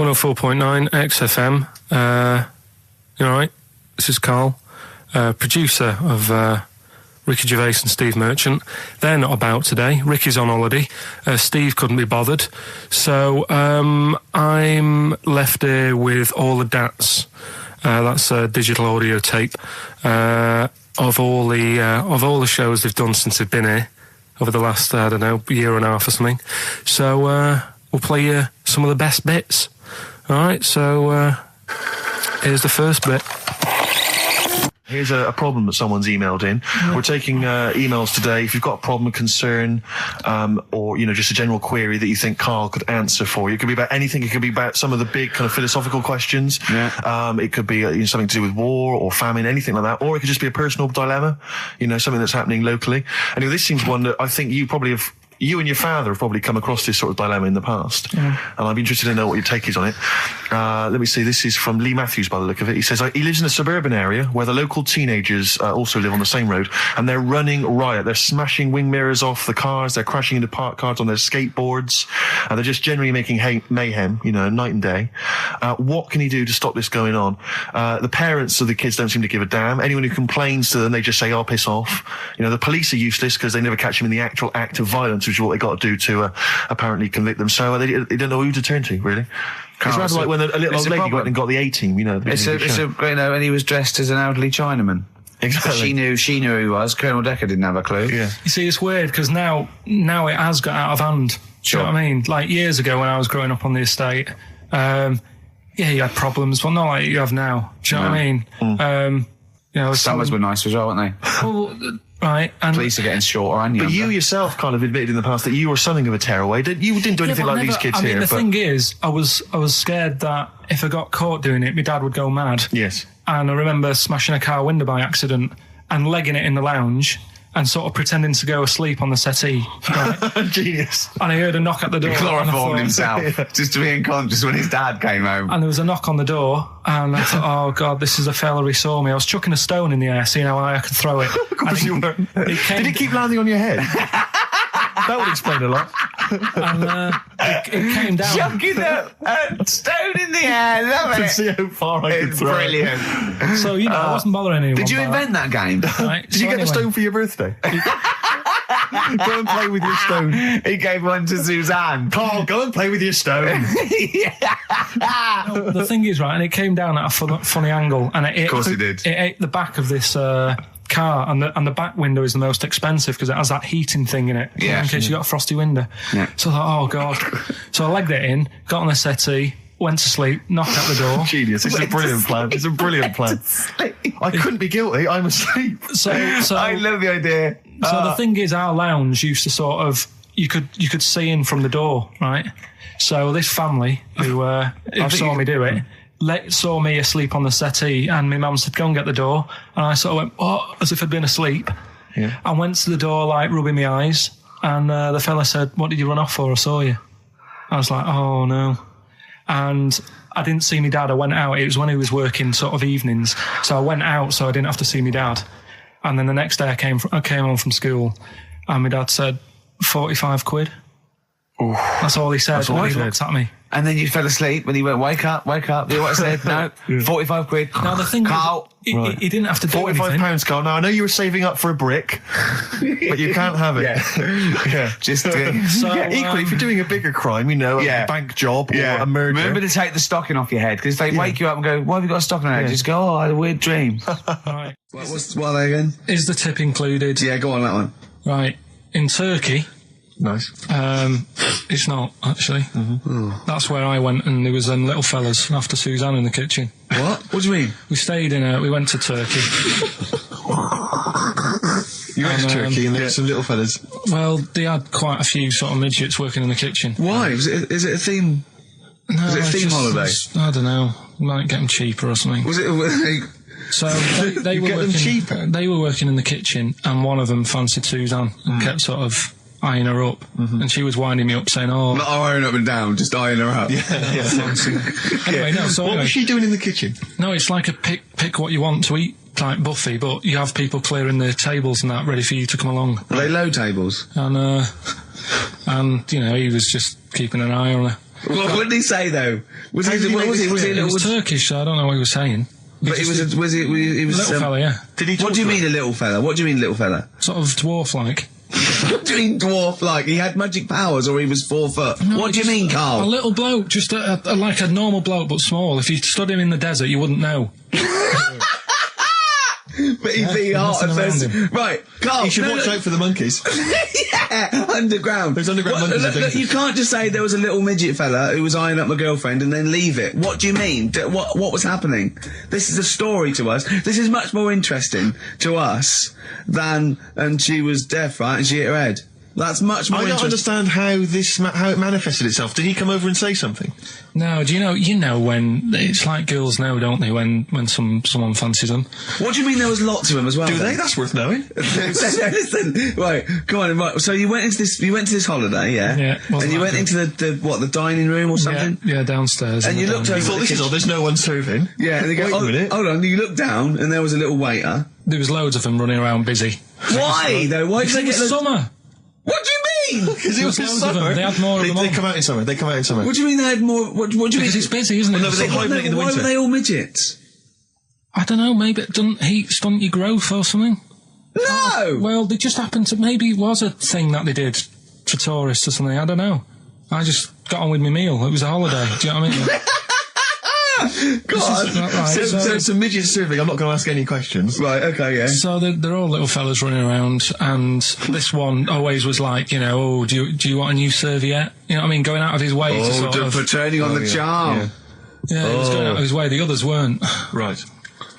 104.9 XFM. You alright? This is Karl, producer of Ricky Gervais and Steve Merchant. They're not about today. Ricky's on holiday. Steve couldn't be bothered. So I'm left here with all the DATs. That's a digital audio tape of all the shows they've done since they've been here over the last, I don't know, year and a half or something. So we'll play you some of the best bits. Alright, so here's the first bit. Here's a problem that someone's emailed in. We're taking emails today. If you've got a problem, a concern, or, you know, just a general query that you think Karl could answer for you. It could be about anything. It could be about some of the big kind of philosophical questions. Yeah. It could be something to do with war or famine, anything like that. Or it could just be a personal dilemma, you know, something that's happening locally. Anyway, this seems one that I think you and your father have probably come across this sort of dilemma in the past. Yeah. And I'd be interested to know what your take is on it. Let me see, this is from Lee Matthews by the look of it. He says, he lives in a suburban area where the local teenagers also live on the same road, and they're running riot. They're smashing wing mirrors off the cars, they're crashing into parked cars on their skateboards, and they're just generally making mayhem, you know, night and day. What can he do to stop this going on? The parents of the kids don't seem to give a damn. Anyone who complains to them, they just say, "Oh, piss off." You know, the police are useless because they never catch them in the actual act of violence, which is what they got to do to apparently convict them. So they don't know who to turn to, really. It's rather like when a little old lady went and got the A-team, you know. You know, and he was dressed as an elderly Chinaman. Exactly. She knew who he was. Colonel Decker didn't have a clue. Yeah. You see, it's weird because now it has got out of hand. Sure. Do you know what I mean? Like years ago when I was growing up on the estate, yeah, you had problems, but not like you have now. Do you know what I mean? You know, summers were nice as well, weren't they? Well, right. And police are getting shorter and younger. But you yourself kind of admitted in the past that you were something of a tearaway. You didn't do anything like these kids here. The thing is, I was scared that if I got caught doing it, my dad would go mad. Yes. And I remember smashing a car window by accident and legging it in the lounge and sort of pretending to go asleep on the settee. Right? Genius. And I heard a knock at the door. He chloroformed himself just to be unconscious when his dad came home. And there was a knock on the door, and I thought, oh God, this is a fella, he saw me. I was chucking a stone in the air, seeing how high I could throw it. Of course you were. Did it keep landing on your head? That would explain a lot. And it came down. Chucking a stone in the air, love it. See how far I could throw it. Brilliant. So, you know, I wasn't bothering anyone. Did you invent that game? Right, Did you get a stone for your birthday? Go and play with your stone. He gave one to Suzanne. Karl, go and play with your stone. No, the thing is, right, and it came down at a funny angle, and of course it did. It ate the back of this car, and the back window is the most expensive because it has that heating thing in it, in case you got a frosty window. Yeah. So I thought, oh God. So I legged it in, got on the settee, went to sleep, knocked at the door. Genius. It's a brilliant plan. It's a brilliant plan. I couldn't be guilty. I'm asleep. So I love the idea. So the thing is, our lounge used to sort of, you could see in from the door, right? So this family who saw me do it saw me asleep on the settee, and my mum said, "Go and get the door." And I sort of went, "Oh," as if I'd been asleep. Yeah. I went to the door, like rubbing my eyes, and the fella said, "What did you run off for? I saw you." I was like, "Oh no." And I didn't see my dad. I went out. It was when he was working sort of evenings. So I went out so I didn't have to see my dad. And then the next day I came home from school, and my dad said, 45 quid. Ooh. That's all he said. He looked at me. And then you fell asleep and he went, wake up. You know what I said? No, 45 quid. Now the thing Karl, he didn't have to do anything. £45, Karl. Now I know you were saving up for a brick, but you can't have it. Yeah. Just equally, if you're doing a bigger crime, you know, a bank job or a murder. Remember to take the stocking off your head, because if they wake you up and go, "Why have you got a stocking on your head?" Just go, "Oh, I had a weird dream." Right. What are they again? Is the tip included? Yeah, go on that one. Right. In Turkey. Nice. It's not, actually. Mm-hmm. That's where I went, and there was little fellas after Suzanne in the kitchen. What? What do you mean? We went to Turkey. You went to Turkey and there were some little fellas. Well, they had quite a few sort of midgets working in the kitchen. Why? Is it a theme? No, was it a theme holiday? I don't know. Might get them cheaper or something. Was it? So they were working cheaper. They were working in the kitchen, and one of them fancied Suzanne and kept sort of eyeing her up, and she was winding me up saying, "Oh, not eyeing up and down, just eyeing her up." Anyway, no. So what was she doing in the kitchen? No, it's like a pick what you want to eat type buffet, but you have people clearing the tables and that ready for you to come along. Were they low tables? And you know, he was just keeping an eye on her. What did he say though? Was he a It little? was Turkish, so I don't know what he was saying. But he was a little fella, yeah. Did he? What do you mean a little fella? What do you mean little fella? Sort of dwarf-like. What do you mean dwarf like? He had magic powers or he was 4 foot? No, What do you mean, A Carl? little bloke, just like a normal bloke, but small. If you stood him in the desert, you wouldn't know. But he'd be hot and nothing around thirsty. Right, Carl. You should watch out for the monkeys. Yeah, underground. There's underground monkeys. Look, you can't just say there was a little midget fella who was eyeing up my girlfriend and then leave it. What do you mean? What was happening? This is a story to us. This is much more interesting to us than, and she was deaf, right, and she hit her head. That's much more I don't interesting. understand how it manifested itself. Did he come over and say something? No, do you know when it's like girls know, don't they? When someone fancies them. What do you mean there was lots of them as well? Do then? they? That's worth knowing. Listen, right, come on, right. So you went into this holiday, yeah? Yeah, And you went into the dining room or something? Yeah, downstairs. And you looked You over. thought, this is odd, there's no one serving. Yeah, and they go, Wait a minute. hold on, you looked down and there was a little waiter. There was loads of them running around busy. Why though? Why did they It get was the... summer. What do you mean? Because it was Loads of summer. them. They had more of them They on. come out in summer. They come out in summer. What do you mean they had more? What do you mean? Because it's busy, isn't it? Well, no, but they hibernate in the Why winter. were they all midgets? I don't know, maybe it doesn't heat stunt your growth or something. No! Well, they just happened to, maybe it was a thing that they did for tourists or something, I don't know. I just got on with my meal. It was a holiday, do you know what I mean? God. Right, So it's a midget serving. I'm not going to ask any questions. Right, okay, yeah. So they're all little fellas running around, and this one always was like, you know, oh, do you want a new serviette? You know what I mean? Going out of his way to sort of... for turning on the charm. Yeah, he was going out of his way. The others weren't. Right.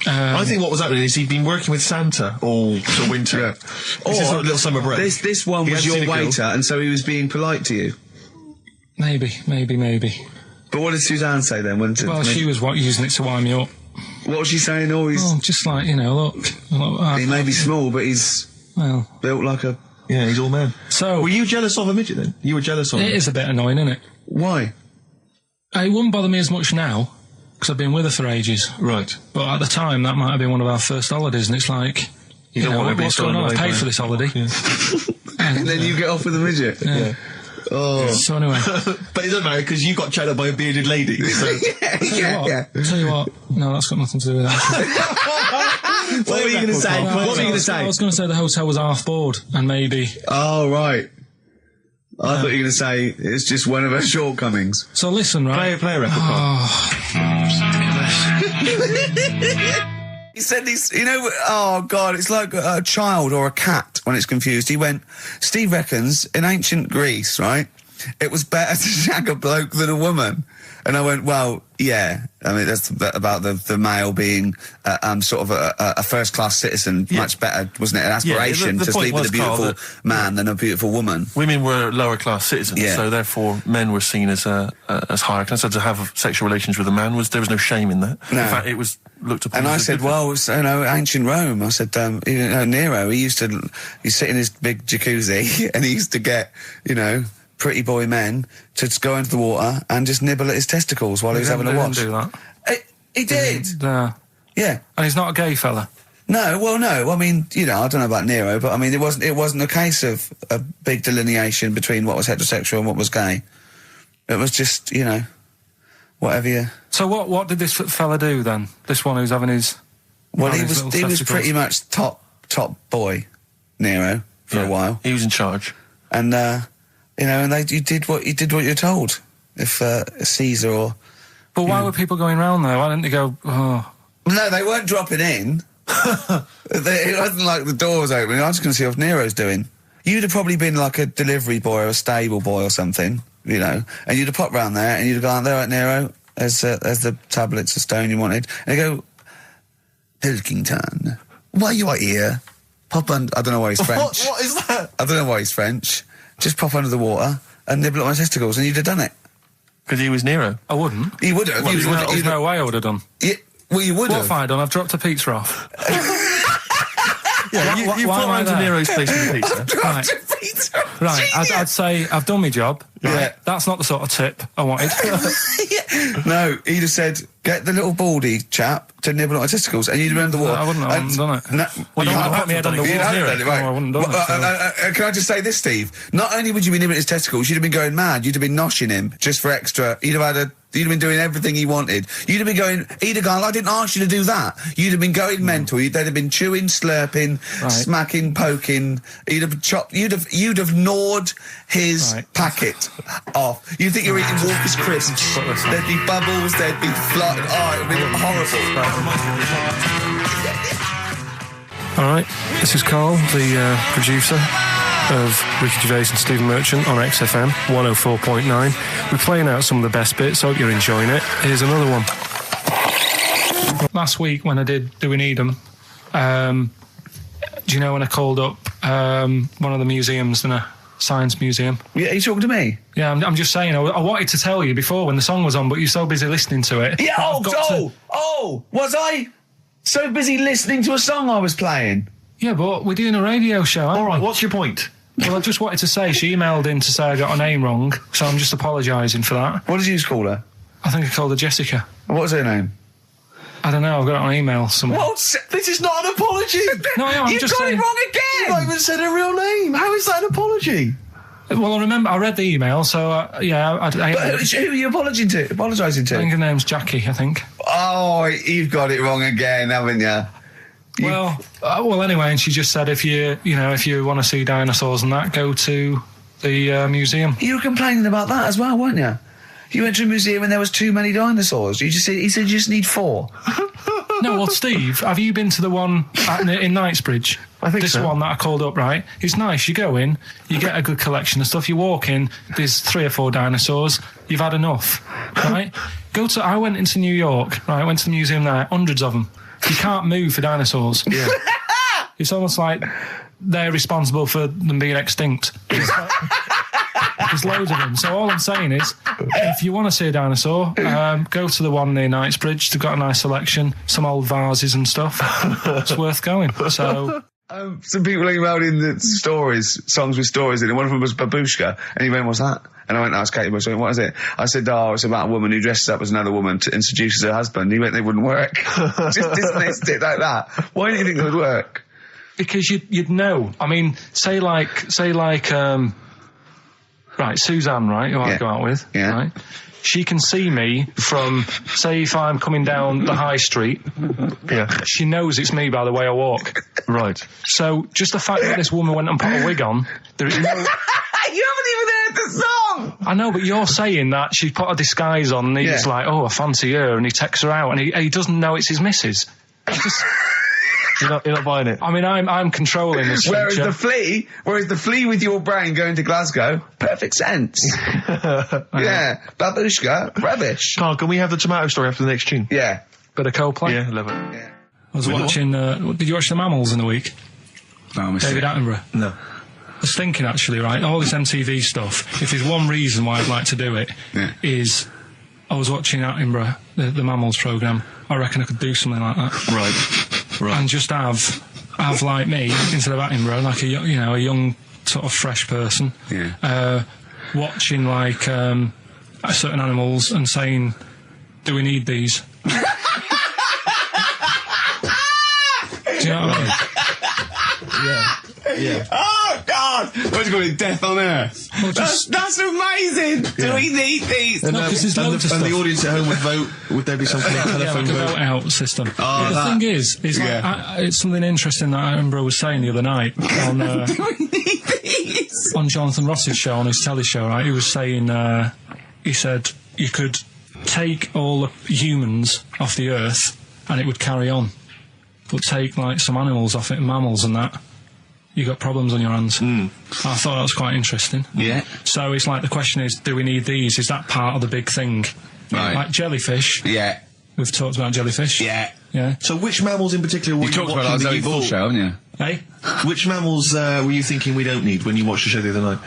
I think what was happening is he'd been working with Santa all the winter. Yeah. This is a little summer break. This one He was hadn't your seen a girl. waiter, and so he was being polite to you. Maybe. But what did Suzanne say then? Well, she was using it to wind me up. What was she saying? Oh, he's... Oh, just like, you know, look. He may be small, but he's Well, built like a... Yeah, he's all man. so... Were you jealous of a midget then? You were jealous of him? It is a bit annoying, isn't it? Why? It wouldn't bother me as much now, because I've been with her for ages. Right. But at the time, that might have been one of our first holidays, and it's like, you don't know, want to be what's going thrown on? I've away paid by for it. this holiday. And then you get off with a midget? Yeah. Oh. So anyway, But it doesn't matter because you got chatted up by a bearded lady. So. yeah. tell you what, no, that's got nothing to do with that. What were you going to say? What were you going to I say? was going to say the hotel was half board, and maybe... Oh, right. I thought you were going to say it's just one of her shortcomings. So listen, right? Play a record. He said this, you know, oh God, it's like a child or a cat when it's confused. He went, Steve reckons in ancient Greece, right, it was better to shag a bloke than a woman. And I went, well, yeah. I mean, that's about the male being sort of a first-class citizen, much better, wasn't it? An aspiration the to point sleep with was, a beautiful Carl, man than a beautiful woman. Women were lower class citizens, Yeah. so therefore men were seen as higher class. So to have sexual relations with a man there was no shame in that. No. In fact, it was looked upon. And I as a said, good well, it's, you know, ancient Rome. I said, you know, Nero, he'd sit in his big jacuzzi and he used to get, you know, pretty boy men to just go into the water and just nibble at his testicles while he was having a watch. He didn't do that. He did. No. Yeah. And he's not a gay fella. No, well, no. I mean, you know, I don't know about Nero, but I mean, it wasn't a case of a big delineation between what was heterosexual and what was gay. It was just, you know, whatever you... So what did this fella do then? This one who's having his... Well, having he his was little pretty testicles? much top boy, Nero, for a while. He was in charge. And, you know, and you did what you're told. If Caesar or... But why were people going round there? Why didn't they go, oh... No, they weren't dropping in. It wasn't like the doors opening. I was just going to see what Nero's doing. You'd have probably been like a delivery boy or a stable boy or something, you know, and you'd have popped round there and you'd have gone, there, right, Nero, there's the tablets of stone you wanted. And they go, Pilkington, why you are here? Pop under... I don't know why he's French. What is that? I don't know why he's French. Just pop under the water and nibble at my testicles and you'd have done it. Because he was Nero. I wouldn't. You would have. Well, there's no way I would have done. Well, you would What have. have I done? I've dropped a pizza off. Yeah, you put why am I around De there? Niro's place with the pizza. Right, I'd say I've done my job. Right? Yeah. That's not the sort of tip I wanted. No, he'd have said, get the little baldy chap to nibble on my testicles, and you'd have done the what? I wouldn't have done it. No, Well, you can't- wouldn't have put my head on the You'd wall have near done it. right. No, I wouldn't have done Well, it. can I just say this, Steve? Not only would you be nibbling his testicles, you'd have been going mad. You'd have been noshing him just for extra. You'd have been doing everything he wanted. You'd have been going, he'd have gone, I didn't ask you to do that. You'd have been going mental. They'd have been chewing, slurping, smacking, poking. You'd have chopped, you'd have gnawed his packet off. You'd think you're eating Walker's crisps. There'd be bubbles, there'd be flood. Oh, it would be horrible. All right, this is Karl, the producer of Ricky Gervais and Stephen Merchant on XFM 104.9. We're playing out some of the best bits. Hope you're enjoying it. Here's another one. Last week when I did Do We Need 'Em, do you know when I called up one of the museums in a science museum? Yeah, are you talking to me? Yeah, I'm just saying, I wanted to tell you before when the song was on, but you're so busy listening to it. Yeah, was I so busy listening to a song I was playing? Yeah, but we're doing a radio show, aren't All right, we? what's your point? Well, I just wanted to say she emailed in to say I got her name wrong, so I'm just apologising for that. What did you call her? I think I called her Jessica. What was her name? I don't know, I've got it on email somewhere. This is not an apology. No, I'm You've just got saying. it wrong You've not again! even said her real name. How is that an apology? Well, I remember I read the email, so I But who are you apologising to? I think her name's Jackie, I think. Oh, you've got it wrong again, haven't you? Well, anyway, and she just said if you want to see dinosaurs and that, go to the museum. You were complaining about that as well, weren't you? You went to a museum and there was too many dinosaurs. He said you just need 4. No, well, Steve, have you been to the one in Knightsbridge? I think this so. one that I called up, right? It's nice. You go in, you get a good collection of stuff. You walk in, there's 3 or 4 dinosaurs. You've had enough, right? I went into New York, right? I went to the museum there, hundreds of them. You can't move for dinosaurs. Yeah. It's almost like they're responsible for them being extinct. There's loads of them. So all I'm saying is, if you want to see a dinosaur, go to the one near Knightsbridge. They've got a nice selection, some old vases and stuff. It's worth going. So. Some people emailed in the songs with stories in it. One of them was Babushka, and he went, what's that? And I went, asked Katie, what is it? I said, it's about a woman who dresses up as another woman to introduce her husband. He went, they wouldn't work. Just dismissed it like that. Why do you think they would work? Because you'd know. I mean, say like, right, Suzanne, right, who I go out with, right? She can see me from, say, if I'm coming down the high street. Yeah. She knows it's me by the way I walk. Right. So just the fact that this woman went and put a wig on, there is no. You haven't even heard the song! I know, but you're saying that she put a disguise on and he's like, oh, I fancy her, and he takes her out and he doesn't know it's his missus. You're not buying it. I mean, I'm controlling this. Whereas the flea with your brain going to Glasgow, perfect sense. Yeah, Babushka, rubbish. Carl, can we have the tomato story after the next tune? Yeah. Bit of Coldplay. Yeah, love it. Yeah. I was watching. Did you watch The Mammals in the week? No, I missed David it. Attenborough. No. I was thinking actually, right, all this MTV stuff, if there's one reason why I'd like to do it, is I was watching Attenborough, the Mammals programme. I reckon I could do something like that. Right. And just have like me, instead of Attenborough, like a young sort of fresh person, watching like certain animals and saying, do we need these? Do you know what I mean? Yeah. Oh, God! What do you call it? Death on Earth? Well, just- That's amazing! Do we need these? No, 'cause there's loads of and the stuff. audience at home would vote. Would there be some kind of telephone like a vote? vote out system. Oh, But the thing is like, Yeah. it's something interesting that Attenborough was saying the other night on Do we need these? on Jonathan Ross's show, on his telly show, right? He was saying, he said you could take all the humans off the earth and it would carry on, but take like some animals off it, mammals and that, you got problems on your hands. I thought that was quite interesting. Yeah. So it's like the question is, do we need these? Is that part of the big thing? Right. Like jellyfish. Yeah. We've talked about jellyfish. Yeah. Yeah. So which mammals in particular were You talked about watching our that Zoe you Ball thought- show, haven't you? Hey? Which mammals were you thinking we don't need when you watched the show the other night?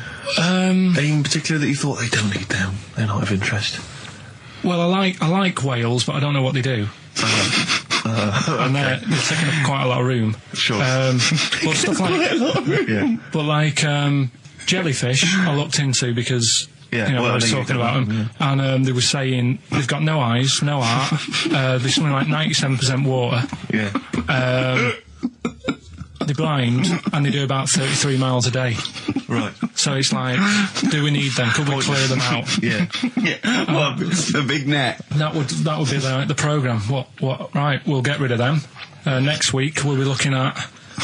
Any in particular that you thought they don't need them? They're not of interest. Well, I like whales, but I don't know what they do. and they're taking up quite a lot of room. Sure. But stuff like, but like jellyfish, I looked into because. Yeah, you know, well, I was talking about them, and they were saying they've got no eyes, no heart. There's something like 97% water. Yeah. They're blind, and they do about 33 miles a day. Right. So it's like, do we need them? Could we clear them out? Yeah. Well, the big net. That would be the programme. What? Right, we'll get rid of them. Next week we'll be looking at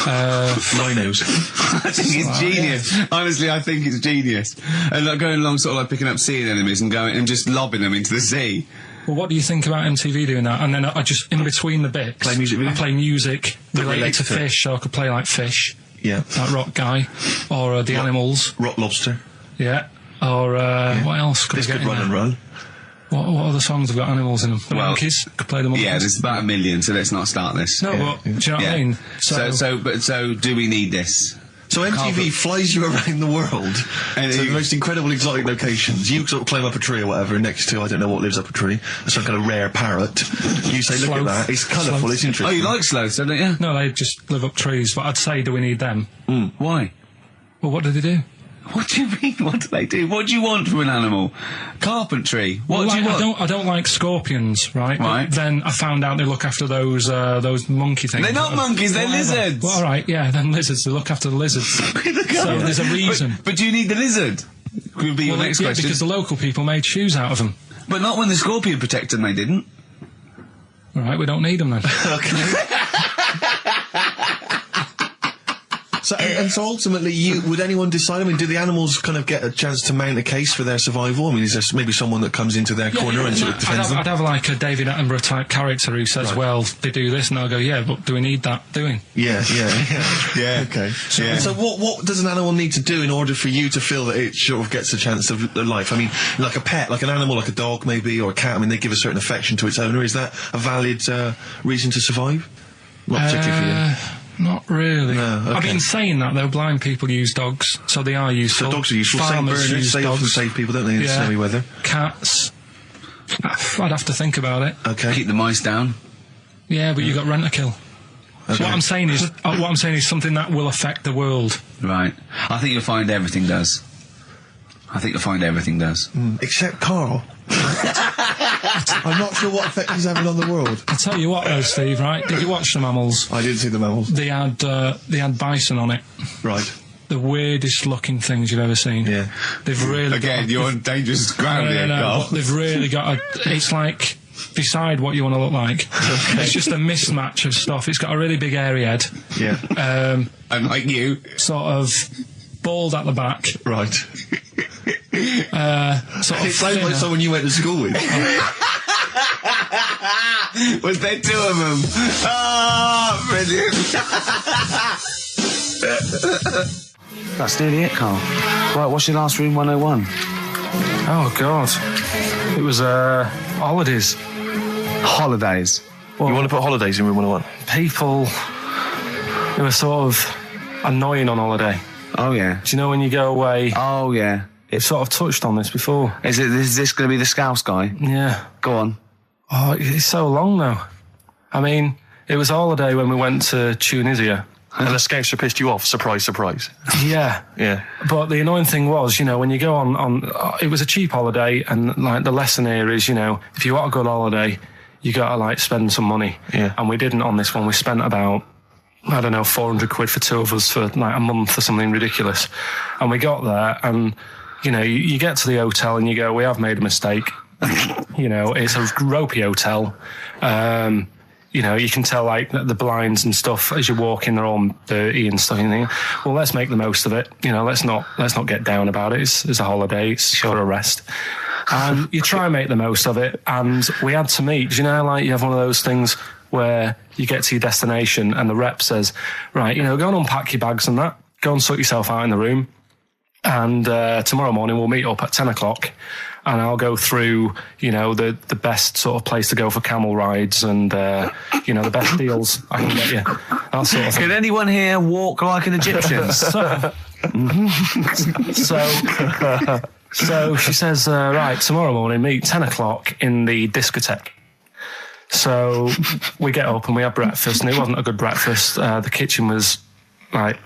Rhinos. I think it's genius. Honestly, I think it's genius. And like going along, sort of like picking up sea anemones and going and just lobbing them into the sea. Well, what do you think about MTV doing that? And then I just, in between the bits, Play music videos? I play music related to fish, so I could play like Fish, Yeah. that rock guy, or the animals, Rock Lobster. yeah, or what else could This I get could in run there? and run. What other songs have got animals in them? The Well, monkeys, could play the monkeys. Yeah, there's about 1 million, so let's not start this. No, but do you know what I mean? So do we need this? So MTV flies you around the world And to you- the most incredible exotic locations. You sort of climb up a tree or whatever next to, I don't know what lives up a tree, some kind of rare parrot. You say, look at Sloth. that, it's colourful, Sloth. it's Oh, interesting. you like sloths, don't you? No, they just live up trees, but I'd say, do we need them? Why? Well, what do they do? What do you mean? What do they do? What do you want from an animal? Carpentry. What Well, do you like, want? I don't like scorpions, right? Right. But then I found out they look after those monkey things. They're not monkeys, they're Whatever. lizards. Well, all right, yeah, then lizards. They look after the lizards. So there's a reason. But do you need the lizard? Could be your Well, next yeah, question. because the local people made shoes out of them. But not when the scorpion protected them, they didn't. All right, we don't need them then. So, and so ultimately, would anyone decide? I mean, do the animals kind of get a chance to mount a case for their survival? I mean, is there maybe someone that comes into their corner and sort of defends them? I'd have like a David Attenborough type character who says, well, they do this, and I'll go, yeah, but do we need that doing? Yeah. Yeah. Okay. Yeah. So what does an animal need to do in order for you to feel that it sort of gets a chance of life? I mean, like a pet, like an animal, like a dog maybe, or a cat, I mean, they give a certain affection to its owner. Is that a valid reason to survive? Not particularly for you. Not really. No, okay. I mean, saying that, though, blind people use dogs, so they are useful. So dogs are useful. Farmers Saint use Bernards, they often dogs. save people, don't they, in snowy weather? Cats. I'd have to think about it. Okay. Keep the mice down. Yeah, but you've got rent to kill. So what I'm saying is something that will affect the world. Right. I think you'll find everything does. Except Karl. I'm not sure what effect he's having on the world. I'll tell you what, though, Steve. Right? Did you watch the mammals? I didn't see the mammals. They had bison on it. Right. The weirdest looking things you've ever seen. Yeah. They've really Again, you're on dangerous ground here, no, Carl. but they've really got it's like, decide what you want to look like. It's just a mismatch of stuff. It's got a really big airy head. Yeah. And like you. Sort of bald at the back. Right. Sort of It sounds like thinner. someone you went to school with. Was there two of them? Oh, brilliant. That's nearly it, Carl. Right, what's your last room 101? Oh, God. It was, holidays. Holidays. You want to put holidays in room 101? People who are sort of annoying on holiday. Oh, yeah. Do you know when you go away? Oh, yeah. It's sort of touched on this before. Is this going to be the Scouse guy? Yeah. Go on. Oh, it's so long, though. I mean, it was a holiday when we went to Tunisia. And the Scouser pissed you off. Surprise, surprise. Yeah. Yeah. But the annoying thing was, when you go on it was a cheap holiday, and like the lesson here is, if you want a good holiday, you gotta like spend some money. Yeah. And we didn't on this one. We spent about, I don't know, 400 quid for two of us for like a month or something ridiculous. And we got there, and you get to the hotel and you go, we have made a mistake. It's a ropey hotel. You can tell like the blinds and stuff as you walk in, they're all dirty and stuff. And you think, well, let's make the most of it. Let's not get down about it. It's a holiday. It's sure a rest. And you try and make the most of it. And we had to meet. Like you have one of those things where you get to your destination and the rep says, right, go and unpack your bags and that. Go and sort yourself out in the room. And tomorrow morning we'll meet up at 10 o'clock. And I'll go through, the best sort of place to go for camel rides and, the best deals I can get you. That sort of thing. Can anyone here walk like an Egyptian? So she says, right, tomorrow morning, meet 10 o'clock in the discotheque. So we get up and we have breakfast, and it wasn't a good breakfast. The kitchen was like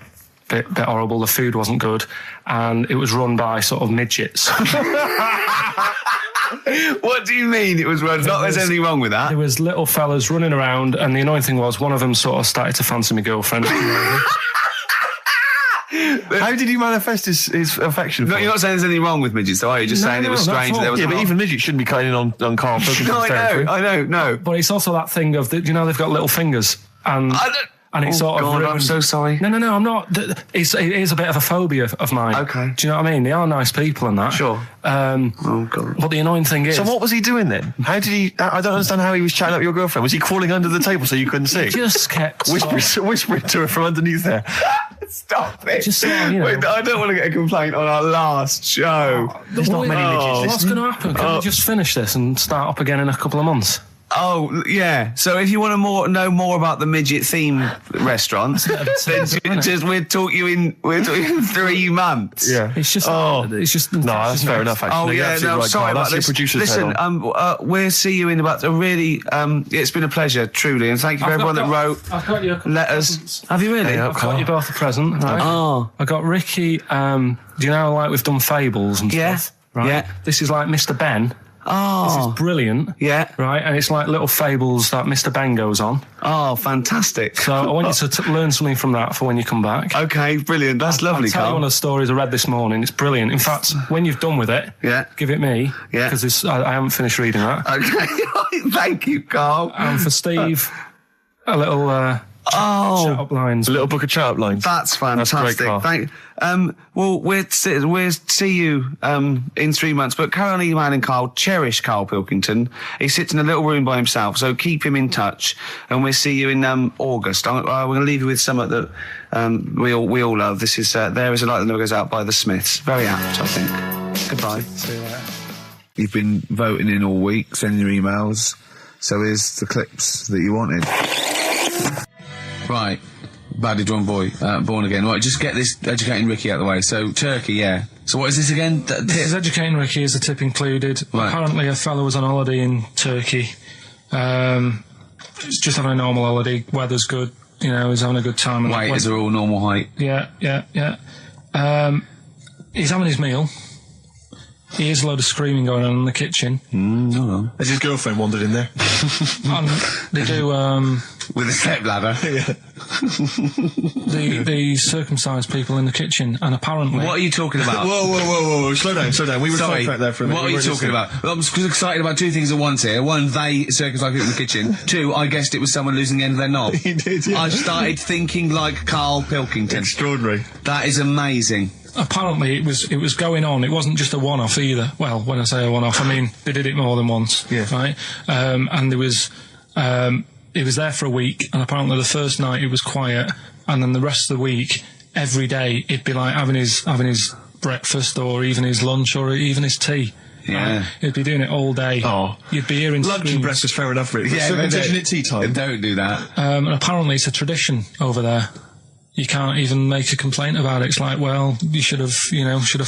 bit horrible. The food wasn't good, and it was run by sort of midgets. What do you mean it was run? Not there's anything wrong with that. There was little fellas running around, and the annoying thing was one of them sort of started to fancy my girlfriend. How did he manifest his affection for No, her? you're not saying there's anything wrong with midgets, though, are you? Just saying it was not strange at that there all. was... Yeah, but even midgets shouldn't be cutting in on Karl Pilkington's No, territory. I know, no. But it's also that thing of, they've got little fingers, and it's sort of God, I'm ruined. so sorry. No, I'm not. It is a bit of a phobia of mine. Okay. Do you know what I mean? They are nice people and that. Sure. Oh, God. But the annoying thing is... So what was he doing then? How did he... I don't understand how he was chatting up your girlfriend. Was he crawling under the table so you couldn't see? just kept... Whispering to her from underneath there. Stop it. Just sort of, Wait, I don't want to get a complaint on our last show. There's not many midgets What's listening. going to happen? Can we just finish this and start up again in a couple of months? Oh, yeah. So if you want to know more about the midget theme restaurant, then we'll talk you in 3 months. Yeah. It's just... Oh. It's just... No, that's fair enough, actually. Oh, No, you're yeah, absolutely no, right, sorry Karl. about That's your this. producer's Listen, head on. we'll see you in about a really... it's been a pleasure, truly, and thank you for everyone that wrote I've got you a couple letters. presents. Have you really? Yeah. I've got you both a present, right? Oh. I got Ricky, do you know, like we've done fables and Yeah. stuff? Right? Yeah. This is like Mr. Ben. Oh. This is brilliant. Yeah. Right? And it's like little fables that Mr. Ben goes on. Oh, fantastic. So I want you to learn something from that for when you come back. Okay, brilliant. That's lovely, I'll tell you one Karl. of the stories I read this morning. It's brilliant. In fact, when you've done with it, Yeah. give it me. Yeah. Because I haven't finished reading that. Okay. Thank you, Karl. And for Steve, a little chat up lines. A little book of chat-up lines. That's fantastic. great, Karl. Thank. Well, we'll see you in 3 months. But carry on emailing Karl. Cherish Karl Pilkington. He sits in a little room by himself, so keep him in touch. And we'll see you in August. We're going to leave you with something that we all love. This is "There Is a Light That Never Goes Out" by the Smiths. Very apt, I think. Goodbye. See you later. You've been voting in all week, sending your emails. So here's the clips that you wanted. Right. Badly Drawn Boy, Born Again. Right, just get this Educating Ricky out of the way. So, Turkey, yeah. So what is this again? This is Educating Ricky. Is the tip included? Right. Apparently a fellow was on holiday in Turkey. He's just having a normal holiday. Weather's good. You know, he's having a good time. And Weight is all normal height. Yeah. He's having his meal. He hears a load of screaming going on in the kitchen. Hold on. Has his girlfriend wandered in there? And they do, With a step ladder. the circumcised people in the kitchen, and apparently... What are you talking about? Whoa. Slow down. We were Sorry, sidetracked there for a minute. what are you talking about? Well, I'm excited about 2 things at once here. One, they circumcised people in the kitchen. 2, I guessed it was someone losing the end of their knob. He did, yeah. I started thinking like Karl Pilkington. Extraordinary. That is amazing. Apparently it was going on. It wasn't just a one-off either. Well, when I say a one-off, I mean they did it more than once. Yeah. Right? And there was... he was there for a week, and apparently the first night it was quiet, and then the rest of the week, every day, he'd be like having his breakfast, or even his lunch, or even his tea. Yeah. Right? He'd be doing it all day. Oh. You'd be hearing Lunch and screams. breakfast, fair enough, really. Yeah, Circumcision at tea time. Don't do that. And apparently it's a tradition over there. You can't even make a complaint about it. It's like, well, you should have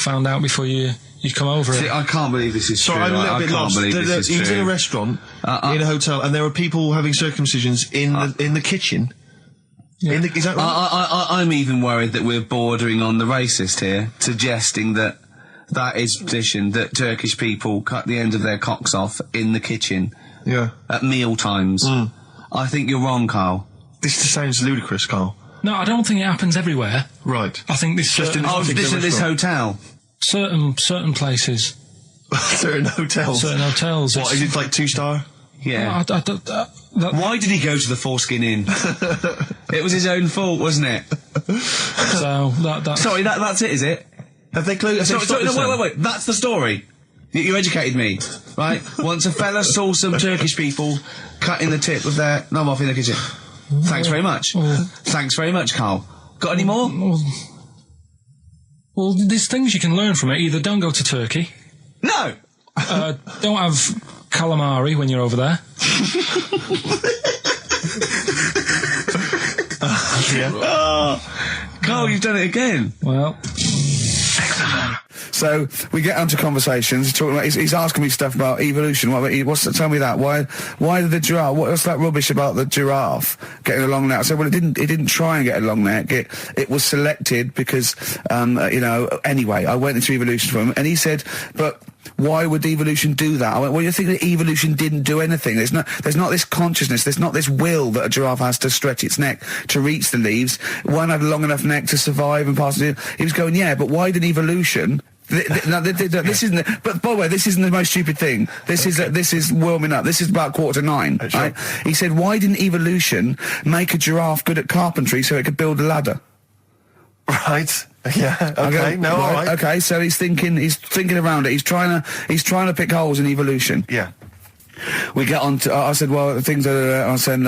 found out before you come over See, it. I can't believe this is Sorry, true. I'm a little I bit can't lost. believe this is He was in a true. restaurant, in a hotel, and there were people having circumcisions in the kitchen. Yeah. Is that right? I'm even worried that we're bordering on the racist here, suggesting that is tradition that Turkish people cut the end of their cocks off in the kitchen Yeah. at meal times. I think you're wrong, Karl. This sounds ludicrous, Karl. No, I don't think it happens everywhere. Right. I think this Just in- Oh, particular this at this restaurant. hotel. certain places, Certain hotels. certain hotels. What, is it like 2-star? Yeah. that, Why did he go to the Foreskin Inn? It was his own fault, wasn't it? so that's Sorry, that's it, is it? Have they closed? Sorry, no, wait. That's the story. You educated me, right? Once a fella saw some Turkish people cutting the tip of their knob off in the kitchen. Thanks very much. Thanks very much, Karl. Got any more? Well, there's things you can learn from it. Either don't go to Turkey, No! don't have calamari when you're over there. Karl, you've done it again. Well, So we get onto conversations. He's asking me stuff about evolution. Tell me that. Why did the giraffe? What's that rubbish about the giraffe getting a long neck? I said, well, it didn't try and get a long neck. It was selected because, anyway, I went into evolution for him, and he said, but why would evolution do that? I went, well, you think that evolution didn't do anything. There's not this consciousness, there's not this will that a giraffe has to stretch its neck to reach the leaves. One had a long enough neck to survive and pass it. He was going, yeah, but why did evolution... this isn't. But by the way, this isn't the most stupid thing. This is warming up. This is about 8:45. Sure. Right? He said, why didn't evolution make a giraffe good at carpentry so it could build a ladder? Right. Yeah. Okay. No. All right. Okay. So he's thinking around it. He's trying to pick holes in evolution. Yeah. We get on to, I said, well, things that I said,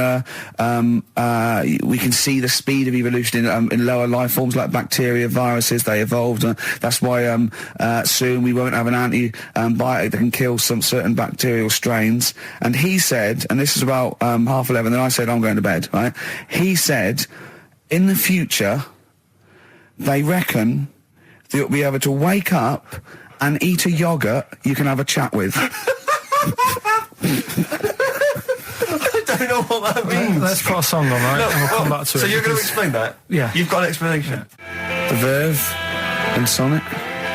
we can see the speed of evolution in lower life forms like bacteria, viruses, they evolved. That's why soon we won't have an antibiotic that can kill some certain bacterial strains. And he said, and this is about 11:30, and I said, I'm going to bed, right? He said, in the future, they reckon that you'll be able to wake up and eat a yogurt you can have a chat with. I don't know what that means. Let's put a song on, right? And we'll come back to it. So you're going to explain that? Yeah. You've got an explanation? The Verve and Sonic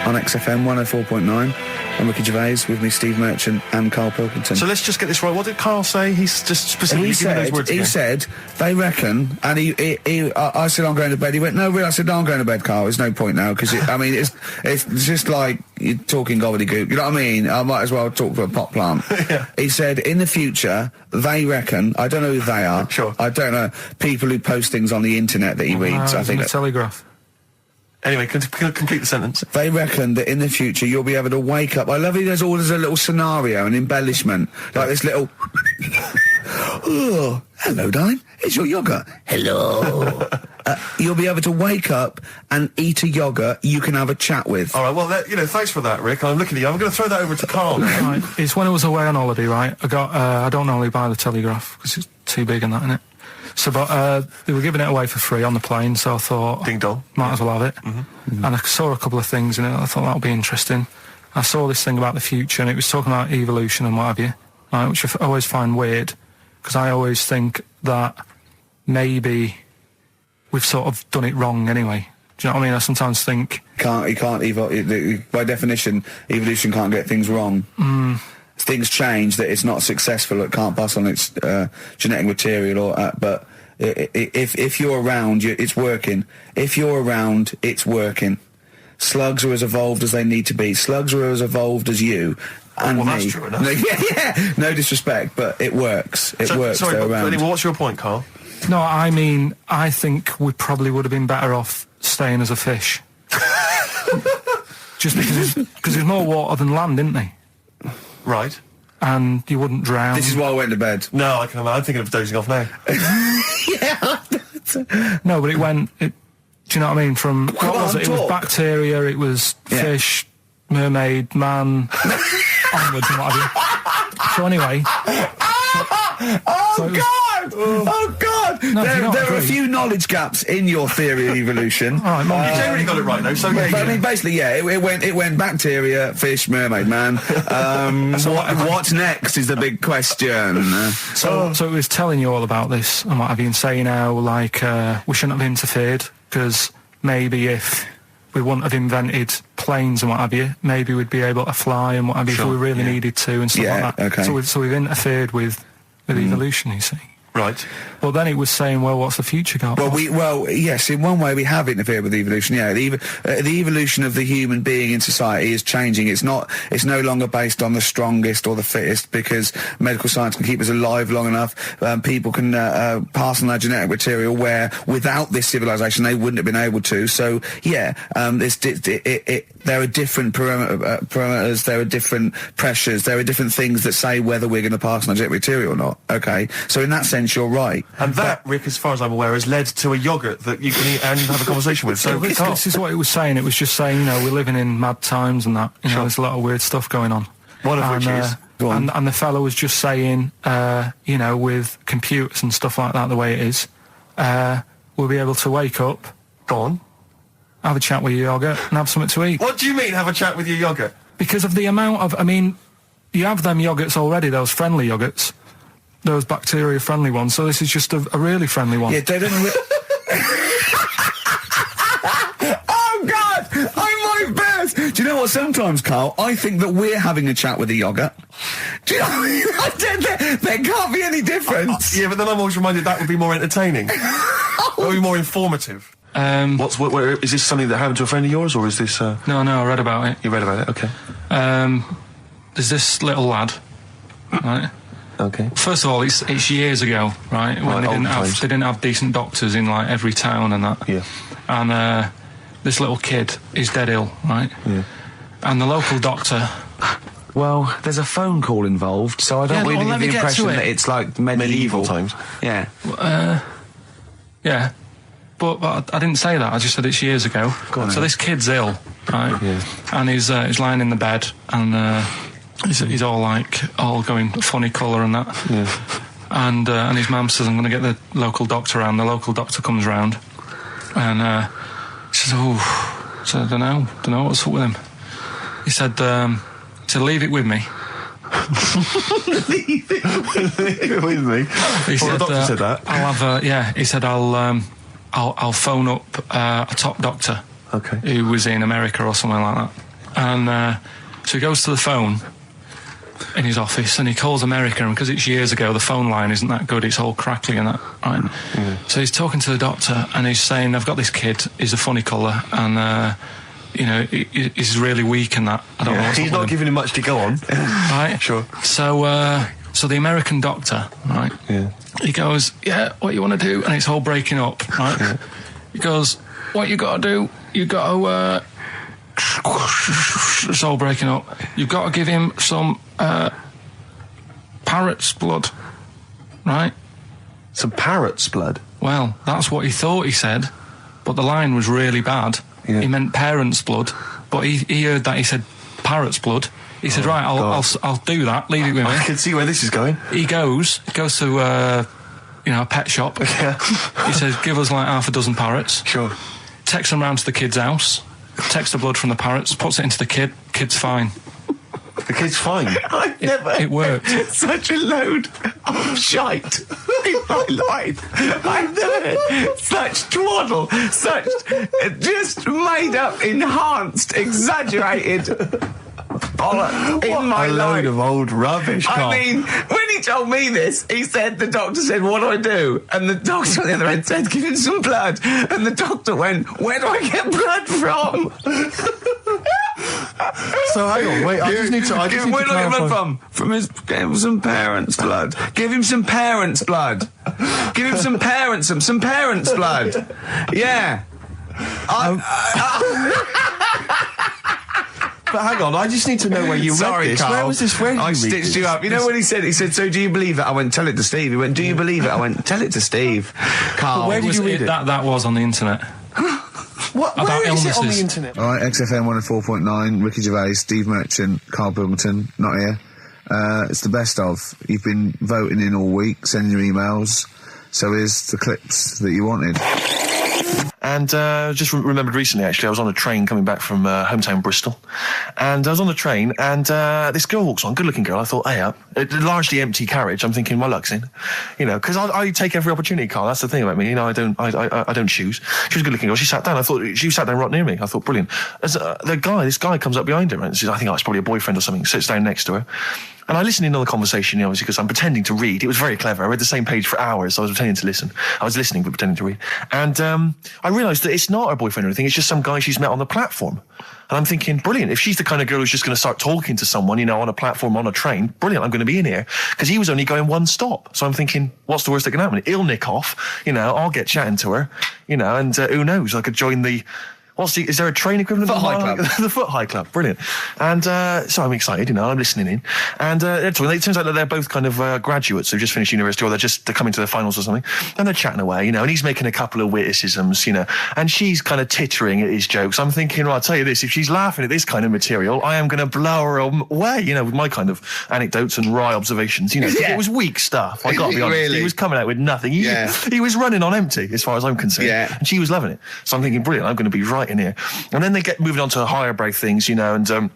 on XFM 104.9. I'm Ricky Gervais, with me Steve Merchant and Karl Pilkington. So let's just get this right. What did Karl say? He's just specifically giving those words again. He said, they reckon, and I said, I'm going to bed. He went, no, really? I said, no, I'm going to bed, Karl. There's no point now, because, it's just like you're talking gobbledygook. You know what I mean? I might as well talk to a pot plant. Yeah. He said, in the future, they reckon, I don't know who they are. Sure. I don't know, people who post things on the internet that he reads. I think the Telegraph. Anyway, complete the sentence. They reckon that in the future you'll be able to wake up. I love it. There's always a little scenario, an embellishment, like this little. Oh, hello, darling. It's your yogurt. Hello. You'll be able to wake up and eat a yogurt you can have a chat with. All right. Well, thanks for that, Rick. I'm looking at you. I'm going to throw that over to Karl now. Right. It's when I was away on holiday, right? I got. I don't normally buy the Telegraph because it's too big and that, innit? So, but they were giving it away for free on the plane, so I thought, ding dong, might as well have it. Mm-hmm. Mm-hmm. And I saw a couple of things in it. I thought that would be interesting. I saw this thing about the future, and it was talking about evolution and what have you, right, which I always find weird, because I always think that maybe we've sort of done it wrong anyway. Do you know what I mean? I sometimes think you can't evolve. By definition, evolution can't get things wrong. Things change, that it's not successful, it can't pass on its genetic material, but if you're around, it's working. If you're around, it's working. Slugs are as evolved as they need to be. Slugs are as evolved as you and well, me. That's true enough. Yeah. No disrespect, but it works. It works. Sorry, they're but around. anyway, what's your point, Karl? No, I mean, I think we probably would have been better off staying as a fish. Just because there's more water than land, isn't there? Right. And you wouldn't drown. This is why I went to bed. No, I'm thinking of dozing off now. Yeah. No, but do you know what I mean? From what was it? It was bacteria, it was fish, mermaid, man, onwards and what have you. So anyway. Oh God! No, there are a few knowledge gaps in your theory of evolution. All right, Mum. You generally got it right, though. So I mean, basically, yeah, it went bacteria, fish, mermaid, man. What's next is the big question. So it was telling you all about this and what have you, and saying how like we shouldn't have interfered, because maybe if we wouldn't have invented planes and what have you, maybe we'd be able to fly and what have you if we really needed to and stuff like that. Okay. So we've interfered with evolution, you see. Right. Well, then it was saying, well, what's the future got? Well, yes, in one way we have interfered with evolution. Yeah, the evolution of the human being in society is changing. It's no longer based on the strongest or the fittest, because medical science can keep us alive long enough. People can pass on their genetic material where without this civilization they wouldn't have been able to. So yeah, there are different parameters, there are different pressures, there are different things that say whether we're going to pass on our genetic material or not. Okay, so in that sense you're right. And that, Rick, as far as I'm aware, has led to a yogurt that you can eat and have a conversation with. So this is what it was saying. It was just saying, we're living in mad times and that. There's a lot of weird stuff going on. One of which is... And the fellow was just saying, with computers and stuff like that, the way it is, we'll be able to wake up. Go on. have a chat with your yoghurt and have something to eat. What do you mean, have a chat with your yoghurt? Because of the amount of, I mean, you have them yoghurts already, those friendly yoghurts, those bacteria-friendly ones, so this is just a really friendly one. Yeah, they don't... Oh, God! I might burst! Do you know what, sometimes, Carl, I think that we're having a chat with a yoghurt. Do you know, there can't be any difference. Yeah, but then I'm always reminded that would be more entertaining. That would be more informative. What, is this something that happened to a friend of yours, or is this... No, I read about it. You read about it, okay. There's this little lad, right? Okay. First of all, it's years ago, right? When Right, they didn't have decent doctors in, like, every town and that. Yeah. And, this little kid is dead ill, right? Yeah. And the local doctor... Well, there's a phone call involved, so I don't really get the impression that it's like medieval times. Yeah. Yeah. But I didn't say that. I just said it's years ago. So this kid's ill, right? Yeah. And he's lying in the bed, and he's all going funny colour and that. Yeah. And his mum says, I'm going to get the local doctor round. The local doctor comes round, and he says, oh, so I don't know what's up with him. He said, leave it with me. Leave it with me. He said, the doctor said that. I'll have he said I'll phone up a top doctor, okay, who was in America or something like that. And so he goes to the phone in his office and he calls America, and because it's years ago, the phone line isn't that good, it's all crackly and that, right? Yeah. So he's talking to the doctor and he's saying, I've got this kid, he's a funny colour, and he's really weak and that. I don't know what's he's not giving him much to go on. Right? Sure. So the American doctor, right? Yeah. He goes, yeah, what you want to do? And it's all breaking up, right? Yeah. He goes, what you got to do? You got to, it's all breaking up. You've got to give him some parrot's blood, right? Some parrot's blood? Well, that's what he thought he said, but the line was really bad. Yeah. He meant parent's blood, but he heard that he said parrot's blood. He said, right, I'll do that, leave it with me. I can see where this is going. He goes to a pet shop. Yeah. He says, give us like half a dozen parrots. Sure. Takes them round to the kid's house, takes the blood from the parrots, puts it into the kid's fine. The kid's fine. I've never It worked. Such a load of shite in my life. I've never heard such twaddle, such just made up, enhanced, exaggerated bollock in my a life. load of old rubbish, Carl. I mean, when he told me this, the doctor said, what do I do? And the doctor on the other end said, give him some blood. And the doctor went, where do I get blood from? So hang on, wait, I just need to Where do I get blood from? Give him some parents' blood. Give him some parents' blood. Give him some parents' blood. Yeah. But hang on, I just need to know where you read this. Carl. Where was this? Where did I you read stitched this? you up. You know what he said? He said, so do you believe it? I went, tell it to Steve. He went, do you believe it? I went, tell it to Steve. Carl. Where did you read it? That was on the internet. What? About Where is it on illnesses. the internet? All right, XFM 104.9, Ricky Gervais, Steve Merchant, Karl Pilkington, not here. It's the best of. You've been voting in all week, sending your emails. So here's the clips that you wanted. And just remembered recently, actually, I was on a train coming back from hometown Bristol, and I was on the train, and this girl walks on, good-looking girl. I thought, hey, a largely empty carriage. I'm thinking, my luck's in, because I take every opportunity, Carl. That's the thing about me, I don't choose. She was a good-looking girl. She sat down. I thought she sat down right near me. I thought, brilliant. As this guy comes up behind her, and says, I think it's probably a boyfriend or something. Sits down next to her. And I listened in on the conversation, obviously, because I'm pretending to read. It was very clever. I read the same page for hours, so I was pretending to listen. I was listening, but pretending to read. And I realised that it's not her boyfriend or anything. It's just some guy she's met on the platform. And I'm thinking, brilliant. If she's the kind of girl who's just going to start talking to someone, on a platform, on a train, brilliant, I'm going to be in here. Because he was only going one stop. So I'm thinking, what's the worst that can happen? He'll nick off, I'll get chatting to her, and who knows, I could join the... is there a train equivalent? Foot High Club. The Foot High Club, brilliant. And so I'm excited, I'm listening in. And it turns out that they're both kind of graduates who've just finished university, or they're coming to their finals or something. And they're chatting away, and he's making a couple of witticisms, and she's kind of tittering at his jokes. I'm thinking, well, I'll tell you this, if she's laughing at this kind of material, I am going to blow her away, with my kind of anecdotes and wry observations. Yeah. It was weak stuff. I got to be honest. Really? He was coming out with nothing. He was running on empty, as far as I'm concerned. Yeah. And she was loving it. So I'm thinking, brilliant, I'm going to be right in here. And then they get moving on to higher brow things, and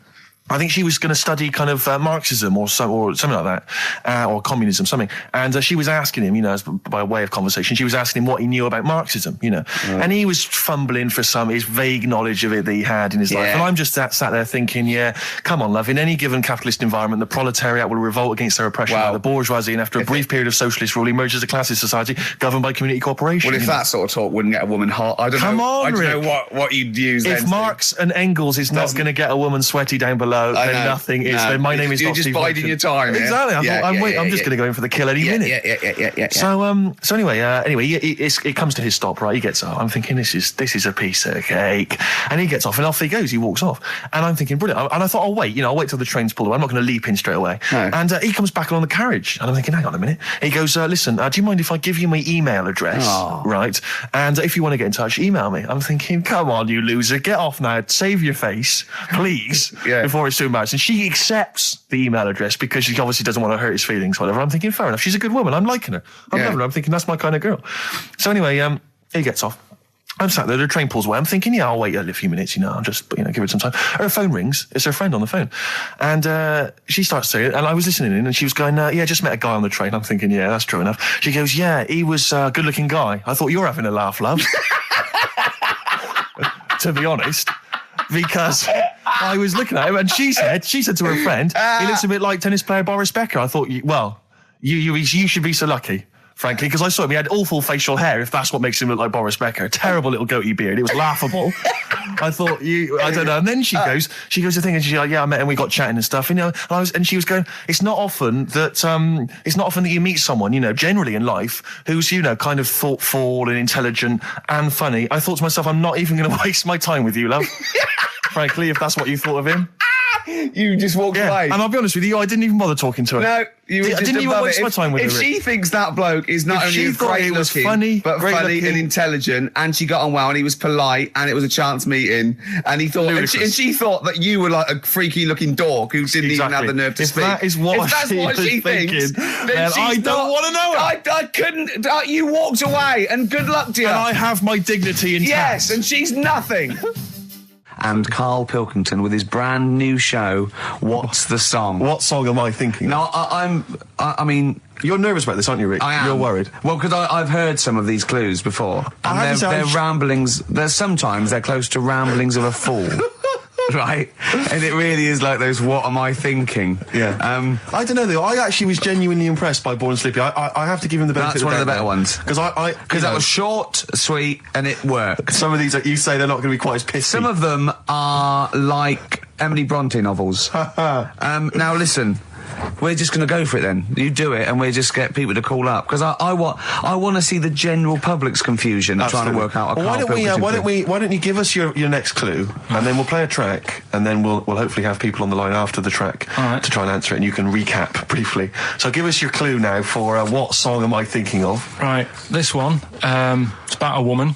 I think she was going to study kind of Marxism or something like that, or communism, something. And she was asking him, as by way of conversation, she was asking him what he knew about Marxism, And he was fumbling for his vague knowledge of it that he had in his life. And I'm just sat there thinking, come on, love, in any given capitalist environment, the proletariat will revolt against their oppression by the bourgeoisie, and after a brief period of socialist rule, emerges a classist society governed by community cooperation. Well, if that sort of talk wouldn't get a woman hot, I don't know what you'd use then. If Marx and Engels is not going to get a woman sweaty down below, then nothing is. Then my name is You're not just Steve biding your time. Exactly. I'm just going to go in for the kill any minute. Yeah. So anyway, it comes to his stop. Right, he gets off. I'm thinking this is a piece of cake, and he gets off, and off he goes. He walks off, and I'm thinking brilliant. And I thought, I'll wait. I'll wait till the train's pulled away. I'm not going to leap in straight away. No. And he comes back along the carriage, and I'm thinking, hang on a minute. He goes, listen, do you mind if I give you my email address? Oh. Right, and if you want to get in touch, email me. I'm thinking, come on, you loser, get off now. Save your face, please, before it's too much. And she accepts the email address because she obviously doesn't want to hurt his feelings, whatever. I'm thinking, fair enough. She's a good woman. I'm liking her. I'm loving her. I'm thinking that's my kind of girl. So anyway, he gets off. I'm sat there, the train pulls away. I'm thinking, I'll wait a few minutes, I'll just, give it some time. Her phone rings. It's her friend on the phone. And she starts saying it, and I was listening in, and she was going, just met a guy on the train. I'm thinking, that's true enough. She goes, he was a good-looking guy. I thought, you're having a laugh, love. To be honest. Because I was looking at him, and she said to her friend, he looks a bit like tennis player Boris Becker. I thought, you should be so lucky, frankly, because I saw him. He had awful facial hair, if that's what makes him look like Boris Becker. Terrible little goatee beard. It was laughable. I thought, I don't know. And then she goes to thing, and she's like, I met him, we got chatting and stuff, and she was going, it's not often that you meet someone, generally in life, who's, kind of thoughtful and intelligent and funny. I thought to myself, I'm not even going to waste my time with you, love. Frankly, if that's what you thought of him. You just walked away. And I'll be honest with you, I didn't even bother talking to her. No, I didn't even waste my time with her. If she thinks that bloke is not only great looking, but funny and intelligent, and she got on well, and he was polite, and it was a chance meeting, and he thought, and she thought that you were like a freaky looking dog who didn't even have the nerve to speak. If that's what she thinks, then I don't want to know it. I couldn't. You walked away, and good luck to you. And I have my dignity intact. Yes, and she's nothing. And Karl Pilkington with his brand new show, What's the Song? What song am I thinking? No, I mean... You're nervous about this, aren't you, Rick? I am. You're worried. Well, because I've heard some of these clues before. And they're ramblings... Sometimes they're close to ramblings of a fool. Right? And it really is like those, what am I thinking? Yeah. I don't know, though. I actually was genuinely impressed by Born Sleepy. I have to give him the benefit of the doubt. That's one of the better ones. Because that was short, sweet, and it worked. Some of these, you say, they're not going to be quite as pissy. Some of them are like Emily Bronte novels. Now, listen... We're just going to go for it then. You do it, and we just get people to call up because I want to see the general public's confusion of trying to work out. Why don't you give us your next clue, and then we'll play a track, and then we'll hopefully have people on the line after the track to try and answer it, and you can recap briefly. So give us your clue now for what song am I thinking of? Right, this one. It's about a woman.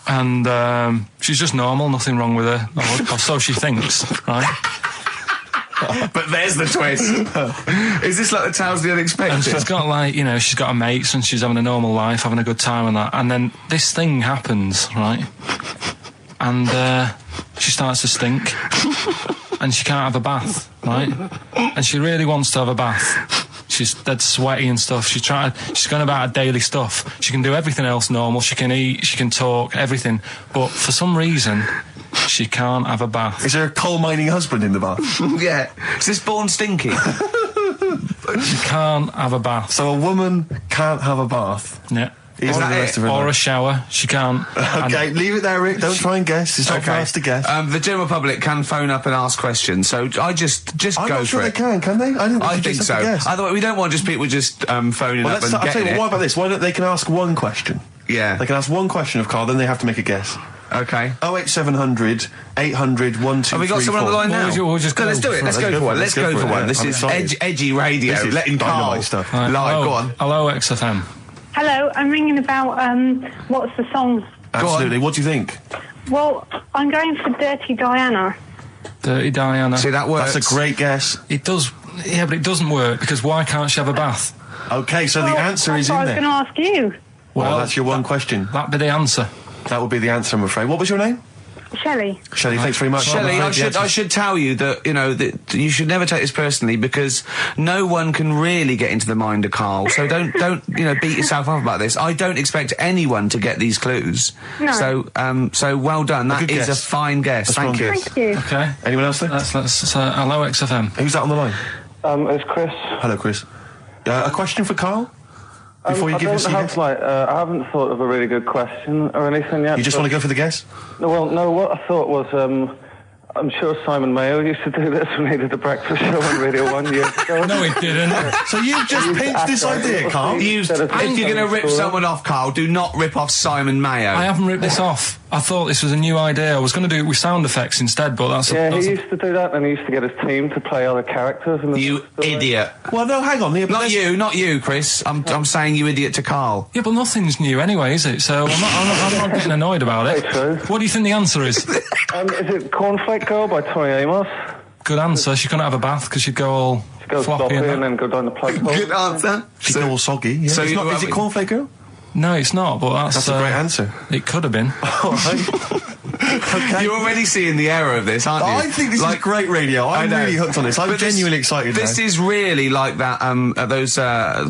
And she's just normal, nothing wrong with her, or so she thinks, right? But there's the twist. Is this like the Tales of the Unexpected? And she's got she's got her mates and she's having a normal life, having a good time and that. And then this thing happens, right? And she starts to stink. And she can't have a bath, right? And she really wants to have a bath. She's dead sweaty and stuff. She's going about her daily stuff. She can do everything else normal. She can eat, she can talk, everything. But for some reason... she can't have a bath. Is there a coal mining husband in the bath? Yeah. Is this Born Stinky? She can't have a bath. So a woman can't have a bath? Yeah. Even the rest of her or life. A shower. She can't. Okay, leave it there, Rick. Don't try and guess. It's not for us to guess. The general public can phone up and ask questions, so I just I'm go not for sure it. Can they? I think so. Otherwise, we don't want just people just phoning up and I'll tell you getting what about this? Why don't they can ask one question? Yeah. They can ask one question of Karl, then they have to make a guess. Okay. 08700 800 1234. Have we got someone on the line now? We'll just go. Let's do it. Let's go for one. Let's go for one. This is edgy radio. This is letting Karl stuff. live. Go on. Hello, XFM. Hello, I'm ringing about what's the song? Absolutely. What do you think? Well, I'm going for Dirty Diana. Dirty Diana. See, that works. That's a great guess. It does. Yeah, but it doesn't work because why can't she have a bath? Okay, so the answer is in there. I was going to ask you. Well, that's your one question. That'd be the answer. That would be the answer, I'm afraid. What was your name? Shelley. Shelley, thanks very much. Shelley, I should tell you that, that you should never take this personally, because no one can really get into the mind of Karl. So don't beat yourself up about this. I don't expect anyone to get these clues. No. So well done. That is a fine guess. Thank you. Thank you. Okay. Anyone else there? Let's hello XFM. Who's that on the line? It's Chris. Hello, Chris. A question for Karl? Before you give us your guess? I haven't thought of a really good question or anything yet. You just want to go for the guess? No, what I thought was, I'm sure Simon Mayo used to do this when he did the breakfast show on Radio 1 years ago. No, he didn't. So you've just pinched this idea, Karl? If you're going to rip someone off, Karl, do not rip off Simon Mayo. I haven't ripped this off. I thought this was a new idea. I was going to do it with sound effects instead, but that's... he used to do that, and he used to get his team to play other characters. In the You idiot. Well, no, hang on. Not you, Chris. I'm saying you idiot to Karl. Yeah, but nothing's new anyway, is it? So I'm not getting annoyed about it. True. What do you think the answer is? Is it Cornflake Girl by Tonny Amos? Good answer. She couldn't have a bath because she'd go all Go floppy sloppy and and then go down the plug hole. Good answer. She's all soggy. Yeah. So Is it Cornflake Girl? No, it's not, but That's a great answer. It could have been. All right. Okay. You're already seeing the error of this, aren't you? I think this is great radio. I'm I know. really hooked on this. I'm But genuinely excited This now. is really like that, those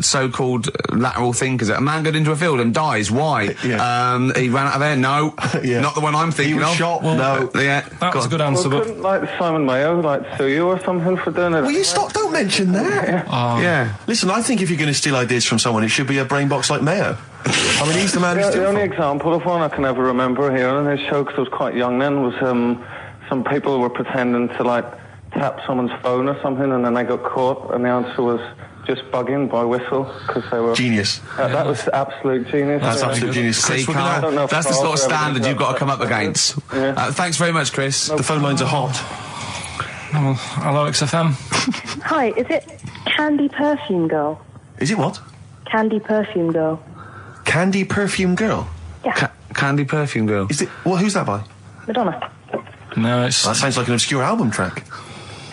so-called lateral thinkers. A man got into a field and dies. Why? Yeah. He ran out of air. No, Yeah. not the one I'm thinking He was of. shot. No. Yeah, That was a good answer, Well, but... couldn't Simon Mayo sue you or something for doing it? Will you stop? Don't mention that. yeah. Listen, I think if you're going to steal ideas from someone, it should be a brain box like Mayo. I mean, he's the man who's The only doing it. example of one I can ever remember hearing on his show, because I was quite young then, was some people were pretending to tap someone's phone or something, and then they got caught, and the answer was just bugging by whistle, because they were... Genius. That was absolute genius. That's Yeah. absolute genius. See, Chris, we're Karl, don't know if that's the Karl's sort of ever standard gonna you've got to get come up that. against. Yeah. Thanks very much, Chris. the phone lines are hot. Well, hello, XFM. Hi, is it Candy Perfume Girl? Is it what? Candy Perfume Girl. Candy Perfume Girl? Yeah, Candy Perfume Girl. Is it? Well, who's that by? Madonna. No, it's... That sounds like an obscure album track.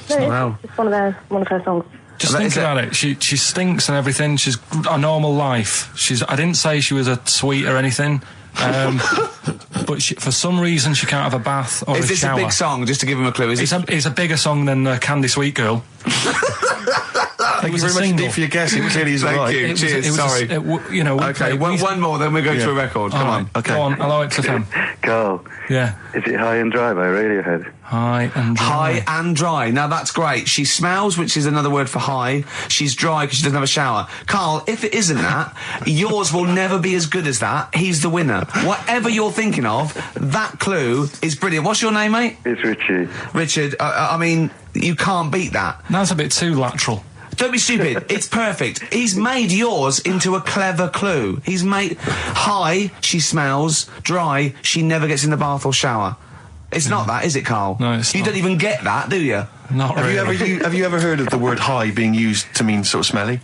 No, Wow. it's one of her songs. Just think about it. She stinks and everything. She's a normal life. I didn't say she was a sweet or anything. But for some reason she can't have a bath or Is a this shower. a big song? Just to give him a clue. It's a bigger song than Candy Sweet Girl. Thank you very much indeed for your guess. It clearly is Thank right. you. Cheers. Sorry. Okay, one more, then we go to a record. Come on. Okay. Go on. Hello, XFM. Carl, Yeah. is it High and Dry by Radiohead? High and dry. High and dry. Now that's great. She smells, which is another word for high. She's dry because she doesn't have a shower. Karl, if it isn't that, yours will never be as good as that. He's the winner. Whatever you're thinking of, that clue is brilliant. What's your name, mate? It's Richie. Richard. I mean, you can't beat that. That's a bit too lateral. Don't be stupid. It's perfect. He's made yours into a clever clue. He's made high, she smells, dry, she never gets in the bath or shower. It's not that, is it, Karl? No, it's You not. don't even get that, do you? Not Have really. you ever heard of the word high being used to mean sort of smelly?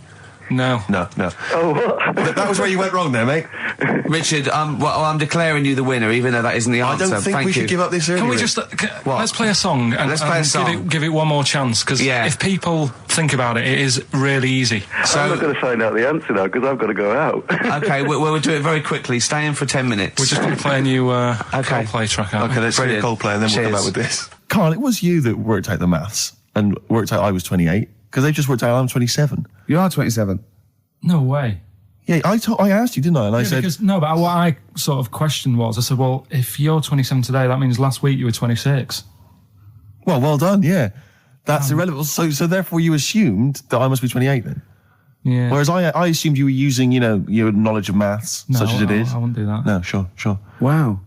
No. No. Oh, what? That was where you went wrong there, mate. Richard, I'm declaring you the winner, even though that isn't the I answer. don't think Thank we you. should give up this early. Can we Rick. just let's play a song and, Let's play a and song. give it one more chance, because if people think about it, it is really easy. I'm not going to find out the answer now because I've got to go out. Okay, we'll do it very quickly. Stay in for 10 minutes. We're just going to play a new Coldplay track out. Okay, let's do Brilliant. Coldplay and then we'll come Cheers. back with this. Karl, it was you that worked out the maths and worked out I was 28 because they just worked out I'm 27. You are 27. No way. Yeah, I asked you, didn't I? And I said, But what I sort of questioned was, I said, well, if you're 27 today, that means last week you were 26. well done, yeah. That's irrelevant. So therefore you assumed that I must be 28 then. Yeah. Whereas I assumed you were using, your knowledge of maths, such as it is. I wouldn't do that. No, sure. Wow.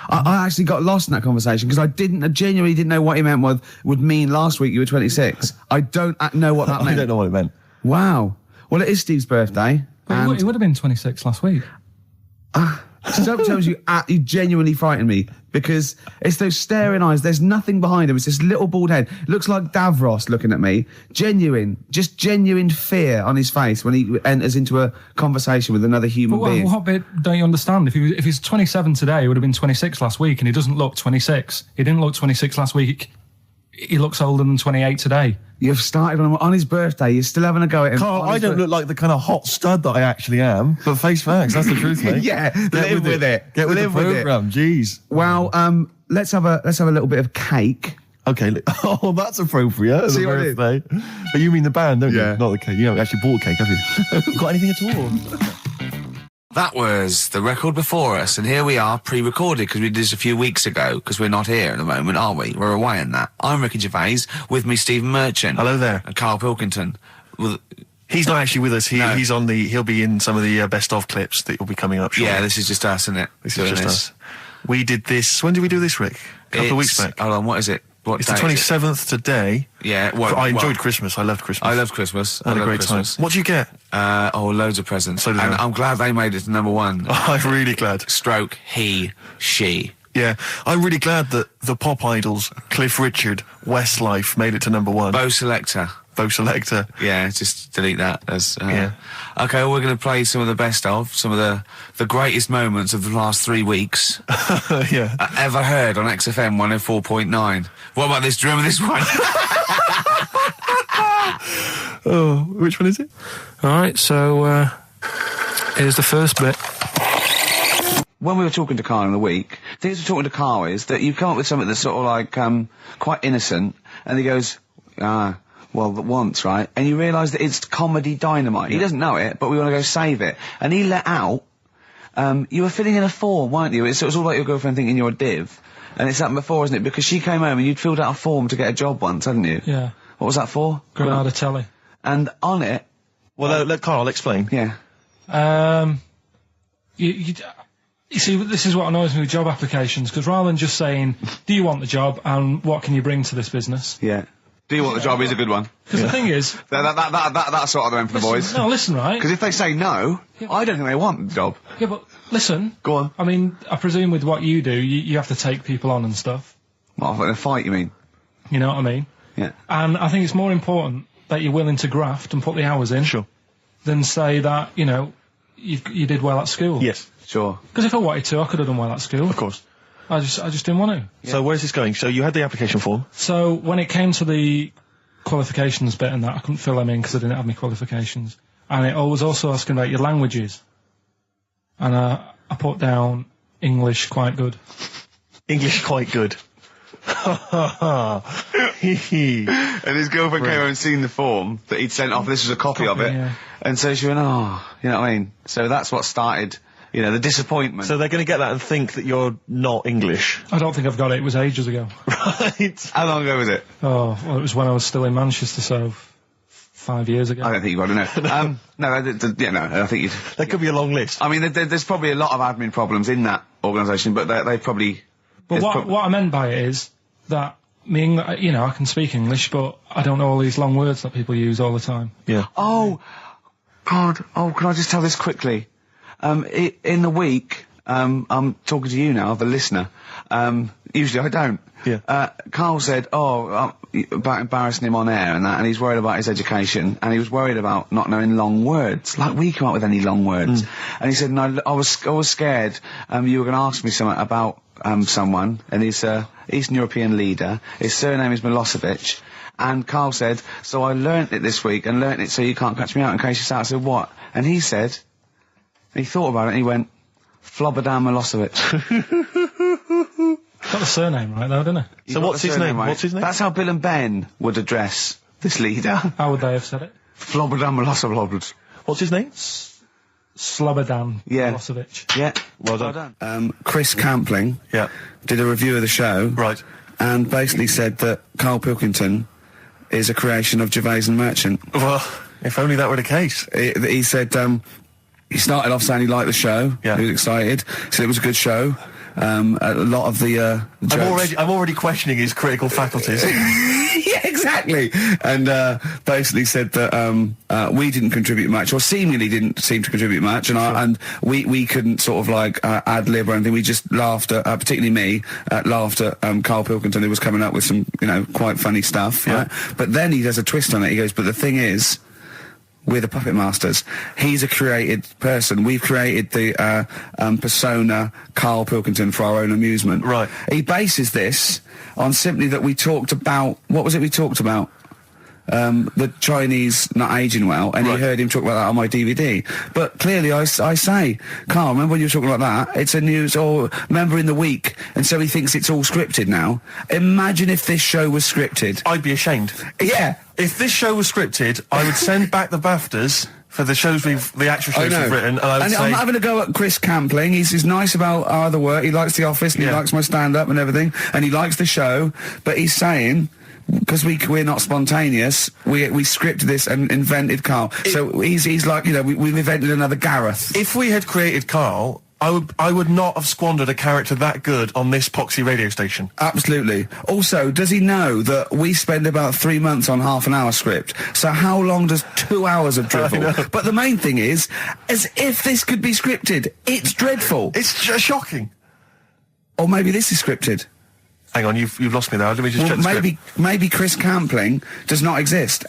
I actually got lost in that conversation because I genuinely didn't know what he meant would mean last week you were 26. I don't know what that meant. I don't know what it meant. Wow. Well, it is Steve's birthday. But he would have been 26 last week. Sometimes you genuinely frighten me because it's those staring eyes. There's nothing behind him. It's this little bald head. Looks like Davros looking at me. Genuine fear on his face when he enters into a conversation with another human But being. what bit don't you understand? If he's 27 today, he would have been 26 last week, and he doesn't look 26. He didn't look 26 last week. He looks older than 28 today. You've started on his birthday. You're still having a go at him. Karl, I don't look like the kind of hot stud that I actually am, but face facts, that's the truth, mate. Yeah, live with it. Get with Live the with it. programme, jeez. Well, let's have a little bit of cake. Okay. Oh, that's appropriate. See what I did? But you mean the band, don't Yeah. you? Not the cake. You haven't actually bought cake, have you? Got anything at all? That was the record before us, and here we are, pre-recorded, because we did this a few weeks ago, because we're not here at the moment, are we? We're away in that. I'm Ricky Gervais, with me Stephen Merchant. Hello there. And Karl Pilkington. He's not actually with us. No. He'll be in some of the best of clips that will be coming up shortly. Yeah, this is just us, isn't it? This is just us. We did this. When did we do this, Rick? A couple of weeks back. Hold on, what is it? What It's the day is it? 27th today. Yeah, I enjoyed Christmas. I loved Christmas. I loved Christmas. I had a great Christmas. time. What did you get? Loads of presents. So did and I. I'm glad they made it to number one. I'm really glad. Stroke, he, she. Yeah, I'm really glad that the pop idols, Cliff Richard, Westlife, made it to number one. Bo Selector. Yeah, just delete that. Yeah. Okay, well, we're going to play some of the best of, some of the greatest moments of the last 3 weeks. Yeah. Ever heard on XFM 104.9. What about this? Do you remember this one? Oh, which one is it? All right, so here's the first bit. When we were talking to Karl in the week, the things we're talking to Karl is that you come up with something that's sort of like quite innocent, and he goes, well, once, right? And you realise that it's comedy dynamite. He doesn't know it, but we want to go save it. And he let out, you were filling in a form, weren't you? It was all like your girlfriend thinking you're a div. And it's happened before, isn't it? Because she came home and you'd filled out a form to get a job once, hadn't you? Yeah. What was that for? Granada Telly. And on it... Well, let Karl explain. Yeah. You see, this is what annoys me with job applications, because rather than just saying, do you want the job and what can you bring to this business? Yeah. Do you want the job is a good one. Because the thing is... That's sort of the one for the boys. No, listen, right? Because if they say no, I don't think they want the job. Yeah, but listen. Go on. I mean, I presume with what you do, you have to take people on and stuff. What, in a fight, you mean? You know what I mean? Yeah. And I think it's more important that you're willing to graft and put the hours in. Sure. Than say that, you know, you did well at school. Yes. Sure. Because if I wanted to, I could have done well at school. Of course. I just didn't want to. Yeah. So where's this going? So you had the application form. So when it came to the qualifications bit and that, I couldn't fill them in because I didn't have my qualifications. And it was also asking about your languages. And I put down English quite good. English quite good. And his girlfriend came over and seen the form that he'd sent off. This was a copy of it. Yeah. And so she went, oh, you know what I mean? So that's what started, you know, the disappointment. So they're going to get that and think that you're not English. I don't think I've got it. It was ages ago. Right. How long ago was it? Oh, well, it was when I was still in Manchester, so 5 years ago. I don't think you've got to know. No, I think you'd... That could be a long list. I mean, there's probably a lot of admin problems in that organisation, but they probably... But what I meant by it is that you know, I can speak English, but I don't know all these long words that people use all the time. Yeah. Oh, God. Oh, can I just tell this quickly? In the week, I'm talking to you now, the listener. Usually I don't. Yeah. Karl said, about embarrassing him on air and that, and he's worried about his education, and he was worried about not knowing long words. Like, we come up with any long words. And he said, no, I was scared, you were going to ask me something about, someone, and he's a Eastern European leader. His surname is Milosevic. And Karl said, so I learnt it this week, and learnt it so you can't catch me out in case you start. I said, what? And he said, he thought about it, and he went, Flobodan Milosevic. Got the surname right, though, didn't he? So what's his name? Right? What's his name? That's how Bill and Ben would address this leader. How would they have said it? Flobodan Milosevic. What's his name? Slobodan Milosevic. Yeah. Well done. Chris Campling did a review of the show. Right. And basically said that Karl Pilkington is a creation of Gervais and Merchant. Well, if only that were the case. He said he started off saying he liked the show. Yeah. He was excited. Said it was a good show. A lot of the jokes... I'm already questioning his critical faculties. Yeah, exactly. And basically said that we didn't contribute much, or seemingly didn't seem to contribute much, and we couldn't sort of like ad lib or anything. We just laughed at, particularly me, laughed at Karl Pilkington, who was coming up with some, you know, quite funny stuff. Yeah. Right? But then he does a twist on it. He goes, but the thing is, we're the puppet masters. He's a created person. We've created the persona Karl Pilkington for our own amusement. Right. He bases this on simply that we talked about... What was it we talked about? the Chinese not aging well, and he heard him talk about that on my DVD. But clearly, I say, Karl, remember when you were talking like that? It's a news or member in the week, and so he thinks it's all scripted now. Imagine if this show was scripted. I'd be ashamed. Yeah. If this show was scripted, I would send back the BAFTAs for the actual shows we've written, and I would say... I'm not having a go at Chris Campling. He's nice about our other work. He likes The Office, and he likes my stand-up and everything, and he likes the show, but he's saying... Because we're not spontaneous, we scripted this and invented Karl. So he's like, we've invented another Gareth. If we had created Karl, I would not have squandered a character that good on this poxy radio station. Absolutely. Also, does he know that we spend about 3 months on half an hour script? So how long does 2 hours of drivel? But the main thing is, as if this could be scripted, it's dreadful. It's shocking. Or maybe this is scripted. Hang on, you've lost me there. Let me just check the script. Maybe Chris Campling does not exist.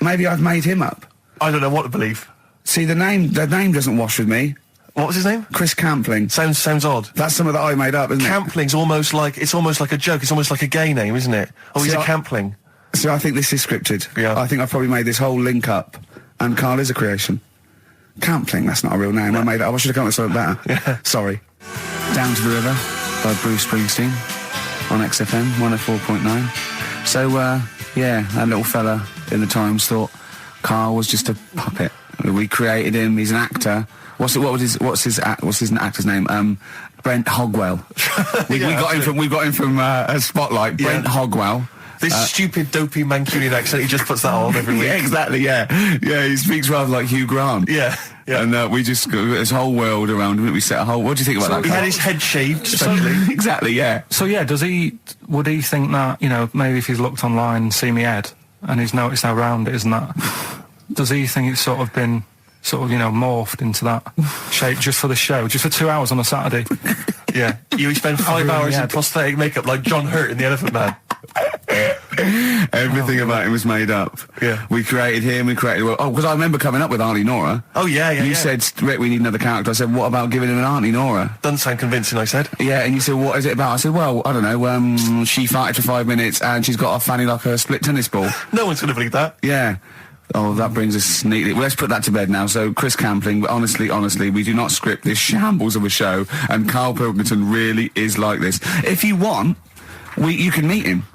Maybe I've made him up. I don't know what to believe. See, the name doesn't wash with me. What was his name? Chris Campling. Sounds odd. That's something that I made up, isn't it? Campling's almost like a joke. It's almost like a gay name, isn't it? Oh, he's a Campling. So I think this is scripted. Yeah. I think I've probably made this whole link up, and Karl is a creation. Campling, that's not a real name. No. I made it up. I should have come up with something better. Yeah. Sorry. Down to the River by Bruce Springsteen on XFM 104.9. So, that little fella in the Times thought Karl was just a puppet. We created him. He's an actor. What's his actor's name? Brent Hogwell. we got him from Spotlight. Brent Hogwell. This stupid, dopey Mancunian accent, he just puts that on every week. Yeah, exactly, yeah. Yeah, he speaks rather like Hugh Grant. Yeah. And we just got this whole world around him. We set a whole... What do you think about that? He had his head shaved, especially. Exactly, yeah. So, would he think that, maybe if he's looked online and seen me head, and he's noticed how round it is and that, does he think it's sort of been... morphed into that shape just for the show, just for 2 hours on a Saturday? Yeah. You spend 5 hours in prosthetic makeup like John Hurt in The Elephant Man. Everything about him was made up. Yeah. We created him, because I remember coming up with Auntie Nora. Oh, yeah. You said, Rick, we need another character. I said, what about giving him an Auntie Nora? Doesn't sound convincing, I said. Yeah, and you said, what is it about? I said, well, I don't know, she farted for 5 minutes and she's got a fanny like a split tennis ball. No one's going to believe that. Yeah. Oh, that brings us neatly... Well, let's put that to bed now. So, Chris Campling, but honestly, we do not script this shambles of a show, and Karl Pilkington really is like this. If you want, you can meet him.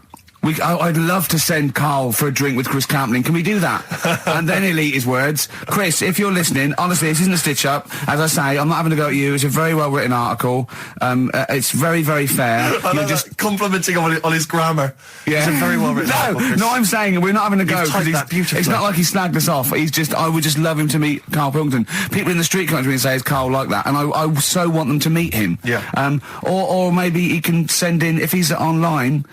I'd love to send Karl for a drink with Chris Campling. Can we do that? And then he'll eat his words. Chris, if you're listening, honestly, this isn't a stitch-up. As I say, I'm not having to go at you. It's a very well-written article. It's very, very fair. You're just complimenting him on his grammar. Yeah. It's a very well-written article, Chris. No, I'm saying we're not having to go. You've typed that beautifully. It's not like he snagged us off. I would just love him to meet Karl Pilkington. People in the street come to me and say, is Karl like that? And I so want them to meet him. Yeah. Or maybe he can send in, if he's online,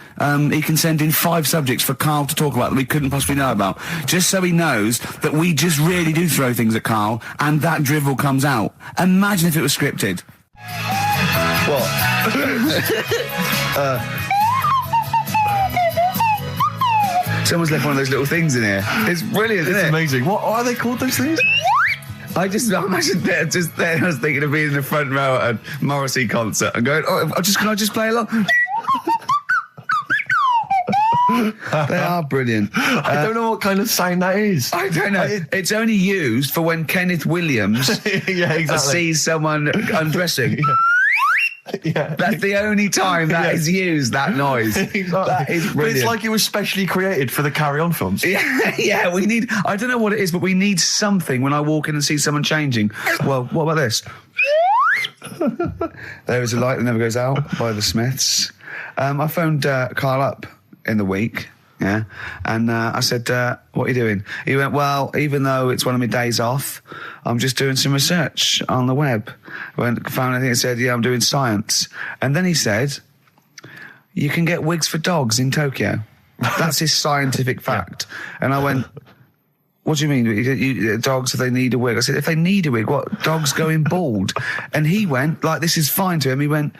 he can send in 5 subjects for Karl to talk about that we couldn't possibly know about, just so he knows that we just really do throw things at Karl and that drivel comes out. Imagine if it was scripted. What? Someone's left one of those little things in here. It's brilliant, isn't it? It's amazing. What are they called, those things? I imagine they're just there. I was thinking of being in the front row at a Morrissey concert and going, can I just play along? They are brilliant. I don't know what kind of sign that is. I don't know. It's only used for when Kenneth Williams sees someone undressing. Yeah. That's the only time that is used, that noise. Exactly. That is brilliant. But it's like it was specially created for the Carry On films. Yeah, we need... I don't know what it is, but we need something when I walk in and see someone changing. Well, what about this? There is a Light That Never Goes Out by the Smiths. I phoned Karl up in the week, and I said, what are you doing? He went, well, even though it's one of my days off, I'm just doing some research on the web. Found anything that said, I'm doing science. And then he said, you can get wigs for dogs in Tokyo. That's his scientific fact. And I went, what do you mean? Dogs, if they need a wig? I said, if they need a wig, what? Dogs going bald? And he went, like, this is fine to him. He went,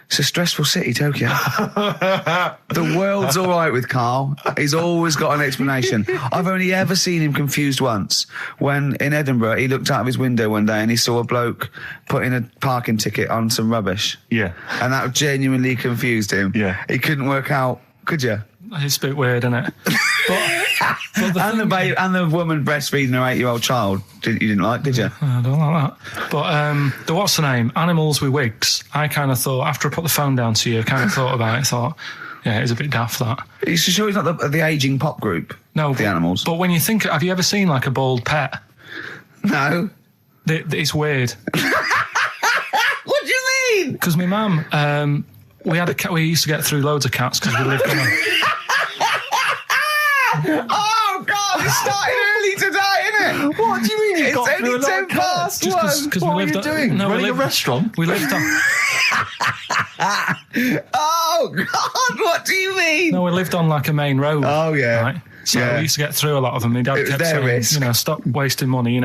it's a stressful city, Tokyo. The world's all right with Karl. He's always got an explanation. I've only ever seen him confused once. When in Edinburgh, he looked out of his window one day and he saw a bloke putting a parking ticket on some rubbish. Yeah. And that genuinely confused him. Yeah. He couldn't work out, could you? It's a bit weird, isn't it? But And the woman breastfeeding her 8-year-old child. You didn't like, did you? I don't like that. But the what's the name? Animals with wigs. I kind of thought, after I put the phone down to you, I kind of thought about it. Thought, yeah, it's a bit daft, that. Are you sure he's not the ageing pop group? No, the Animals. But when you think, have you ever seen like a bald pet? No. It's weird. What do you mean? Because my mum, we had a cat. We used to get through loads of cats because we lived on a. Oh God! It started early today, innit? What do you mean? It's only 10 past 1. What were you doing? Running a restaurant? We lived on. Oh God! What do you mean? No, we lived on like a main road. Oh yeah. Right? So we used to get through a lot of them. My dad kept saying, risk. Stop wasting money.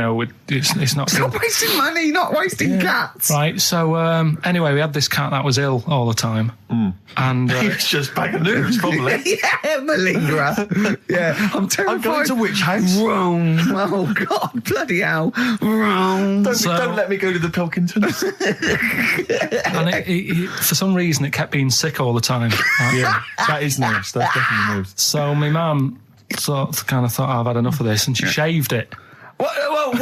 It's not. Stop wasting money, not wasting cats. Right. So anyway, we had this cat that was ill all the time, and he was just bag of nerves, probably. Yeah, malingerer. Yeah, I'm terrified. I'm going to which house? Rome. Oh God, bloody hell, Rome. Don't let me go to the Pilkingtons. And it, for some reason, it kept being sick all the time. Right? Yeah, that is nerves. That's definitely nerves. So my mum kind of thought, I've had enough of this, and she shaved it. Whoa.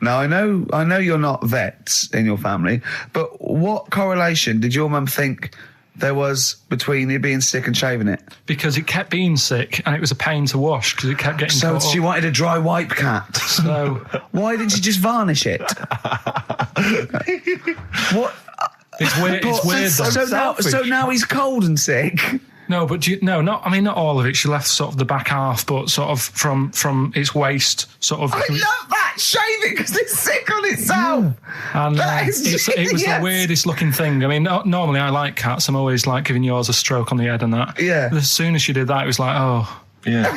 Now I know you're not vets in your family, but what correlation did your mum think there was between you being sick and shaving it? Because it kept being sick, and it was a pain to wash because it kept getting. So she wanted a dry wipe cat. So why didn't she just varnish it? What? It's weird. It's weird. So now he's cold and sick. No, but not all of it. She left sort of the back half, but sort of from its waist, sort of. I love that. Shave it because it's sick on itself. Yeah. And it was the weirdest looking thing. I mean, normally I like cats. I'm always like giving yours a stroke on the head and that. Yeah. But as soon as she did that, it was like, oh, yeah.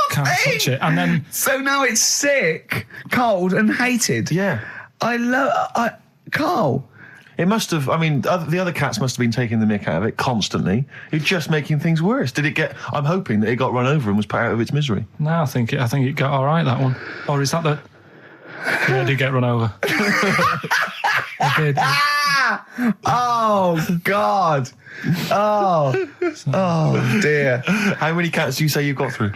Can't touch it. And then so now it's sick, cold, and hated. Yeah. Carl. It must have. I mean, the other cats must have been taking the mick out of it constantly. It's just making things worse. Did it get? I'm hoping that it got run over and was put out of its misery. No, I think it got all right, that one. Or is that the? Yeah, it did get run over. It did. Oh God. Oh dear. How many cats do you say you've got through?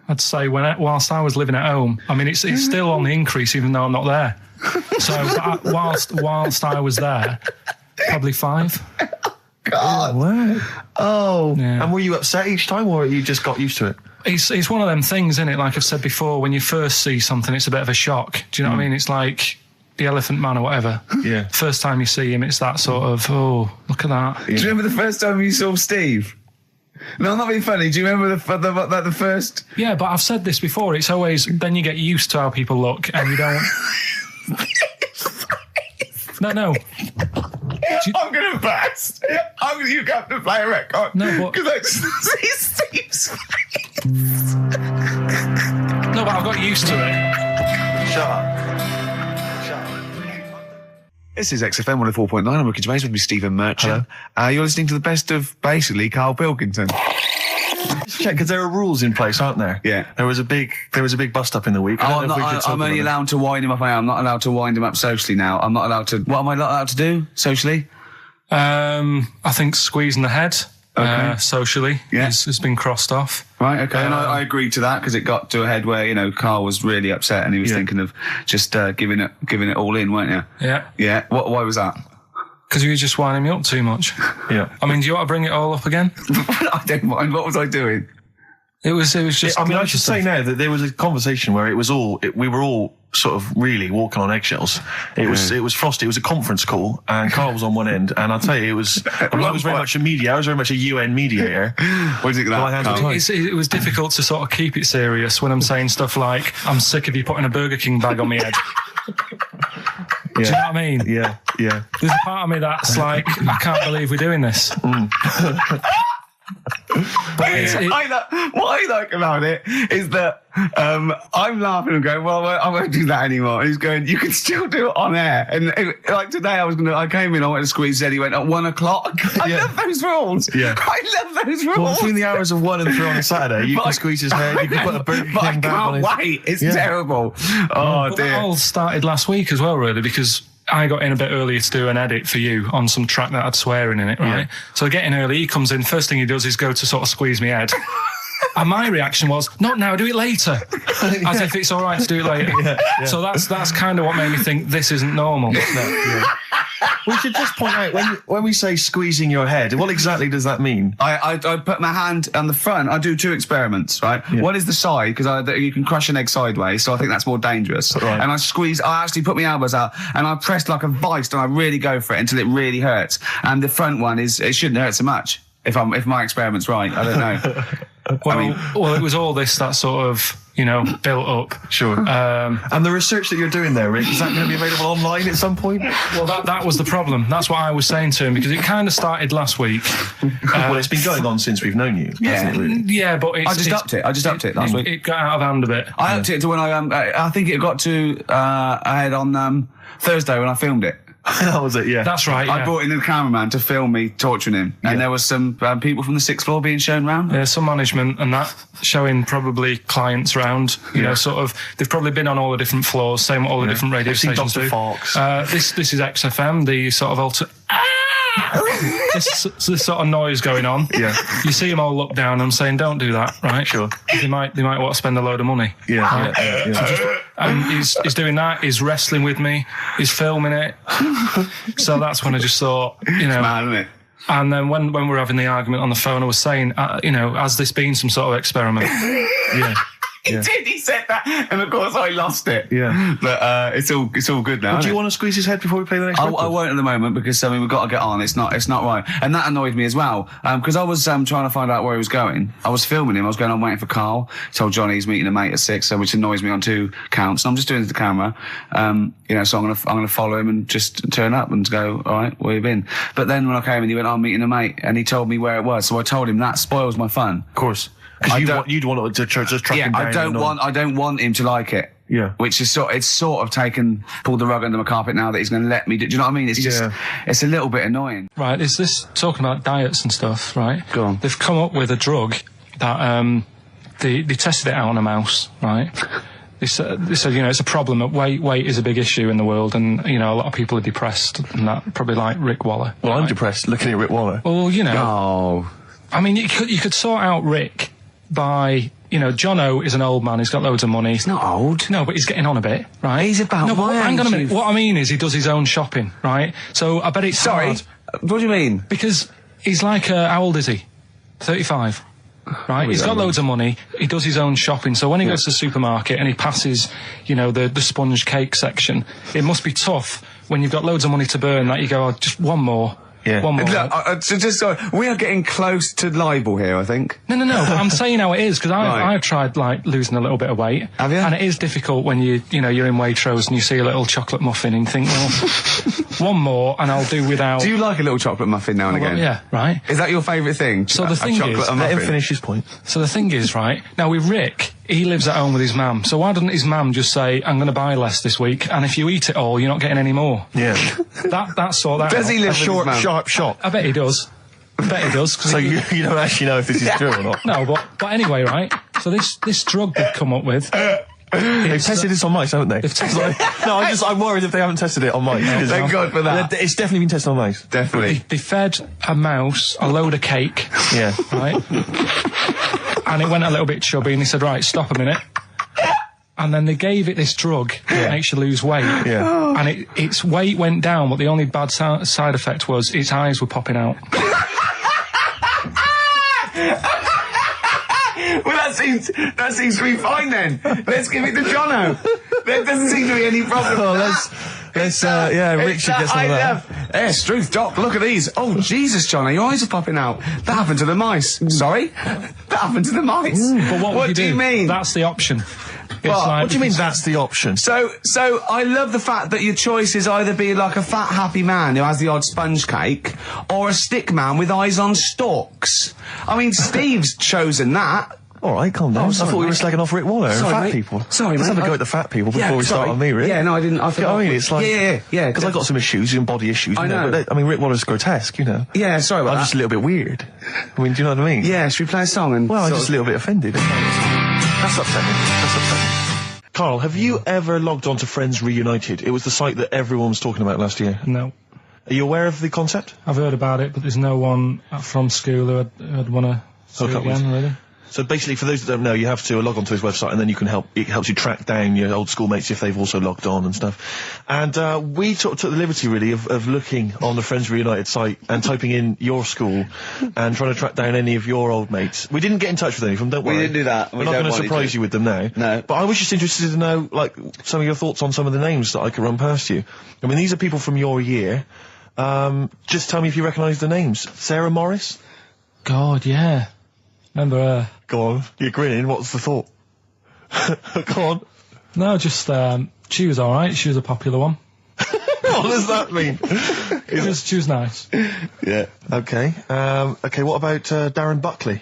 I'd say whilst I was living at home. I mean, it's still on the increase, even though I'm not there. So whilst I was there, probably 5. God. Wow. Oh. Yeah. And were you upset each time, or you just got used to it? It's one of them things, isn't it? Like I've said before, when you first see something, it's a bit of a shock. Do you know what I mean? It's like the Elephant Man or whatever. Yeah. First time you see him, it's that sort of, oh, look at that. Yeah. Do you remember the first time you saw Steve? No, I'm not being funny. Do you remember the first? Yeah, but I've said this before. It's always, then you get used to how people look and you don't... No. I'm going to burst. You have to play a record. No, but... Because I just see Steve's face. No, but I've got used to it. Shut up. This is XFM 104.9. I'm Ricky Gervais with me, Stephen Merchant. You're listening to the best of, basically, Karl Pilkington. Check, because there are rules in place, aren't there? Yeah. There was a big bust up in the week. I'm only allowed to wind him up. I'm not allowed to wind him up socially now. I'm not allowed to... What am I not allowed to do socially? I think squeezing the head socially has been crossed off. Right, okay. And I agreed to that because it got to a head where, Carl was really upset and he was thinking of just giving it all in, weren't you? Yeah. Yeah. Why was that? Because you were just winding me up too much. Yeah. I mean, do you want to bring it all up again? I don't mind. What was I doing? It was just... I mean, I should say now that there was a conversation where we were all sort of really walking on eggshells. It was frosty. It was a conference call, and Carl was on one end. And I'll tell you, I was very much a mediator. I was very much a UN mediator. What do you think of that? It was difficult to sort of keep it serious when I'm saying stuff like, "I'm sick of you putting a Burger King bag on my head." Do you know what I mean? Yeah. There's a part of me that's like, I can't believe we're doing this. What I like about it is that I'm laughing and going, well, I won't do that anymore. And he's going, you can still do it on air. And like today, I came in, I went to squeeze Eddie, went at 1 o'clock. I love those rules. Yeah. I love those rules. Well, between the hours of 1 and 3 on a Saturday, you can squeeze his head, you can put a Burger King back on his... I can't wait. It's terrible. Oh, but dear. That all started last week as well, really, because I got in a bit earlier to do an edit for you on some track that had swearing in it, right? So I get in early, he comes in, first thing he does is go to sort of squeeze me head. And my reaction was, not now, do it later. As if it's all right to do it later. So that's kind of what made me think this isn't normal. We should just point out, when we say squeezing your head, what exactly does that mean? I put my hand on the front. I do 2 experiments, right? One is the side, because you can crush an egg sideways, so I think that's more dangerous. Right. And I actually put my elbows out, and I pressed like a vice, and I really go for it until it really hurts. And the front one it shouldn't hurt so much, if my experiment's right. I don't know. Well, it was all this that sort of, built up. Sure. And the research that you're doing there, Rick, is that going to be available online at some point? Well, that was the problem. That's what I was saying to him, because it kind of started last week. Well, it's been going on since we've known you. Yeah, really? Yeah, but I just upped it last week. It got out of hand a bit. I upped it to when I think it got to I had on Thursday when I filmed it. That was it, yeah. That's right, yeah. I brought in the cameraman to film me torturing him. And there was some people from the 6th floor being shown round. Yeah, some management and that, showing probably clients round. Sort of, they've probably been on all the different floors, same what all the different radio stations do. Fox. This is XFM, the sort of this sort of noise going on. Yeah. You see them all look down and saying, don't do that, right? Sure. They might want to spend a load of money. Yeah. Right? Yeah. And he's doing that, he's wrestling with me, he's filming it. So that's when I just thought, It's mad, isn't it? And then when we were having the argument on the phone, I was saying, has this been some sort of experiment? Yeah. He did. He said that, and of course I lost it. Yeah, but it's all good now. Do you want to squeeze his head before we play the next? I won't at the moment, because we've got to get on. It's not right, and that annoyed me as well. Because I was trying to find out where he was going. I was filming him. I was going on waiting for Karl. Told Johnny he's meeting a mate at 6, which annoys me on 2 counts. And I'm just doing it to the camera. So I'm gonna follow him and just turn up and go, all right, where you been? But then when I came and he went, I'm meeting a mate, and he told me where it was. So I told him that spoils my fun. Of course. Because you'd want to just track him down. I don't want him to like it. Yeah. Which is pulled the rug under my carpet now that he's going to let me do you know what I mean? It's just, it's a little bit annoying. Right, is this talking about diets and stuff, right? Go on. They've come up with a drug that, they tested it out on a mouse, right? They said, it's a problem that weight is a big issue in the world, and, a lot of people are depressed, and that, probably like Rick Waller. Well, I'm depressed looking at Rick Waller. Well, Oh. I mean, you could sort out Rick by, Jono is an old man, he's got loads of money. He's not old. No, but he's getting on a bit, right? He's about no, my hang on a minute. age. What I mean is he does his own shopping, right? So I bet it's hard. What do you mean? Because he's like, how old is he? 35. Right? He's got loads of money. He does his own shopping. So when he goes to the supermarket and he passes, the sponge cake section, it must be tough when you've got loads of money to burn that you go, just one more. Yeah. One more. Look, we are getting close to libel here, I think. No. I'm saying how it is, because I've tried losing a little bit of weight. Have you? And it is difficult when you're in Waitrose and you see a little chocolate muffin and you think, well, one more and I'll do without. Do you like a little chocolate muffin now and again? Yeah, right. Is that your favourite thing? So the thing is, let him finish his point. So the thing is, right, now with Rick, he lives at home with his mum. So why doesn't his mum just say, I'm going to buy less this week, and if you eat it all, you're not getting any more? Yeah. That's sort that. Does he live with his mum? Sharp shot? I bet he does. So you don't actually know if this is true or not? No, but anyway, right? So this drug they've come up with. They've tested this on mice, haven't they? I'm worried if they haven't tested it on mice. Thank God for that. It's definitely been tested on mice. Definitely. They fed a mouse a load of cake. Yeah. Right? And it went a little bit chubby, and he said, right, stop a minute. And then they gave it this drug that makes you lose weight. Yeah. And its weight went down, but the only bad side effect was its eyes were popping out. Well, that seems to be fine then. Let's give it to Jono. There doesn't seem to be any problem. Oh, Rick should get some of that. Hey, Struth, Doc, look at these. Oh, Jesus, Jono, your eyes are popping out. That happened to the mice. Sorry? That happened to the mice. But what do you mean? That's the option. What do you mean that's the option? So I love the fact that your choice is either be like a fat, happy man who has the odd sponge cake, or a stick man with eyes on stalks. I mean, Steve's chosen that. All right, calm down. I thought we were slagging off Rick Waller and fat people. Sorry, Let's mate. have a go at the fat people before we start on me, Rick. Yeah, no, I didn't. I forgot. I mean, it's like... Yeah. Because I've got some issues and body issues. I know. But Rick Waller's grotesque, Yeah, sorry about that. I'm just a little bit weird. I mean, do you know what I mean? Yeah, should we play a song? And well, I'm just a little bit offended. That's upsetting. Karl, have you ever logged on to Friends Reunited? It was the site that everyone was talking about last year. No. Are you aware of the concept? I've heard about it, but there's no one from school who'd want to see it again, really. So basically, for those that don't know, you have to log on to his website, and then you can it helps you track down your old schoolmates if they've also logged on and stuff. And we took the liberty, really, of looking on the Friends Reunited site and typing in your school and trying to track down any of your old mates. We didn't get in touch with any of them, don't worry. We didn't do that. We're not going to surprise you with them now. No. But I was just interested to know, like, some of your thoughts on some of the names that I could run past you. I mean, these are people from your year. Just tell me if you recognise the names. Sarah Morris? God, yeah. Remember her? Go on, you're grinning. What's the thought? Go on. No, just, she was alright. She was a popular one. What does that mean? She was nice. Yeah. Okay. Okay, what about Darren Buckley?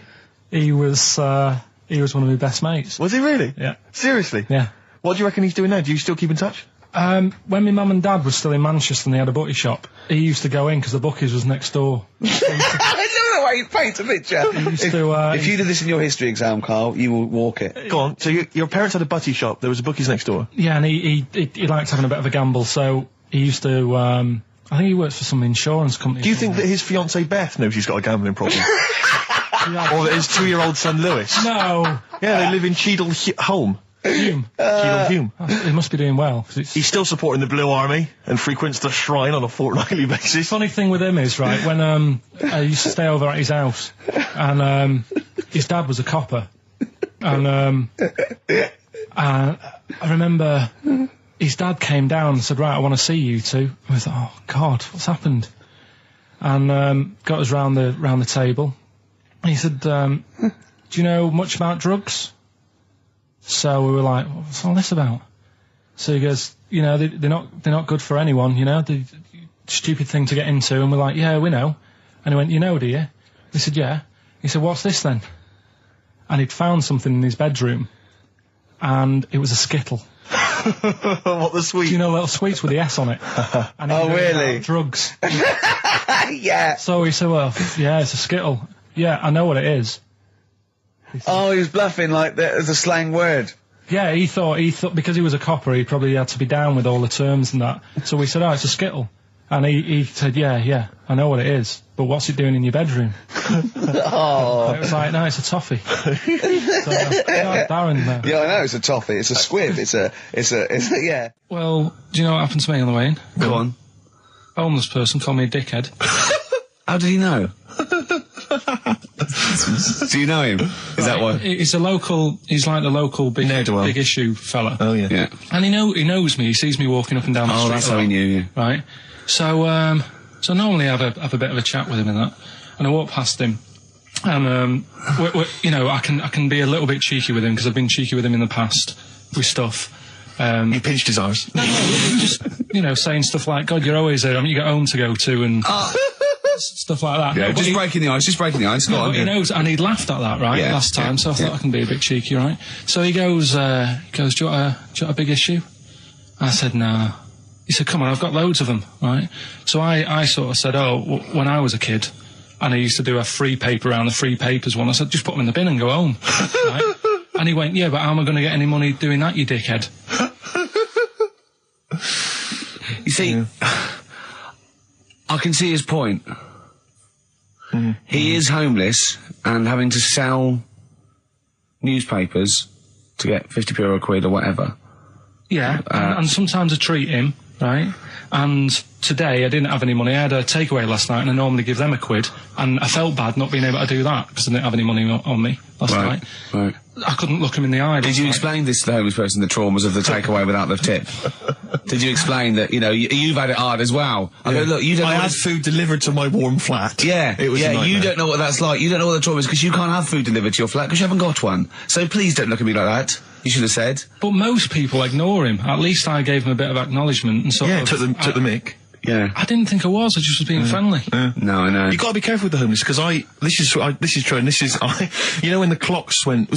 He was one of my best mates. Was he really? Yeah. Seriously? Yeah. What do you reckon he's doing now? Do you still keep in touch? When my mum and dad were still in Manchester and they had a bookie shop, he used to go in because the bookies was next door. I don't know why you paint a picture. If you did this in your history exam, Karl, you will walk it. Go on. So your parents had a butty shop. There was a bookies next door. Yeah, and he liked having a bit of a gamble, so he used to. I think he works for some insurance company. Do you think that his fiancée Beth knows he's got a gambling problem? Or that his 2-year-old son Lewis? No. Yeah, they live in Cheadle Holme. Hume. Cheadle Hume. He must be doing well. He's still supporting the Blue Army and frequents the shrine on a fortnightly basis. Funny thing with him is, right, when I used to stay over at his house, and his dad was a copper, and I remember his dad came down and said, right, I want to see you two. I was like, oh God, what's happened? And got us round the table. And he said, do you know much about drugs? So we were like, what's all this about? So he goes, you know, they're not good for anyone, you know, the stupid thing to get into. And we're like, yeah, we know. And he went, you know, do you? We said, yeah. He said, what's this then? And he'd found something in his bedroom, and it was a Skittle. What, the sweet? Do you know little sweets with the S on it? And oh, really? Drugs. Yeah. So he said, well, yeah, it's a Skittle. Yeah, I know what it is. Oh, he was bluffing like that as a slang word. Yeah, he thought because he was a copper, he probably had to be down with all the terms and that. So we said, oh, it's a Skittle. And he said, yeah, I know what it is, but what's it doing in your bedroom? Oh. It was like, no, it's a toffee. So, Darren, yeah, I know, it's a toffee, it's a squib, it's a, yeah. Well, do you know what happened to me on the way in? Go on. A homeless person called me a dickhead. How did he know? Do you know him? Is that why? He's like the local big issue fella. Oh, yeah. Yeah. And he knows me, he sees me walking up and down the street. Oh, that's how he knew you. Right. So normally I have a bit of a chat with him and that, and I walk past him, and you know, I can be a little bit cheeky with him because I've been cheeky with him in the past with stuff. You pinched his arse. No, just you know, saying stuff like, "God, you're always there. I mean, you got home to go to," and stuff like that. Yeah, no, just breaking the ice. No, but he knows, and he'd laughed at that last time, so I thought I can be a bit cheeky, right? So he goes, do you want a big issue? I said, no. He said, come on, I've got loads of them, right? So I sort of said, when I was a kid, and I used to do a free paper around the free papers one, I said, just put them in the bin and go home, right? And he went, yeah, but how am I going to get any money doing that, you dickhead? You see, I can see his point. He is homeless and having to sell newspapers to get 50p or a quid or whatever. Yeah, and sometimes I treat him, right? And today I didn't have any money. I had a takeaway last night, and I normally give them a quid, and I felt bad not being able to do that because I didn't have any money on me last night. Right. I couldn't look him in the eye. Did you explain this to the homeless person, the traumas of the takeaway without the tip? Did you explain that, you know, you've had it hard as well? I go, look, you don't know. I had food delivered to my warm flat. Yeah, it was you don't know what that's like. You don't know what the trauma is because you can't have food delivered to your flat because you haven't got one. So please don't look at me like that. You should have said. But most people ignore him. At least I gave him a bit of acknowledgement and sort of... took the mick. Yeah. I didn't think I was. I just was being friendly. Yeah. No, I know. You got to be careful with the homeless because this is true, and you know when the clocks went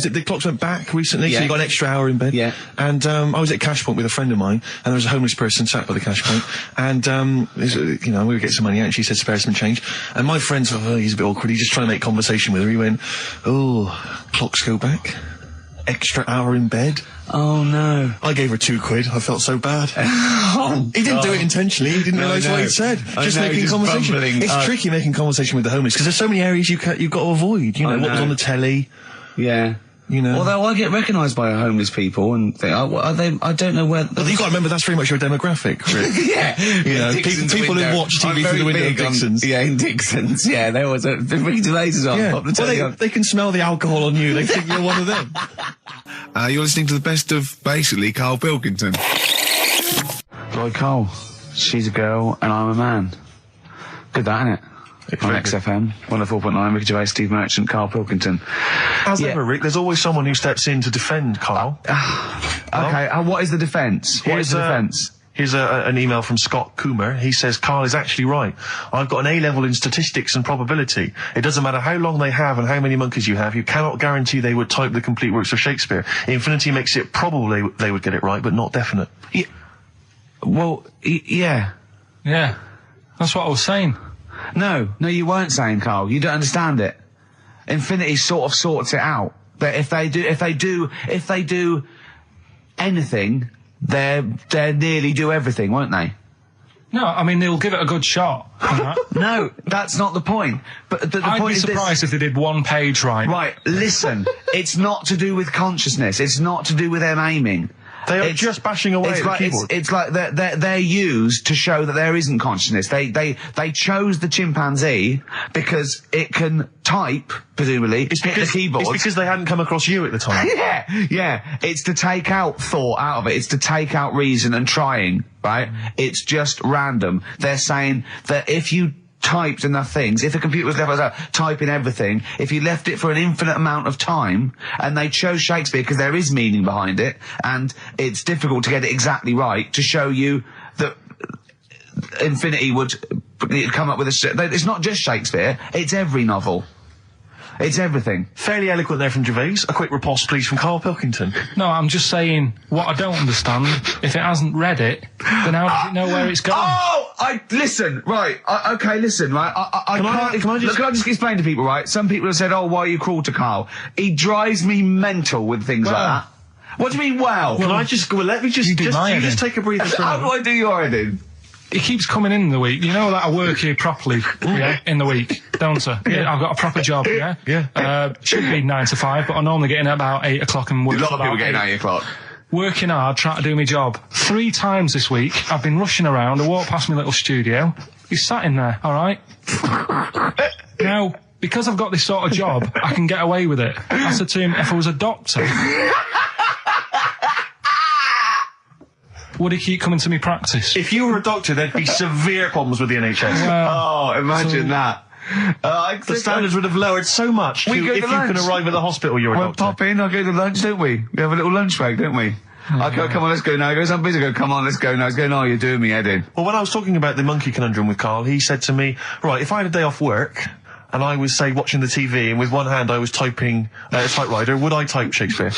back recently, so you got an extra hour in bed. Yeah. And I was at Cash Point with a friend of mine, and there was a homeless person sat by the Cash Point, and you know, we would get some money out, and she said spare some change, and my friend thought, oh, he's a bit awkward. He's just trying to make conversation with her. He went, oh, clocks go back. extra hour in bed. Oh no. I gave her £2. I felt so bad. He didn't do it intentionally. He didn't realise what he'd said. Just making conversation. It's tricky making conversation with the homeless because there's so many areas you've got to avoid. You know, what was on the telly. Yeah. You know. Although I get recognised by homeless people and think, are they? I don't know where. But you've got to remember that's very much your demographic, Rick. Yeah. You know, people who watch TV through the window of Dixon's. In Dixon's. Yeah, there was a Ricky Gervais is on. Yeah. Well, they can smell the alcohol on you. They think you're one of them. You're listening to the best of, basically, Karl Pilkington. Lloyd Cole. She's a girl and I'm a man. Good that, innit? On XFM, 104.9, Ricky Gervais, Steve Merchant, Karl Pilkington. As ever, Rick, there's always someone who steps in to defend Karl. Okay, what is the defence? What is the defence? Here's an email from Scott Coomer. He says, Karl is actually right. I've got an A-level in statistics and probability. It doesn't matter how long they have and how many monkeys you have. You cannot guarantee they would type the complete works of Shakespeare. Infinity makes it probable they would get it right, but not definite. Yeah. Well, yeah. Yeah. That's what I was saying. No, you weren't saying, Karl. You don't understand it. Infinity sort of sorts it out. That if they do anything, they nearly do everything, won't they? No, I mean they'll give it a good shot. No, that's not the point. But the I'd point be is surprised if they did one page right. Right, listen. It's not to do with consciousness. It's not to do with them aiming. They are just bashing away at the keyboard. It's like they're used to show that there isn't consciousness. They chose the chimpanzee because it can type, presumably, hit the keyboard. It's because they hadn't come across you at the time. Yeah. It's to take out thought out of it. It's to take out reason and trying, right? It's just random. They're saying that if you typed enough things, if the computer was left typing everything, if you left it for an infinite amount of time, and they chose Shakespeare because there is meaning behind it, and it's difficult to get it exactly right, to show you that Infinity would come up with it's not just Shakespeare, it's every novel. It's everything. Fairly eloquent there from Gervais. A quick riposte, please, from Karl Pilkington. No, I'm just saying, what I don't understand, if it hasn't read it, then how does it know where it's going? Listen, right, listen, right, Can I just explain to people, right? Some people have said, why are you cruel to Karl? He drives me mental with things like that. What do you mean, well? Let me just take a breather. How do I do your editing? It keeps coming in the week. You know that I work here properly, in the week, don't I? Yeah, I've got a proper job, should be 9 to 5, but I normally get in at about 8 o'clock and work. A lot of people getting 8 o'clock. Working hard, trying to do my job. 3 times this week, I've been rushing around. I walked past my little studio. He's sat in there, all right? Now, because I've got this sort of job, I can get away with it. I said to him, if I was a doctor, would he keep coming to me practice? If you were a doctor, there'd be severe problems with the NHS. Imagine that. The standards would have lowered so much if you can arrive at the hospital you're a doctor. Pop in, I go to lunch, don't we? We have a little lunch break, don't we? I go, come on, let's go now. He goes, I'm busy. I go, come on, let's go now. He's going, you're doing me head in. Well, when I was talking about the monkey conundrum with Karl, he said to me, right, if I had a day off work and I was, say, watching the TV and with one hand I was typing a typewriter, would I type Shakespeare?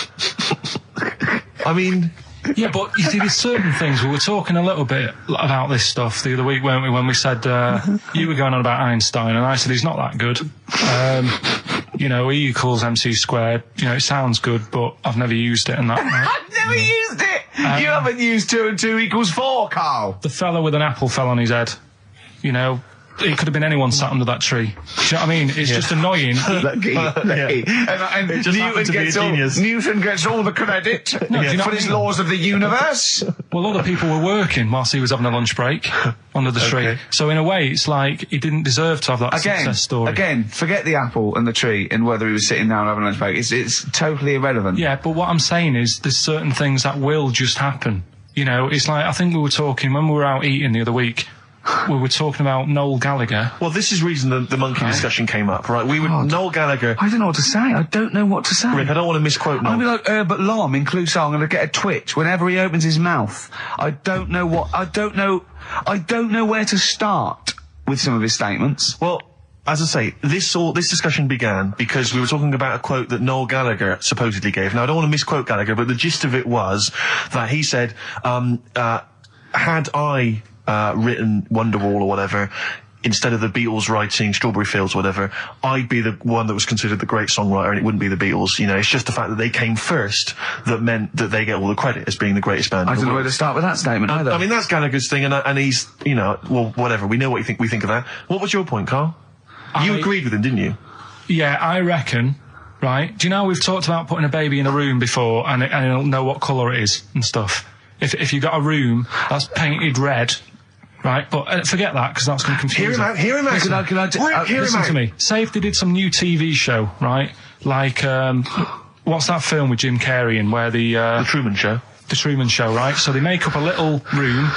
I mean... Yeah, but you see, there's certain things. We were talking a little bit about this stuff the other week, weren't we, when we said you were going on about Einstein, and I said he's not that good. E equals MC squared. It sounds good, but I've never used it and that. Right? I've never used it! You haven't used 2 and 2 equals 4, Karl! The fella with an apple fell on his head. It could have been anyone sat under that tree. Do you know what I mean? It's just annoying. Lucky. And Newton gets all the credit for his laws of the universe. Well, other people were working whilst he was having a lunch break under the tree. So in a way, it's like he didn't deserve to have that success story. Again, forget the apple and the tree and whether he was sitting down having a lunch break. It's totally irrelevant. Yeah, but what I'm saying is there's certain things that will just happen. It's like, I think we were talking when we were out eating the other week. We were talking about Noel Gallagher. Well, this is the reason the monkey discussion came up, right? Noel Gallagher... I don't know what to say. I don't know what to say. Rick, I don't want to misquote Noel. I'm going to be like Herbert Lom in Clouseau. I'm going to get a twitch whenever he opens his mouth. I don't know where to start with some of his statements. Well, as I say, this discussion began because we were talking about a quote that Noel Gallagher supposedly gave. Now, I don't want to misquote Gallagher, but the gist of it was that he said, had I... written Wonderwall or whatever, instead of the Beatles writing Strawberry Fields or whatever, I'd be the one that was considered the great songwriter and it wouldn't be the Beatles. You know, it's just the fact that they came first that meant that they get all the credit as being the greatest band. I in the don't know world. where to start with that statement either. I mean, that's Gallagher's thing, and he's, you know, well, whatever. We know what we think of that. What was your point, Carl? You agreed with him, didn't you? Yeah, I reckon. Right? Do you know we've talked about putting a baby in a room before, and it'll know what colour it is and stuff. If you got a room that's painted red. Right, but forget that because that's going to confuse Hear him out. Listen to me. Say if they did some new TV show, right? Like, what's that film with Jim Carrey in where the Truman Show. The Truman Show, right? So they make up a little room,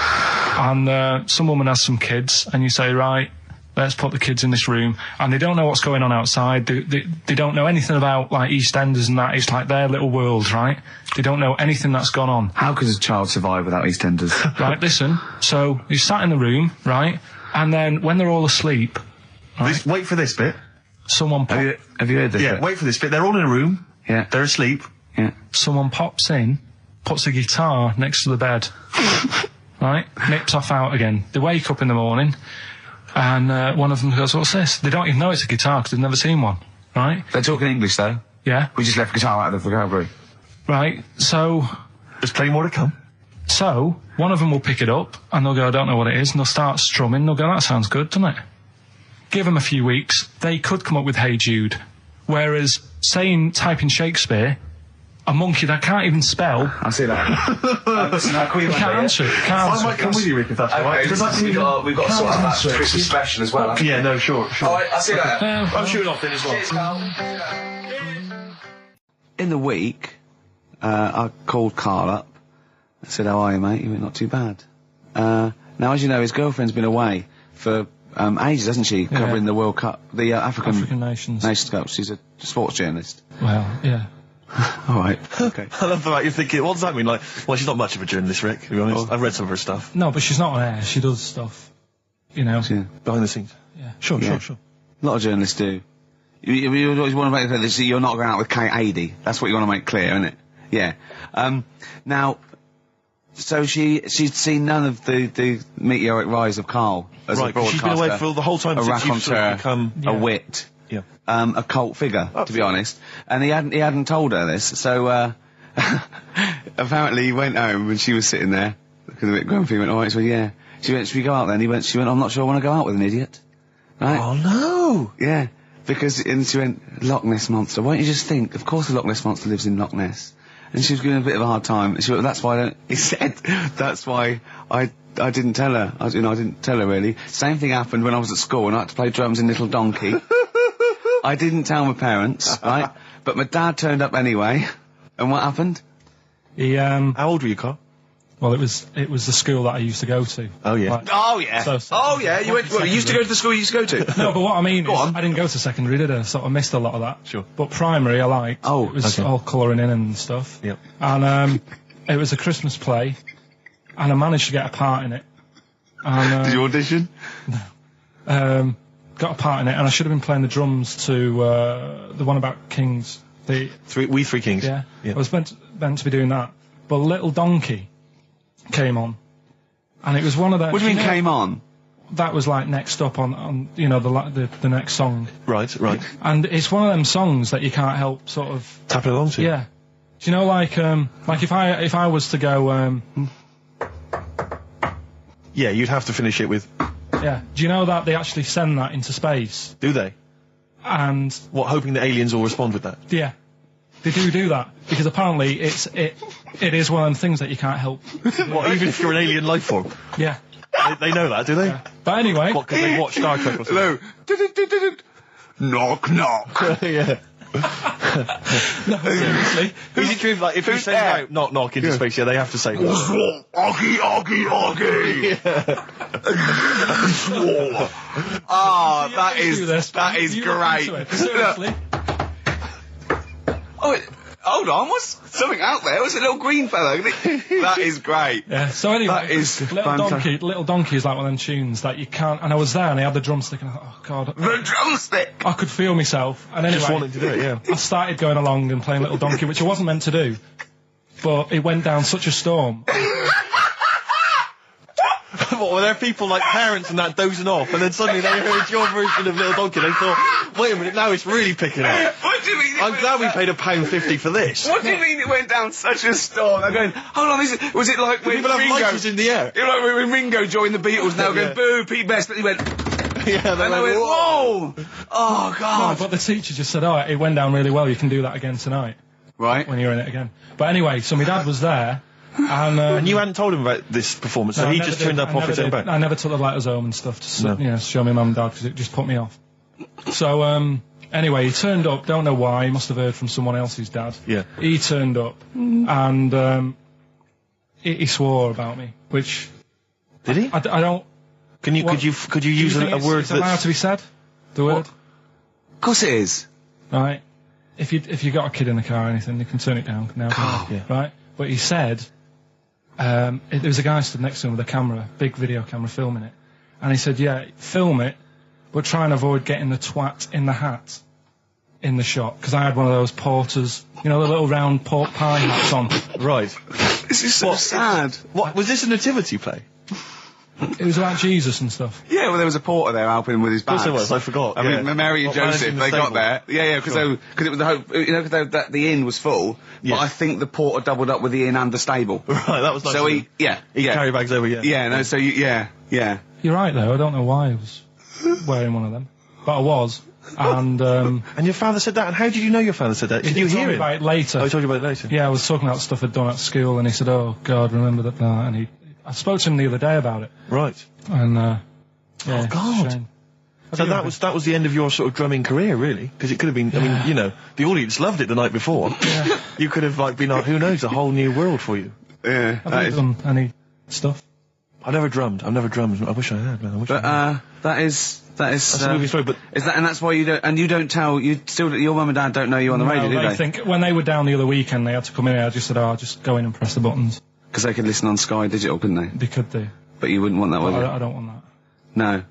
and some woman has some kids, and you say, right, let's put the kids in this room, and they don't know what's going on outside. They don't know anything about like EastEnders and that. It's like their little world, right? They don't know anything that's gone on. How could a child survive without EastEnders? Right, listen. So you sat in the room, right, and then when they're all asleep, right, Wait for this bit. Someone Have you heard this? Yeah, bit? wait for this bit. They're all in a room. Yeah. They're asleep. Yeah. someone pops in, puts a guitar next to the bed, right, nips off out again. They wake up in the morning, and one of them goes, "What's this?" They don't even know it's a guitar because they've never seen one, right? They're talking English though. Yeah. We just left guitar out of the vocabulary. Right, so... There's plenty more to come. So, one of them will pick it up, and they'll go, "I don't know what it is," and they'll start strumming, they'll go, "That sounds good, doesn't it?" Give them a few weeks, they could come up with Hey Jude. Whereas, type in Shakespeare, a monkey that can't even spell... I see that. Listen, can't answer it, can't answer I might come with you, Rick, if that's all right. We've got to sort out that Christmas special as well. Yeah, no, sure. Alright, I'll see you later. I'm shooting off then as well. Cheers, Carl. In the week, I called Carl up. I said, "How are you, mate?" He went, "Not too bad." Now, as you know, his girlfriend's been away for ages, hasn't she? Covering the World Cup, the African Nations Cup. She's a sports journalist. Well, yeah. All right. Okay. I love the fact you're thinking, what does that mean? Like, well, she's not much of a journalist, Rick, to be honest. I've read some of her stuff. No, but she's not on air. She does stuff, you know. Yeah. Behind the scenes. Yeah. Sure. A lot of journalists do. You always want to make clear that you're not going out with Kate Adie. That's what you want to make clear, isn't it? Yeah. Now, so she'd seen none of the meteoric rise of Carl as a broadcaster. She's been away for the whole time a since you've sort of raconteur, become... a wit, Yeah. a cult figure, to be honest. And he hadn't told her this, so apparently he went home and she was sitting there, looking a bit grumpy. He went, "All right," so yeah. She went, "Should we go out then?" She went, "I'm not sure I want to go out with an idiot." Right? Oh, no! Yeah. And she went, "Loch Ness Monster. Why don't you just think, of course the Loch Ness Monster lives in Loch Ness." And she was giving a bit of a hard time. And she went, "That's why he said, "That's why I didn't tell her. I didn't tell her really." Same thing happened when I was at school and I had to play drums in Little Donkey. I didn't tell my parents, right? But my dad turned up anyway. And what happened? He, How old were you, Carl? well, it was the school that I used to go to. Oh, yeah. Like, Oh, yeah. So- You went, you used to go to the school you used to go to? No, but what I mean is, on. I didn't go to secondary, did I? Sort of missed a lot of that. Sure. But primary, I liked. Oh, it was okay. all colouring in and stuff. Yep. And it was a Christmas play, and I managed to get a part in it. And, Did you audition? got a part in it, and I should have been playing the drums to the one about Kings. We Three Kings. Yeah. I was meant to be doing that, but Little Donkey came on, and it was one of the. What do you mean came on? That was like next up on the next song. Right. And it's one of them songs that you can't help sort of Tapping along to. Yeah. Do you know like if I was to go Yeah, you'd have to finish it with... yeah. Do you know that they actually send that into space? Do they? And What, hoping that aliens will respond with that? yeah. They do that because apparently it is one of them things that you can't help. What, even if you're an alien life form? Yeah. They know that, do they? Yeah. But anyway, What, because they watch Star Trek or something? Hello. Knock, knock. Yeah. no, seriously. Is it true, like, if you send out knock knock into space, yeah, they have to say that? Oggy. Ah, that Do this, that is you look into great. it. Seriously. Oh, hold on, what's something out there? What's a little green fella? That is great. Yeah. So anyway, That is Little Donkey is like one of them tunes that you can't. And I was there, and I had the drumstick, and I thought, oh god, The drumstick. I could feel myself. And anyway, Just wanting to do it, yeah. I started going along and playing Little Donkey, which I wasn't meant to do, but it went down such a storm. What, were there people like parents and that dozing off, and then suddenly they heard your version of Little Donkey, they thought, wait a minute, now it's really picking up. What do you mean? I'm glad we paid £1.50 for this. What do you mean it went down such a storm? I'm going, hold on, was it like when People have Ringo... lighters in the air. You know, like when Ringo joined the Beatles, now going, boo, Pete Best, but he went... Yeah, and they went, whoa! Oh, God. No, but the teacher just said, it went down really well, you can do that again tonight. Right. When you're in it again. But anyway, so my dad was there, and you hadn't told him about this performance, so he just turned up off his own back. I never took the letters home and stuff to show my mum and dad, because it just put me off. So, anyway, he turned up, don't know why, he must have heard from someone else's dad. Yeah. He turned up, and he swore about me, which... Did he? I don't... Could you use a word that's allowed to be said? The word? Of course it is. Right. If you got a kid in the car or anything, you can turn it down now. Yeah. Right. But he said, there was a guy stood next to him with a camera, big video camera, filming it, and he said, "Yeah, film it, but try and avoid getting the twat in the hat in the shot, because I had one of those porters, you know, the little round pork pie hats on." Right. This is so sad. What was this a nativity play? It was about Jesus and stuff. Yeah, well, there was a porter there helping him with his bags. Of course it was, I forgot. I mean, Mary and Joseph, they got there. Yeah, because it was the hope, you know, because the inn was full, but I think the porter doubled up with the inn and the stable. Right, that was nice. So he carry bags over, Yeah, no, so yeah. You're right, though, I don't know why I was wearing one of them, but I was. And and your father said that, and how did you know your father said that? Did you hear it? About it later. Oh, he told you about it later? Yeah, I was talking about stuff I'd done at school, and he said, "Oh, God, remember that," and I spoke to him the other day about it. Right. And, oh, God. Shame. So that was the end of your sort of drumming career, really? Because it could have been, I mean, you know, the audience loved it the night before. Yeah. You could have, like, been, who knows, a whole new world for you. Yeah. Have you done any stuff? I've never drummed. I wish I had, man. That is that's a movie story, but... and that's why you don't tell, your mum and dad don't know you on the radio, do they? I think when they were down the other weekend, they had to come in here, I just said, I'll just go in and press the buttons. Because they could listen on Sky Digital, couldn't they? They could do. But you wouldn't want that, would you? I don't want that. No.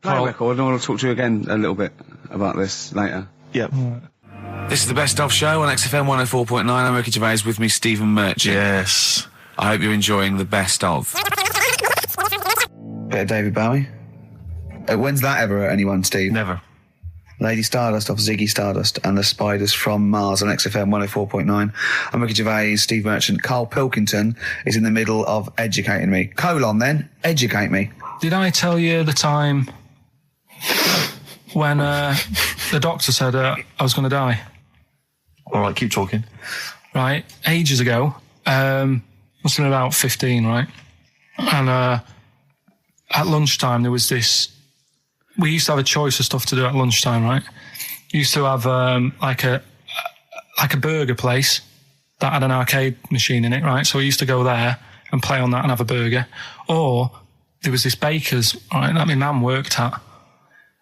Play record, I want to talk to you again a little bit about this later. Yeah. Right. This is the Best Of Show on XFM 104.9. I'm Ricky Gervais, with me Stephen Merchant. Yes. I hope you're enjoying the Best Of. Bit of David Bowie. When's that ever at anyone, Steve? Never. Lady Stardust off Ziggy Stardust and the Spiders from Mars on XFM 104.9. I'm Ricky Gervais, Steve Merchant. Karl Pilkington is in the middle of educating me. Educate me. Did I tell you the time when the doctor said I was going to die? All right, keep talking. Right, ages ago, must have been about 15, right? And at lunchtime there was this... We used to have a choice of stuff to do at lunchtime, right? We used to have like a burger place that had an arcade machine in it, right? So we used to go there and play on that and have a burger. Or there was this baker's, right, that my mum worked at,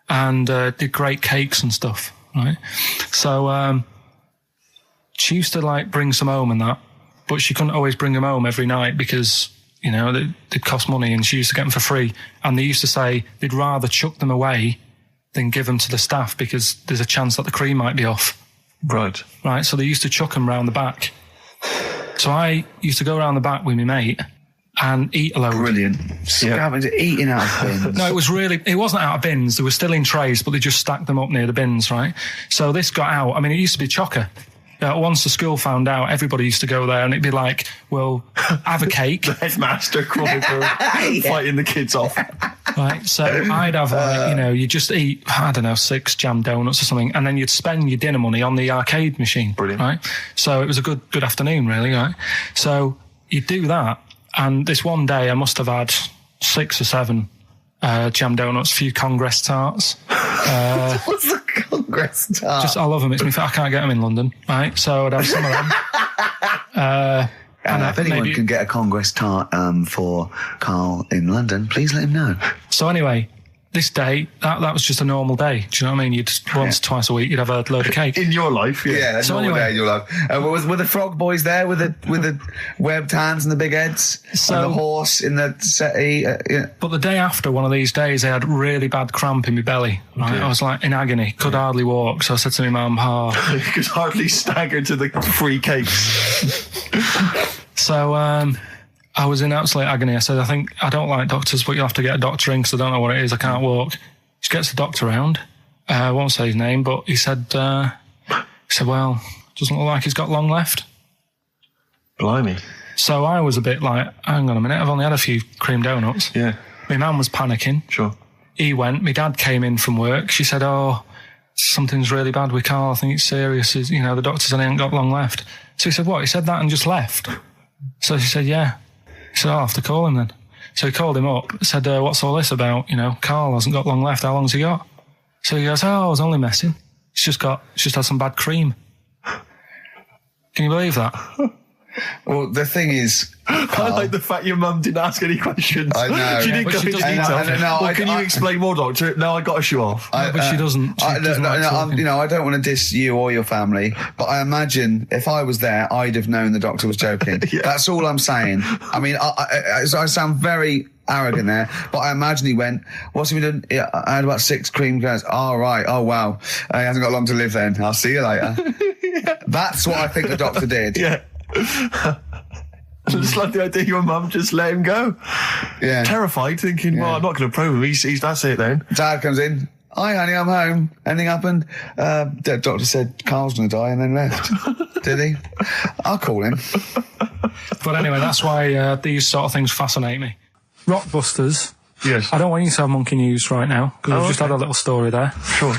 and did great cakes and stuff, right? So she used to like bring some home and that, but she couldn't always bring them home every night because, you know, they'd cost money, and she used to get them for free. And they used to say they'd rather chuck them away than give them to the staff because there's a chance that the cream might be off. Right. Right, so they used to chuck them round the back. So I used to go around the back with my mate and eat a load. Brilliant. Eating out of bins. No, it wasn't out of bins. They were still in trays, but they just stacked them up near the bins, right? So this got out. I mean, it used to be chocker. Once the school found out, everybody used to go there, and it'd be like, well, have a cake. The headmaster crawling through, fighting the kids off. Right, so I'd have, like, you know, you just eat, I don't know, 6 jam donuts or something, and then you'd spend your dinner money on the arcade machine. Brilliant. Right? So it was a good afternoon, really, right? So you'd do that, and this one day I must have had 6 or 7 jam donuts, a few Congress tarts. What's the Congress tart? I love them. I can't get them in London, right? So I'd have some of them. And if anyone can get a Congress tart for Karl in London, please let him know. So anyway, this day, that was just a normal day. Do you know what I mean? You'd twice a week, you'd have a load of cake. In your life, yeah. Yeah, that's normal day in your life. Were the frog boys there with the webbed hands and the big heads? And the horse in the settee? Yeah. But the day after one of these days, I had really bad cramp in my belly. Right? Okay. I was like in agony, could hardly walk. So I said to my mum, you could hardly stagger to the free cakes. So I I was in absolute agony. I said, I don't like doctors, but you'll have to get a doctor in because I don't know what it is. I can't walk. She gets the doctor round. I won't say his name, but he said, well, doesn't look like he's got long left. Blimey. So I was a bit like, hang on a minute, I've only had a few cream donuts. Yeah. My mum was panicking. Sure. He went. My dad came in from work. She said, something's really bad with Karl. I think it's serious. The doctor said he ain't got long left. So he said, what? He said that and just left? So she said, yeah. He said, I'll have to call him then. So he called him up, said, what's all this about? Karl hasn't got long left. How long's he got? So he goes, I was only messing. It's just had some bad cream. Can you believe that? Well, the thing is, I like the fact your mum didn't ask any questions. I know. She didn't go into detail. Can you explain more, doctor? No, I got to show off. But she doesn't. I don't want to diss you or your family, but I imagine if I was there, I'd have known the doctor was joking. Yeah. That's all I'm saying. I mean, I sound very arrogant there, but I imagine he went, what's he been doing? Yeah, I had about 6 cream cones. Oh, right. Oh, wow. He hasn't got long to live then. I'll see you later. Yeah. That's what I think the doctor did. Yeah. I just like the idea your mum just let him go. Yeah. Terrified, thinking, well, I'm not going to probe him. He's that's it then. Dad comes in. Hi, honey, I'm home. Anything happened? The doctor said Karl's going to die and then left. Did he? I'll call him. But anyway, that's why these sort of things fascinate me. Rockbusters. Yes. I don't want you to have monkey news right now because we've just had a little story there. Sure.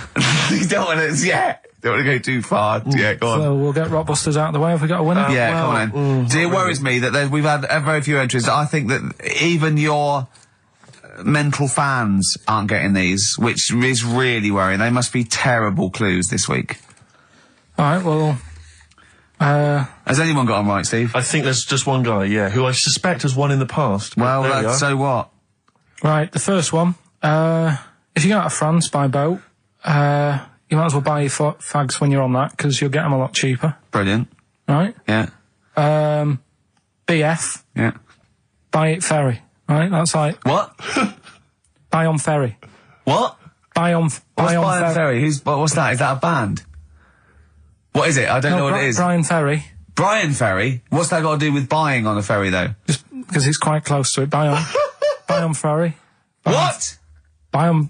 You don't want to, don't want to go too far. Yeah, go on. So we'll get Rockbusters out of the way. Have we got a winner? Come on then. See, it worries me that we've had very few entries. I think that even your mental fans aren't getting these, which is really worrying. They must be terrible clues this week. All right, well... has anyone got them right, Steve? I think there's just one guy, who I suspect has won in the past. Well, so what? Right, the first one. If you go out of France by boat, you might as well buy your fags when you're on that, because you'll get them a lot cheaper. Brilliant. Right? Yeah. BF. Yeah. Buy it ferry. Right? That's like... What? Buy on ferry. What? Buy on Ferry? What's that? Is that a band? What is it? I don't know what it is. Brian Ferry. Brian Ferry? What's that got to do with buying on a ferry, though? Just because it's quite close to it. Buy on ferry. What? Buy on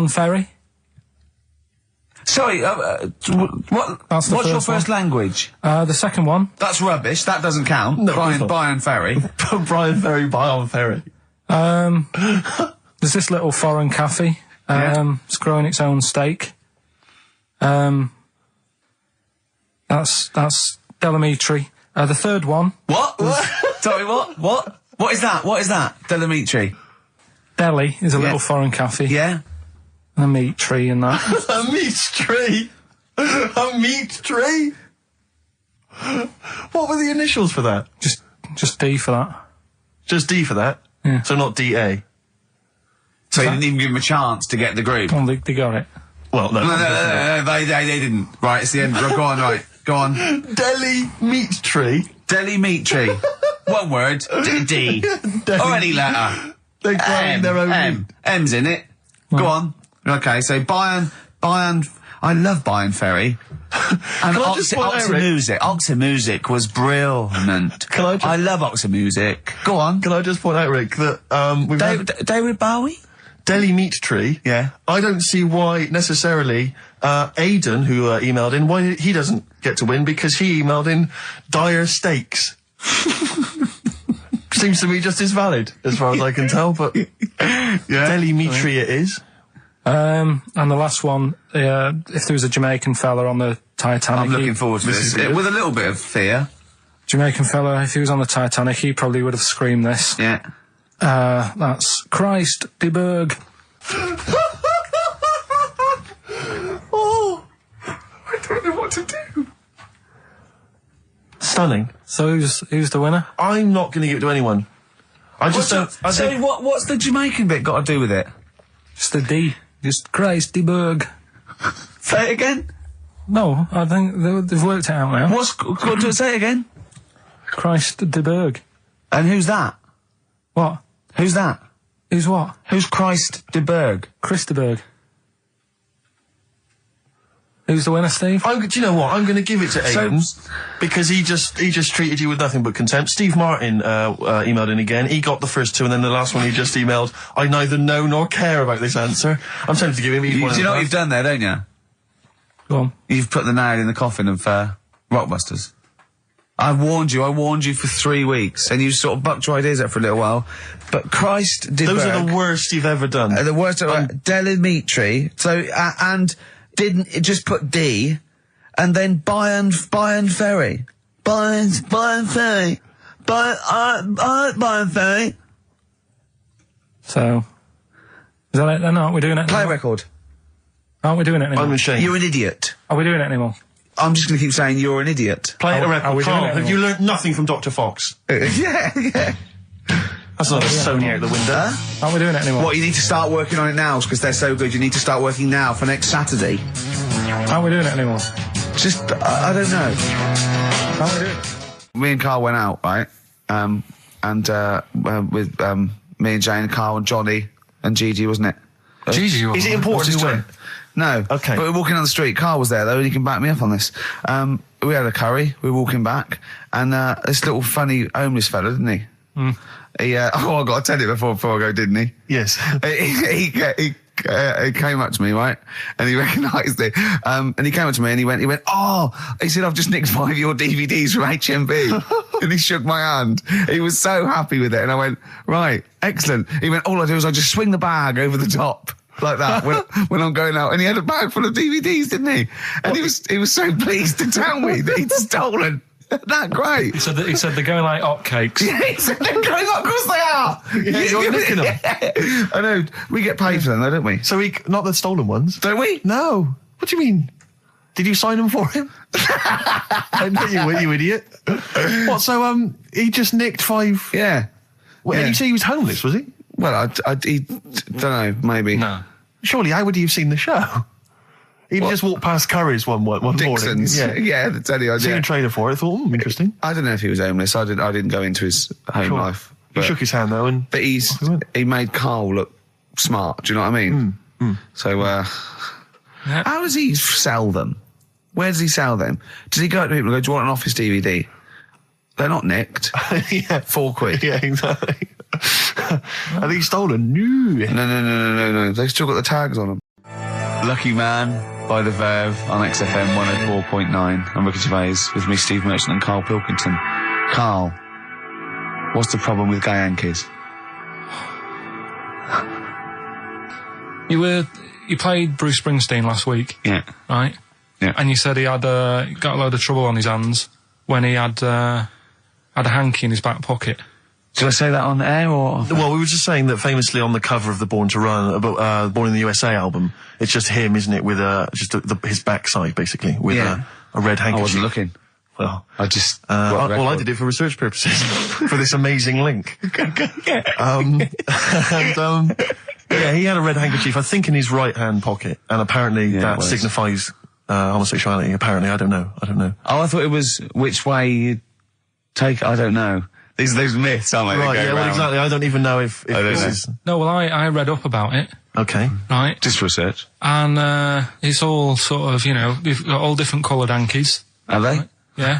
ferry. Sorry, what's your first language? The second one. That's rubbish. That doesn't count. No, Brian Ferry. Brian Ferry, buy on ferry. There's this little foreign cafe. It's growing its own steak. That's Delamitri. The third one. What? Sorry, what? What is that? What is that? Delamitri. Delhi is a little foreign cafe. Yeah. And a meat tree and that. A meat tree? A meat tree? What were the initials for that? Just D for that. Just D for that? Yeah. So not DA? So you didn't even give them a chance to get the group? Well, they got it. Well, no. No, they didn't. Right, it's the end. Go on, right. Go on. Delhi meat tree? Delhi meat tree. One word. D. Or any letter. They're growing their own meat. M's in it. Go on. Okay, so Bayern, I love Bayern Ferry. And Oxymusic was brilliant. I love Oxymusic. Go on. Can I just point out, Rick, that we've had David Bowie? Delhi Meat Tree. Yeah. I don't see why necessarily Aidan, who emailed in, why he doesn't get to win, because he emailed in dire steaks. Seems to me just as valid, as far as I can tell, but Delhi Meat Tree it is. And the last one, if there was a Jamaican fella on the Titanic... I'm looking forward to this. With a little bit of fear. Jamaican fella, if he was on the Titanic, he probably would have screamed this. Yeah. That's Christ de Berg. Oh, I don't know what to do. Stunning. So who's the winner? I'm not going to give it to anyone. I just don't... what's the Jamaican bit got to do with it? Just the D. Just Christ de Berg. Say it again? No, I think they've worked it out now. Say it again? Christ de Berg. And who's that? What? Who's that? Who's what? Who's Christ de Berg? Chris de Berg. Who's the winner, Steve? Do you know what? I'm going to give it to Aidan because he just treated you with nothing but contempt. Steve Martin emailed in again. He got the first two, and then the last one he just emailed, I neither know nor care about this answer. I'm tempted to give him each one. Do you know what you've done there, don't you? Go on. You've put the nail in the coffin of Rockbusters. I warned you for 3 weeks, and you sort of bucked your ideas up for a little while. But Christ did Those are the worst you've ever done. The worst ever. Delimitri. So, and didn't just put D, and then Bayern Ferry. Bayern Ferry. Bayern Ferry. So, is that it then? Aren't we doing it Play anymore? record. Aren't we doing it anymore? I'm ashamed. You're an idiot. Are we doing it anymore? I'm just going to keep saying you're an idiot. Play a Are record. we doing Carl, it have anymore? you learnt nothing from Dr. Fox? Yeah. That's not a Sony out the window. Aren't we doing it anymore? What, you need to start working on it now because they're so good. You need to start working now for next Saturday. Aren't we doing it anymore? Just, I don't know. Aren't we doing it? Me and Carl went out, right? With me and Jane, Carl and Johnny and Gigi, wasn't it? Gigi, Is it important who went? No. Okay. But we're walking down the street. Carl was there, though, and he can back me up on this. We had a curry. We were walking back, and this little funny homeless fella, didn't he? He, I got to tell you before I go, didn't he? Yes. He came up to me, right? And he recognised it. And he came up to me and he went, he said, I've just nicked 5 of your DVDs from HMV. And he shook my hand. He was so happy with it. And I went, right, excellent. He went, all I do is I just swing the bag over the top. Like that when I'm going out, and he had a bag full of DVDs, didn't he? And he was so pleased to tell me that he'd stolen. That great. He said they're going like hotcakes. Yeah, he said they're going up. Of course they are. Yeah, you're nicking them. I know. We get paid for them, though, don't we? So not the stolen ones. Don't we? No. What do you mean? Did you sign them for him? I know you would, you idiot. What? So he just nicked 5. Yeah. Well, Yeah. Did you say he was homeless? Was he? Well, he don't know. Maybe. No. Surely, how would he have seen the show? He'd just walked past Curry's one Dixon's. morning. Yeah. That's any Seen idea. a trailer for it. I thought, interesting. I don't know if he was homeless. I didn't go into his home Sure. life. He shook his hand though, and But he made Carl look smart. Do you know what I mean? So, how does he sell them? Where does he sell them? Does he go to people and go, do you want an Office DVD? They're not nicked. yeah, £4. yeah, exactly. Are these stolen? No. No. They've still got the tags on them. Lucky Man by The Verve on XFM 104.9. I'm Ricky Gervais with me, Steve Merchant, and Karl Pilkington. Karl, what's the problem with gay Yankees? You played Bruce Springsteen last week. Yeah. Right? Yeah. And you said he had got a load of trouble on his hands when he had a hanky in his back pocket. Did I say that on the air or? Well, we were just saying that famously on the cover of the Born to Run, Born in the USA album, it's just him, isn't it, with just his backside basically with a red handkerchief. I wasn't looking. Well, I just. I did it for research purposes for this amazing link. Yeah, he had a red handkerchief, I think, in his right hand pocket, and apparently that signifies homosexuality. Apparently, I don't know. Oh, I thought it was which way you take. I don't know. These myths, aren't they? Right, They go yeah, well, round. exactly. I don't even know if this is... No, well, I read up about it. Okay. Right. Just research. And it's all sort of, they've got all different coloured hankies. Are they? Right? Yeah.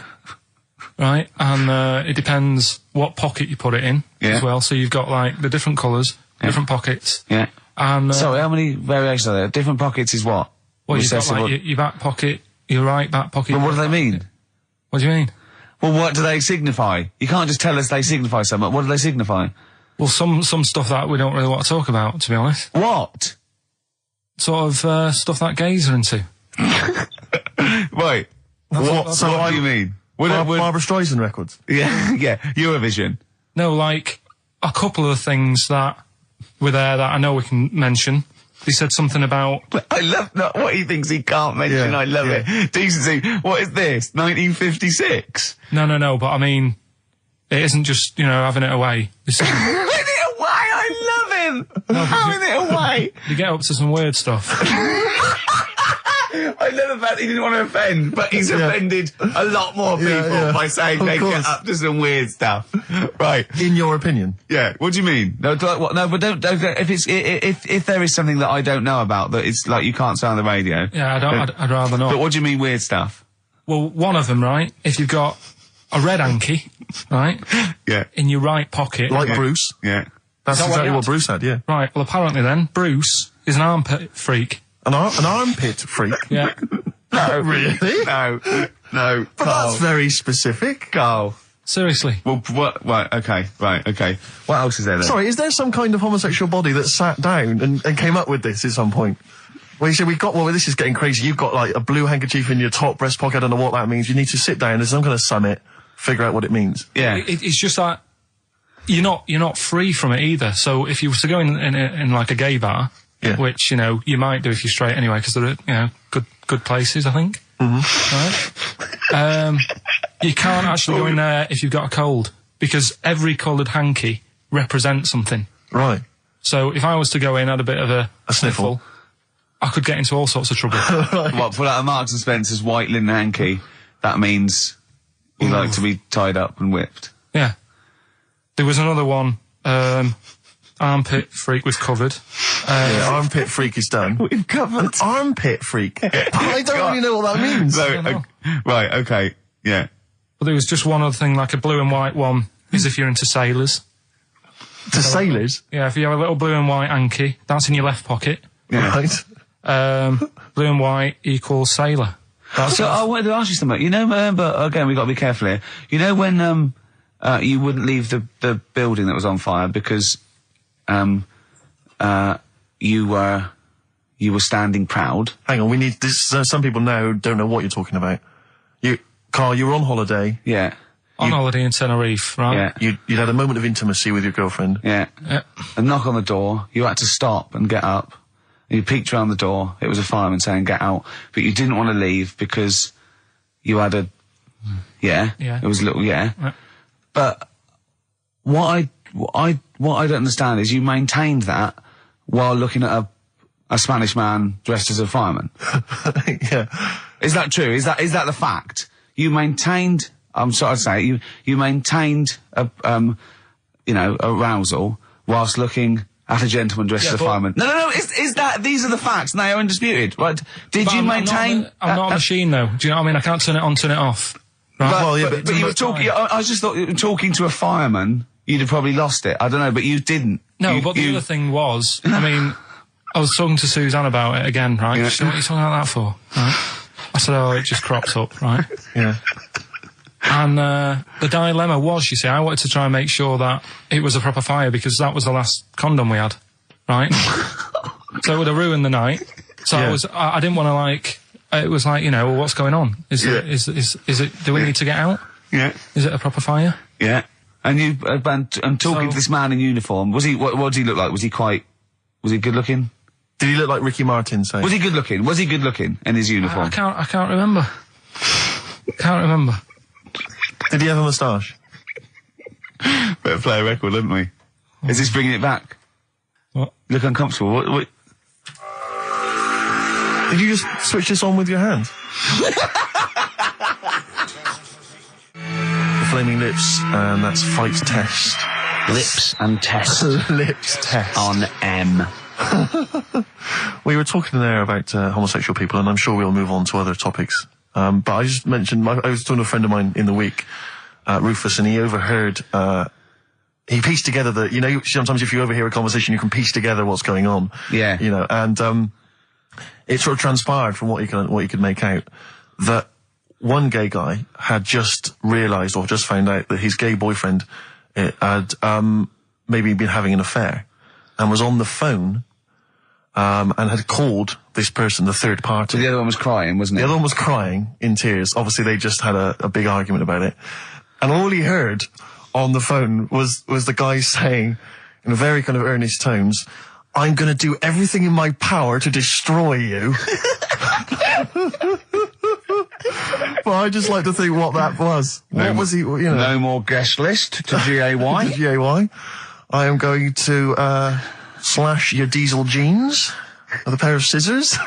Right. And it depends what pocket you put it in as well. So you've got, like, the different colours, different pockets. Yeah. And sorry, how many variations are there? Different pockets is what? Well, you've got, like, your back pocket, your right back pocket. But what do they mean? What do you mean? Well, what do they signify? You can't just tell us they signify so much. What do they signify? Well, some stuff that we don't really want to talk about, to be honest. What? Sort of stuff that gays are into. Wait. What do you mean? Barbra Streisand records? Yeah, Eurovision. No, like, a couple of the things that were there that I know we can mention. He said something about... I love what he thinks he can't mention. I love it. Decency. What is this? 1956? No, but I mean, it isn't just, having it away. This is... Having it away? I love him! Having it away! You get up to some weird stuff. I love the fact he didn't want to offend, but he's offended a lot more people by saying they get up to some weird stuff. Right. In your opinion? Yeah. What do you mean? No, but don't if there is something that I don't know about that it's like you can't say on the radio. Yeah, I'd rather not. But what do you mean weird stuff? Well, one of them, right? If you've got a red hanky, right? Yeah. In your right pocket. Like Bruce? Yeah. That's exactly what Bruce had, yeah. Right, well, apparently then, Bruce is an armpit freak. An armpit freak? Yeah. No, really? No. But that's very specific. Carl. Seriously. Well, what? Right, okay. What else is there then? Sorry, is there some kind of homosexual body that sat down and came up with this at some point? Well, you say, this is getting crazy. You've got, like, a blue handkerchief in your top breast pocket. I don't know what that means. You need to sit down. There's some kind of summit, figure out what it means. Yeah. It's just that you're not free from it either. So if you were to go in like a gay bar, which, you might do if you're straight anyway, because they're, good places, I think. Mm-hmm. Right? You can't actually go in there if you've got a cold, because every coloured hanky represents something. Right. So if I was to go in, had a bit of a sniffle, I could get into all sorts of trouble. Right. What, pull out a Marks and Spencer's white linen hanky, that means you like to be tied up and whipped. Yeah. There was another one, armpit freak was covered. Armpit freak is done. We've covered. An armpit freak? I don't really know what that means. Right, okay, yeah. But there was just one other thing, like a blue and white one, is if you're into sailors. To sailors? Yeah, if you have a little blue and white hanky, that's in your left pocket. Yeah. Right. Blue and white equals sailor. I wanted to ask you something. But again, we've got to be careful here. When you wouldn't leave the building that was on fire because you were standing proud. Hang on, we need this. Some people now don't know what you're talking about. Carl, you were on holiday. Yeah. On holiday in Tenerife, right? Yeah. You'd had a moment of intimacy with your girlfriend. Yeah. A knock on the door. You had to stop and get up. You peeked around the door. It was a fireman saying, "Get out." But you didn't want to leave because you had a... Yeah. It was a little... Yeah. But what I don't understand is you maintained that while looking at a Spanish man dressed as a fireman. Yeah. Is that true? Is that the fact? You maintained... I'm sorry to say, you maintained arousal whilst looking at a gentleman dressed as a fireman. No, is that, these are the facts, and they are undisputed, right? Did you maintain... I'm not a machine, though. Do you know what I mean? I can't turn it on, turn it off. Right? But you were talking... I just thought, talking to a fireman, you'd have probably lost it. I don't know, but you didn't. No, but the other thing was, I mean, I was talking to Suzanne about it again, right? She said, "What are you talking about that for?" Right? I said, "Oh, it just cropped up," right? Yeah. And the dilemma was, you see, I wanted to try and make sure that it was a proper fire because that was the last condom we had, right? So it would have ruined the night. So I didn't want to it was like, well, what's going on? Is it, do we need to get out? Yeah. Is it a proper fire? Yeah. And you, and talking to this man in uniform, what did he look like? Was he good looking? Did he look like Ricky Martin, say? Was he good looking? Was he good looking in his uniform? I can't remember. Can't remember. Did he have a moustache? Better play a record, didn't we? Is this bringing it back? What? You look uncomfortable. What? Did you just switch this on with your hand? The Flaming Lips, and that's Fight Test. Lips and Test. Lips Test. On M. We were talking there about homosexual people, and I'm sure we'll move on to other topics. But I just mentioned, I was talking to a friend of mine in the week, Rufus, and he overheard, he pieced together sometimes if you overhear a conversation, you can piece together what's going on. Yeah. And, it sort of transpired from what you could make out that one gay guy had just realised or just found out that his gay boyfriend had, maybe been having an affair and was on the phone, and had called this person, the third party. So the other one was crying, wasn't it? The other one was crying in tears. Obviously, they just had a big argument about it. And all he heard on the phone was the guy saying, in very kind of earnest tones, "I'm going to do everything in my power to destroy you." Well, I just like to think what that was. What was he, No more guest list to GAY. To GAY. I am going to, slash your diesel jeans with a pair of scissors.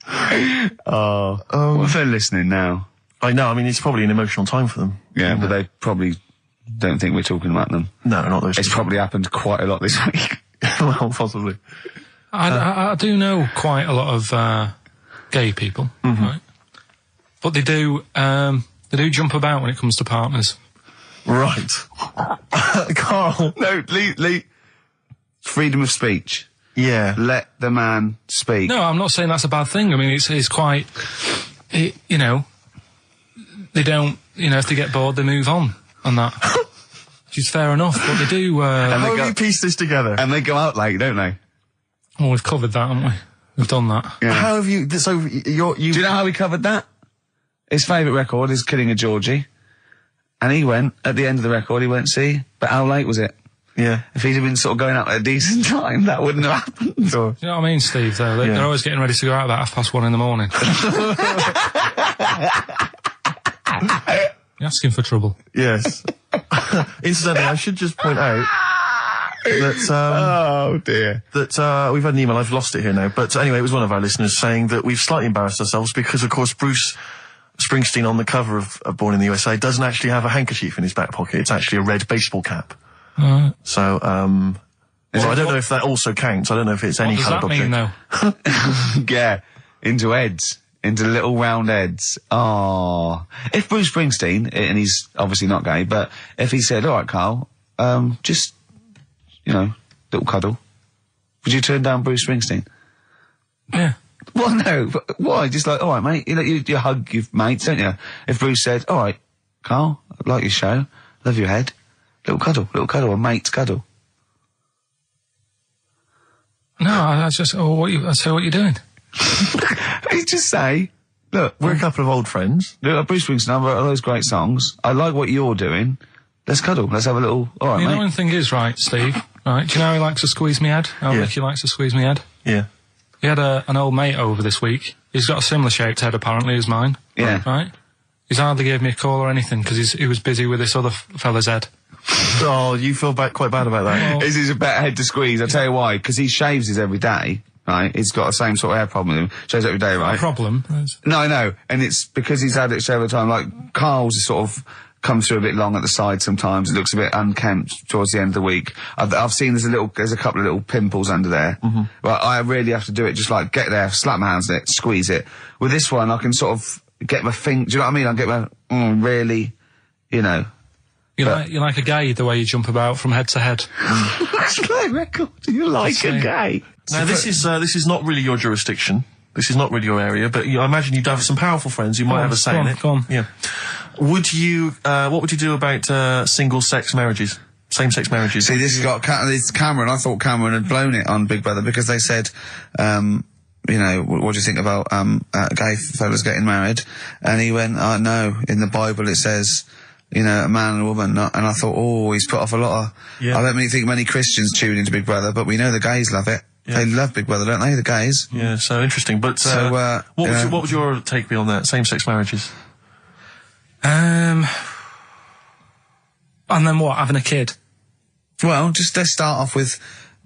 What if they're listening now? I know, I mean, it's probably an emotional time for them. Yeah, but they probably don't think we're talking about them. No, not those. It's probably happened quite a lot this week. Well, possibly. I do know quite a lot of gay people, right? But they do jump about when it comes to partners. Right. Karl. No, Lee. Freedom of speech. Yeah. Let the man speak. No, I'm not saying that's a bad thing. I mean, it's quite, you know, they don't, you know, if they get bored, they move on that. Which is fair enough, but they do... How have you pieced this together? And they go out late, don't they? Oh, we've covered that, haven't we? We've done that. Yeah. How have you... So, Do you know how we covered that? His favourite record is Killing a Georgie. And he went, at the end of the record, he went, see, but how late was it? Yeah. If he'd have been sort of going out at a decent time, that wouldn't have happened. Or... Do you know what I mean, Steve, though? They're always getting ready to go out about 1:30 in the morning. You're asking for trouble. Yes. Incidentally, I should just point out that, oh dear. That, we've had an email, I've lost it here now, but anyway, it was one of our listeners saying that we've slightly embarrassed ourselves because, of course, Bruce Springsteen on the cover of Born in the USA doesn't actually have a handkerchief in his back pocket. It's actually a red baseball cap. So, well, I don't know if that also counts. I don't know if it's any coloured object. What does that mean, though? Yeah, into heads. Into little round heads. Oh. If Bruce Springsteen, and he's obviously not gay, but if he said, all right, Karl, just, you know, little cuddle, would you turn down Bruce Springsteen? Yeah. Well, no, but why? Just like, all right, mate, you hug your mates, don't you? If Bruce said, all right, Karl, I like your show, love your head, little cuddle, a mate's cuddle. No, I just, I say what you're doing. You just say, look, we're a couple of old friends. Look, Bruce Springsteen, I wrote all those great songs. I like what you're doing. Let's cuddle. Let's have a little, all right, You mate. know one thing is, right, Steve, right, do you know how he likes to squeeze me head? How Ricky likes to squeeze me head? Yeah. He had an old mate over this week. He's got a similar shaped head, apparently, as mine. Yeah. Right? He's hardly gave me a call or anything, because he was busy with this other fella's head. Oh, you feel quite bad about that. This is a better head to squeeze, I'll tell you why, because he shaves his every day, right? He's got the same sort of hair problem with him, shaves every day, right? Problem? No, I know, and it's because he's had it shaved all the time, like, Carl's is sort of comes through a bit long at the side sometimes, it looks a bit unkempt towards the end of the week. I've seen there's a couple of little pimples under there. But I really have to do it, just like, get there, slap my hands in it, squeeze it. With this one, I can sort of get my finger, do you know what I mean? I get my, really, you know. You're like a gay, the way you jump about from head to head. That's my record. You're like a gay. Now, this is not really your jurisdiction. This is not really your area, but I imagine you'd have some powerful friends who might have a say in it. Go on. Yeah. What would you do about single-sex marriages? Same-sex marriages? See, this has got this Cameron. I thought Cameron had blown it on Big Brother because they said, you know, what do you think about gay fellas getting married? And he went, no, in the Bible it says, you know, a man and a woman. And I thought, oh, he's put off a lot of... Yeah. I don't think many Christians tune into Big Brother, but we know the gays love it. Yeah. They love Big Brother, don't they, the gays? Yeah, so interesting. But what would your take be on that, same-sex marriages? And then what, having a kid? Well, just let's start off with,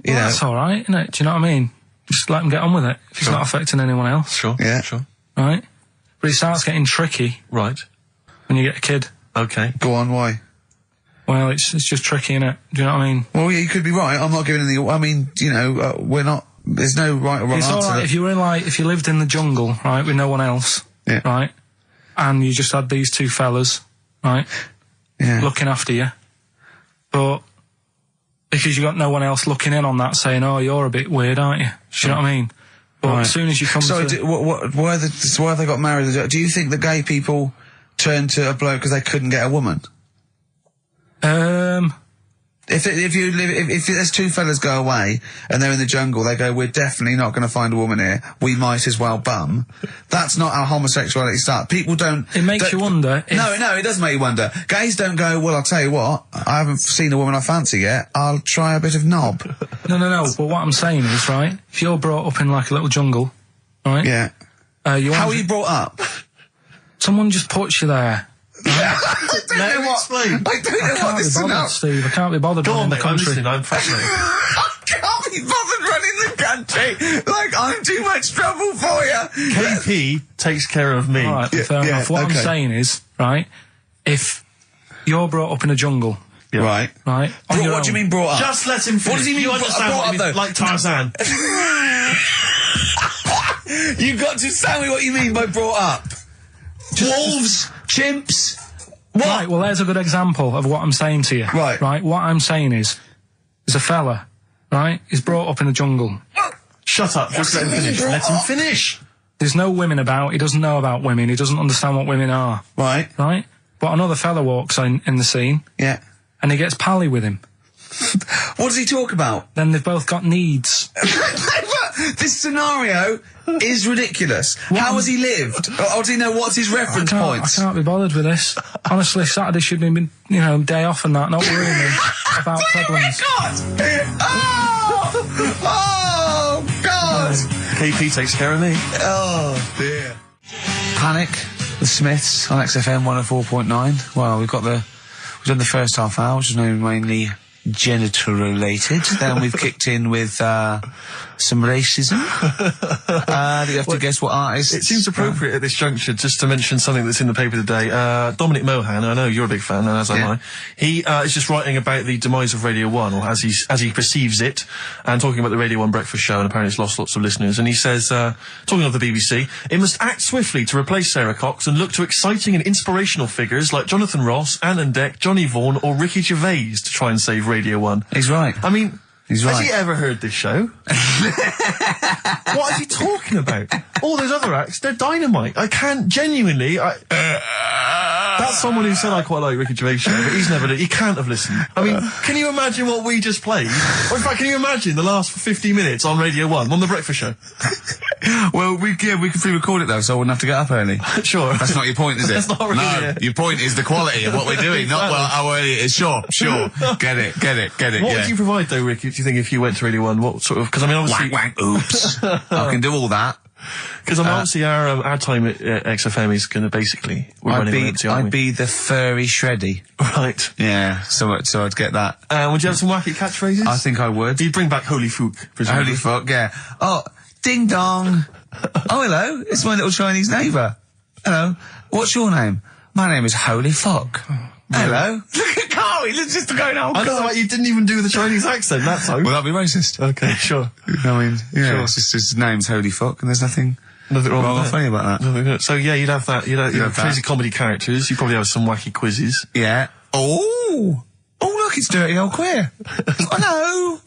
you know... That's alright, isn't it? Do you know what I mean? Just let them get on with it, if it's not affecting anyone else. Sure, yeah. Sure. Right? But it starts getting tricky. Right. When you get a kid. Okay. Go on, why? Well, it's just tricky, innit? Do you know what I mean? Well, yeah, you could be right. I'm not giving any... I mean, you know, we're not... There's no right or wrong answer. It's alright if you were if you lived in the jungle, right, with no one else, right, and you just had these two fellas, right, looking after you, but because you got no one else looking in on that saying, oh, you're a bit weird, aren't you? Do you know what I mean? But as soon as you come why have they got married? Do you think the gay people turned to a bloke because they couldn't get a woman? If there's two fellas go away and they're in the jungle, they go, we're definitely not going to find a woman here. We might as well bum. That's not how homosexuality starts. People don't... It makes you wonder... No, it doesn't make you wonder. Gays don't go, well, I'll tell you what, I haven't seen a woman I fancy yet. I'll try a bit of knob. No. But what I'm saying is, right, if you're brought up in like a little jungle, right? Yeah. How are you brought up? Someone just puts you there. I don't know what this is now. Steve, I can't be bothered running the country. I'm fascinated. I can't be bothered running the country. Like, I'm too much trouble for you. KP takes care of me. All right, fair enough. What I'm saying is, right, if you're brought up in a jungle, right, right. What do you mean brought up? Just let him finish. What does he mean you understand brought what up, I mean? though? Like Tarzan. You've got to tell me what you mean by brought up. Wolves, chimps. What? Right, well, there's a good example of what I'm saying to you. Right. Right, what I'm saying is, there's a fella, right, he's brought up in the jungle. Shut up, just let him finish. Let him finish. There's no women about, he doesn't know about women, he doesn't understand what women are. Right. Right? But another fella walks in the scene. Yeah. And he gets pally with him. What does he talk about? Then they've both got needs. This scenario is ridiculous. How has he lived? Or does he know what's his reference points? I can't be bothered with this. Honestly, Saturday should be, day off and that, not worrying me about problems. Oh, my God! Oh, God! KP takes care of me. Oh, dear. Panic, the Smiths on XFM 104.9. Well, we've done the first half hour, which is mainly genital related. Then we've kicked in with some racism. You have to guess what artist. It seems appropriate at this juncture just to mention something that's in the paper today. Dominic Mohan, I know you're a big fan, and as am I. He is just writing about the demise of Radio 1, or as he perceives it, and talking about the Radio 1 breakfast show, and apparently it's lost lots of listeners. And he says, talking of the BBC, it must act swiftly to replace Sarah Cox and look to exciting and inspirational figures like Jonathan Ross, Anne and Dec, Johnny Vaughan, or Ricky Gervais to try and save Radio 1. He's right. I mean, he's right. Has he ever heard this show? What is he talking about? All those other acts, they're dynamite. I can't genuinely. That's someone who said I quite like Ricky Gervais Show, but he can't have listened. I mean, can you imagine what we just played? Or in fact, can you imagine the last 50 minutes on Radio 1, on the breakfast show? Well, we could pre-record it though, so I wouldn't have to get up early. Sure. That's not your point, is it? That's not really No, it. your point is the quality of what we're doing, not how early it is. Sure. Get it. What would you provide though, Ricky, do you think, if you went to Radio 1? What sort of, because I mean, obviously... Wank, oops. I can do all that. Because obviously our time at XFM is going to basically... I'd be the furry shreddy. Right. Yeah, so I'd get that. Would you have some wacky catchphrases? I think I would. You'd bring back Holy Fook, presumably. Holy fuck, yeah. Oh, ding dong. Oh, hello, it's my little Chinese neighbour. Hello, what's your name? My name is Holy Fuck. Hello. Look at Carl, he looks just going, oh, I know, like, you didn't even do the Chinese accent that time. Well, that'd be racist. Okay, sure. I mean, yeah, Sure. it's just his name's Holy Fuck, and there's nothing wrong or with that. funny about that. So yeah, you'd have that. You'd have that. crazy comedy characters. You'd probably have some wacky quizzes. Yeah. Oh, look, it's Dirty Old Queer. Hello.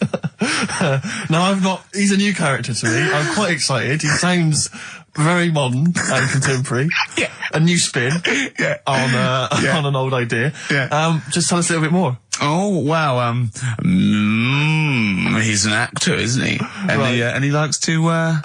No, he's a new character to me. I'm quite excited. He sounds very modern and contemporary. Yeah. A new spin on an old idea. Yeah. Just tell us a little bit more. Oh, wow, he's an actor, isn't he? And he likes to,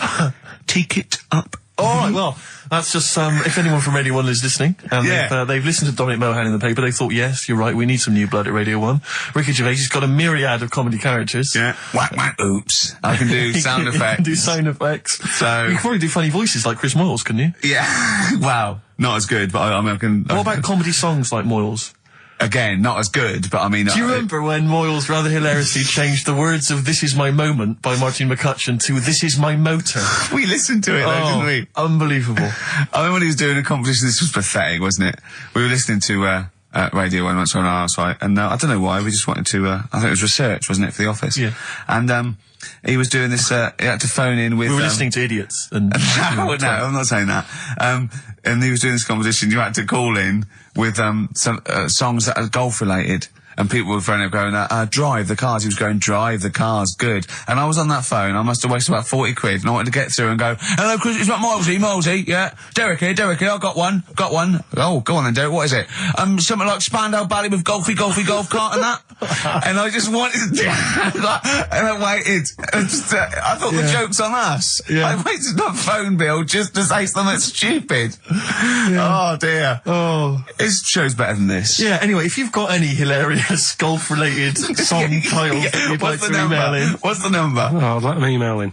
take it up. All right, well, that's just if anyone from Radio 1 is listening, and they've listened to Dominic Mohan in the paper, they thought, yes, you're right, we need some new blood at Radio 1. Ricky Gervais has got a myriad of comedy characters. Yeah. Whack, oops. I can do sound effects. Do sound effects. So you could probably do funny voices like Chris Moyles, couldn't you? Yeah. Wow. Not as good, but I can... What about comedy songs like Moyles? Again, not as good, but I mean... Do you remember when Moyles rather hilariously changed the words of This Is My Moment by Martin McCutcheon to This Is My Motor? We listened to it though, didn't we? Unbelievable. I remember when he was doing a competition, this was pathetic, wasn't it? We were listening to Radio 1 once on our site, and I don't know why, we just wanted to... I think it was research, wasn't it, for The Office? Yeah. And he was doing this, he had to phone in with... We were listening to idiots. And no, I'm not saying that. And he was doing this competition, you had to call in with some songs that are golf related. And people were phoning up going, drive the cars. He was going, drive the cars, good. And I was on that phone, I must have wasted about 40 quid, and I wanted to get through and go, hello, Chris, it's not Milesy, yeah. Derek here, I got one. Oh, go on then, Derek, what is it? Something like Spandau Ballet with golfy golf cart and that. And I just wanted to do and I waited. I thought the joke's on us. Yeah. I wasted my phone bill just to say something stupid. Yeah. Oh, dear. Oh. His show's better than this. Yeah, anyway, if you've got any hilarious golf-related song titles that you'd like to email in... What's the number? Oh, let them email in.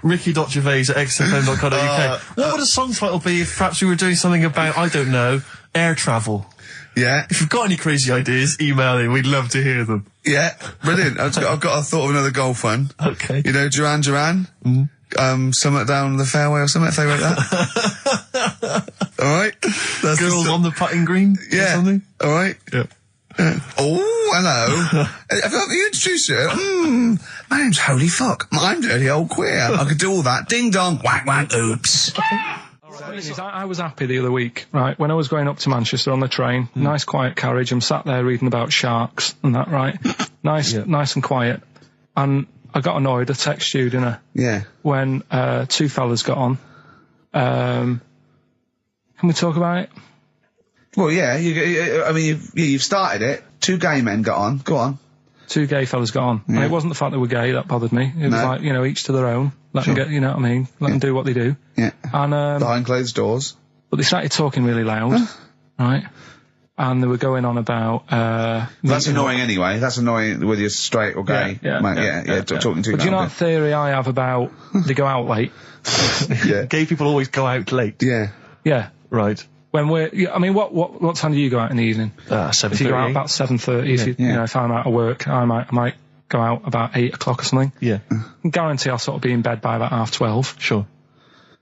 Ricky.gervais@xfm.co.uk. What would a song title be if perhaps we were doing something about, I don't know, air travel? Yeah. If you've got any crazy ideas, email in. We'd love to hear them. Yeah, brilliant. I've got a thought of another golf one. Okay. You know Duran Duran? Somewhat down the fairway or something, if they wrote that. All right. That's Girls on the putting green? Yeah. Or something? All right. Yeah. Oh, hello. Have you introduced you? My name's Holy Fuck. I'm Dirty Old Queer. I could do all that. Ding dong, whack whack, oops. I was happy the other week, right, when I was going up to Manchester on the train, nice quiet carriage, I'm sat there reading about sharks and that, right? Nice and quiet. And I got annoyed, I texted you, didn't I? Yeah. When two fellas got on. Can we talk about it? Well, yeah, you've started it. Two gay men got on. Go on. Two gay fellas got on. Yeah. And it wasn't the fact they were gay that bothered me. It was like, each to their own. Let them get, you know what I mean? Let them do what they do. Yeah. And, behind closed doors. But they started talking really loud, right? And they were going on about... That's annoying anyway. That's annoying whether you're straight or gay. Talking too But do you know that theory I have about they go out late? Yeah. Gay people always go out late. Yeah. Yeah. Right. When what time do you go out in the evening? 7:30. If you go out about 7:30, if I'm out of work, I might go out about 8 o'clock or something. Yeah. I guarantee I'll sort of be in bed by about 12:30. Sure.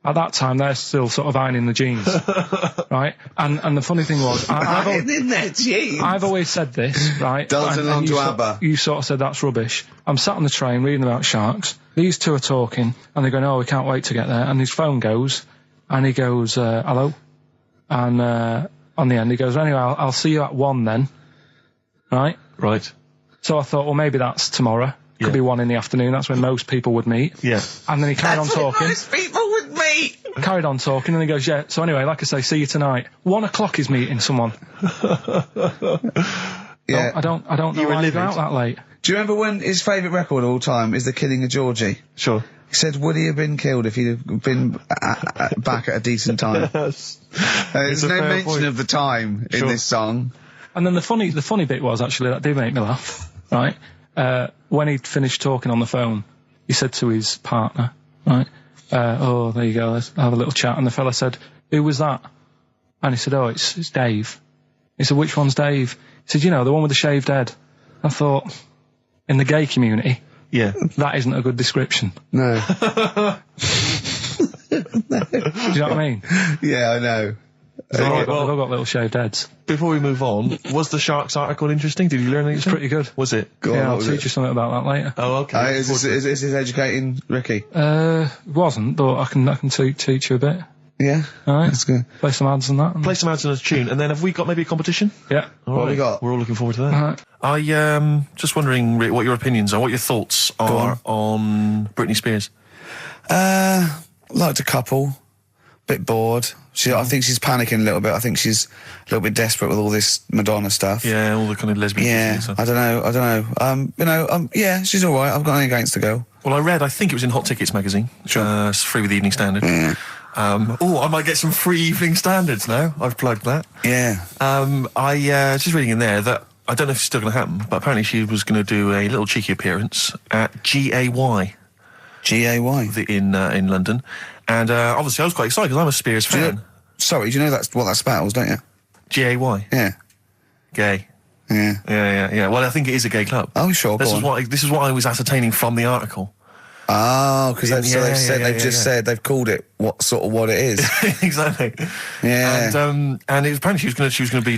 At that time, they're still sort of ironing the jeans, right? And the funny thing was, I've always said this, right? Dalton on to ABBA. You sort of said that's rubbish. I'm sat on the train reading about sharks. These two are talking, and they're going, "Oh, we can't wait to get there." And his phone goes, and he goes, "Hello," and on the end he goes, "Anyway, I'll see you at 1 then," right? Right. So I thought, well, maybe that's tomorrow. Could be 1 in the afternoon. That's when most people would meet. Yeah. And then he carried on talking. Most people would meet. Carried on talking, and he goes, "Yeah." So anyway, like I say, see you tonight. 1 o'clock is meeting someone. Yeah. I don't know why you go out that late. Do you remember when his favourite record of all time is The Killing of Georgie? Sure. He said, would he have been killed if he'd have been back at a decent time? Yes. There's no mention of the time in this song. And then the funny bit was, actually, that did make me laugh, right? When he'd finished talking on the phone, he said to his partner, right, "Oh, there you go, let's have a little chat." And the fella said, "Who was that?" And he said, "Oh, it's Dave." He said, "Which one's Dave?" He said, "You know, the one with the shaved head." I thought, in the gay community, that isn't a good description. No. Do you know what I mean? Yeah, I know. They've all got little shaved heads. Before we move on, was the Sharks article interesting? Did you learn anything? It's pretty good. Was it? I'll teach you something about that later. Oh, okay. Is this educating Ricky? It wasn't, but I can teach you a bit. Yeah. All right. That's good. Play some ads and that. Play some ads and a tune, and then have we got maybe a competition? Yeah. What have we got? We're all looking forward to that. All right. I just wondering, Rick, what your opinions are, what your thoughts are on Britney Spears. Liked a couple. Bit bored. I think she's panicking a little bit. I think she's a little bit desperate with all this Madonna stuff. Yeah, all the kind of lesbian stuff. I don't know. Yeah, she's all right. I've got nothing against the girl. Well, I think it was in Hot Tickets magazine. Sure. It's free with the Evening Standard. Yeah. I might get some free Evening Standards now. I've plugged that. Yeah. I just reading in there that I don't know if it's still going to happen, but apparently she was going to do a little cheeky appearance at GAY. GAY? In London. And obviously I was quite excited because I'm a Spears fan. Do you know that's what that spells, don't you? GAY? Yeah. Gay. Yeah. Yeah. Well, I think it is a gay club. Oh, sure, This is what I was ascertaining from the article. Oh, because they've said they've called it what it is. Exactly. Yeah. And it was apparently she was going to be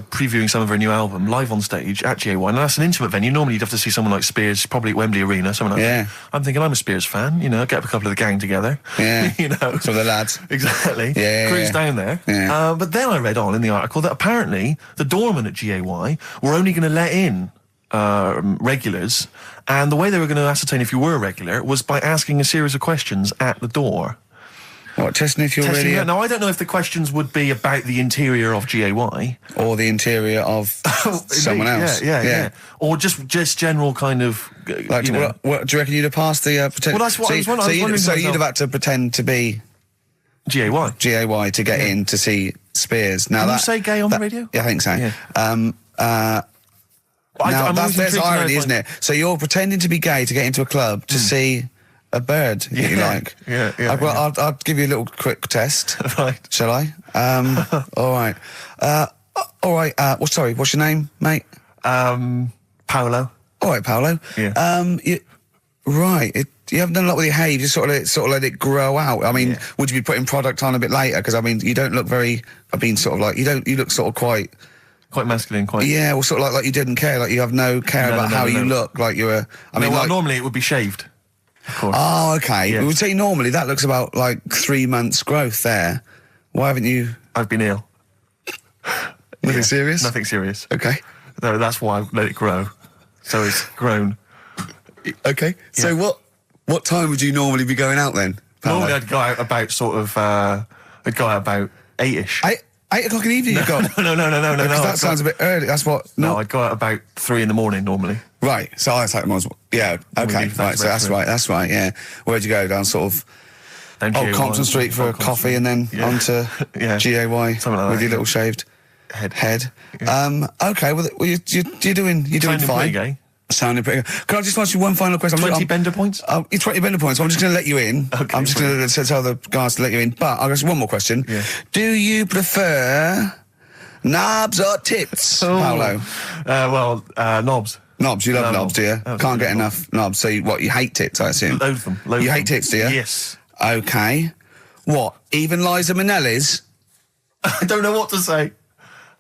previewing some of her new album live on stage at GAY. Now that's an intimate venue. Normally you'd have to see someone like Spears, probably at Wembley Arena, someone like that. I'm thinking I'm a Spears fan. You know, get up a couple of the gang together. Yeah. You know, some of the lads. Exactly. Yeah. Cruise down there. Yeah. But then I read on in the article that apparently the doorman at GAY were only going to let in regulars, and the way they were going to ascertain if you were a regular was by asking a series of questions at the door. What, testing if you're really... Now, I don't know if the questions would be about the interior of GAY. Or the interior of someone else. Yeah. Or just general kind of... What do you reckon you'd have passed the... Well, that's what I was wondering. So you'd have had to pretend to be... GAY to get in to see Spears. Now Can you say gay on the radio? Yeah, I think so. Yeah. There's irony, isn't it? So you're pretending to be gay to get into a club to see a bird that you like. Yeah. I'll give you a little quick test. Right. Shall I? All right. All right. What's your name, mate? Paolo. All right, Paolo. Yeah. You haven't done a lot with your hair. You just sort of let it grow out. I mean, would you be putting product on a bit later? Because I mean, you don't look very. I mean, sort of like you look sort of quite masculine, quite. Yeah, well, sort of like you didn't care. Like you have no care about how you look. Like you're a. I mean, normally it would be shaved. Of course. Oh, okay. Yes. We would say normally that looks about like 3 months growth there. Why haven't you? I've been ill. Nothing serious? Nothing serious. Okay. No, that's why I let it grow. So it's grown. Okay. So what time would you normally be going out then, Paolo? Normally I'd go out about about 8ish. 8 o'clock in the evening you've got? No. Because that sounds a bit early. That's what... No, I'd go out about 3 in the morning normally. Right. So I take them. Yeah. Okay. Right. So that's right. That's right. Yeah. Where'd you go? Down sort of... Down Compton Street for a coffee and then onto GAY something like that, with your little shaved head. Yeah. Okay. Well, you're doing fine. Pretty gay. Sounding pretty good. Can I just ask you one final question? 20 bender points? 20 bender points. I'm just going to let you in. Okay, I'm just going to tell the guys to let you in. But I've got one more question. Yeah. Do you prefer knobs or tits, Paolo? Knobs. Knobs. You love knobs, do you? Absolutely. Can't get enough knobs. So you hate tits, I assume? Loads of them. You hate tits, do you? Yes. Okay. What? Even Liza Minnelli's? I don't know what to say.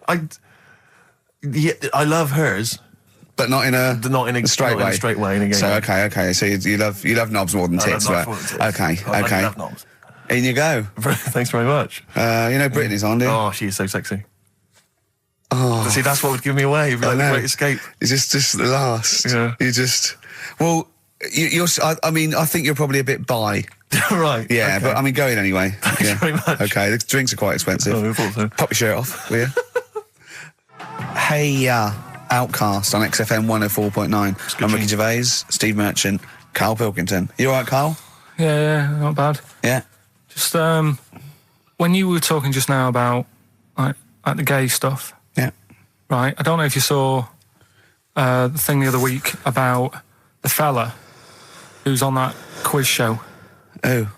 I love hers. But not in a straight way. Straight way. In a gay So way. okay. So you love knobs more than tits, right? Okay. I love knobs. In you go. Thanks very much. You know Brittany's on, do you? Oh, she is so sexy. Oh. See, that's what would give me away. It'd be like the Great Escape. It's just the last. Yeah. You just. Well, you're. I mean, I think you're probably a bit bi. Right. Yeah, okay. but I mean, going anyway. Thanks very much. Okay, the drinks are quite expensive. Oh, I thought so. Pop your shirt off, will you? Hey, Outcast on XFM 104.9. I'm Ricky Gervais, Steve Merchant, Karl Pilkington. You all right, Karl? Yeah, not bad. Yeah. Just when you were talking just now about like the gay stuff. Yeah. Right. I don't know if you saw the thing the other week about the fella who's on that quiz show. Oh.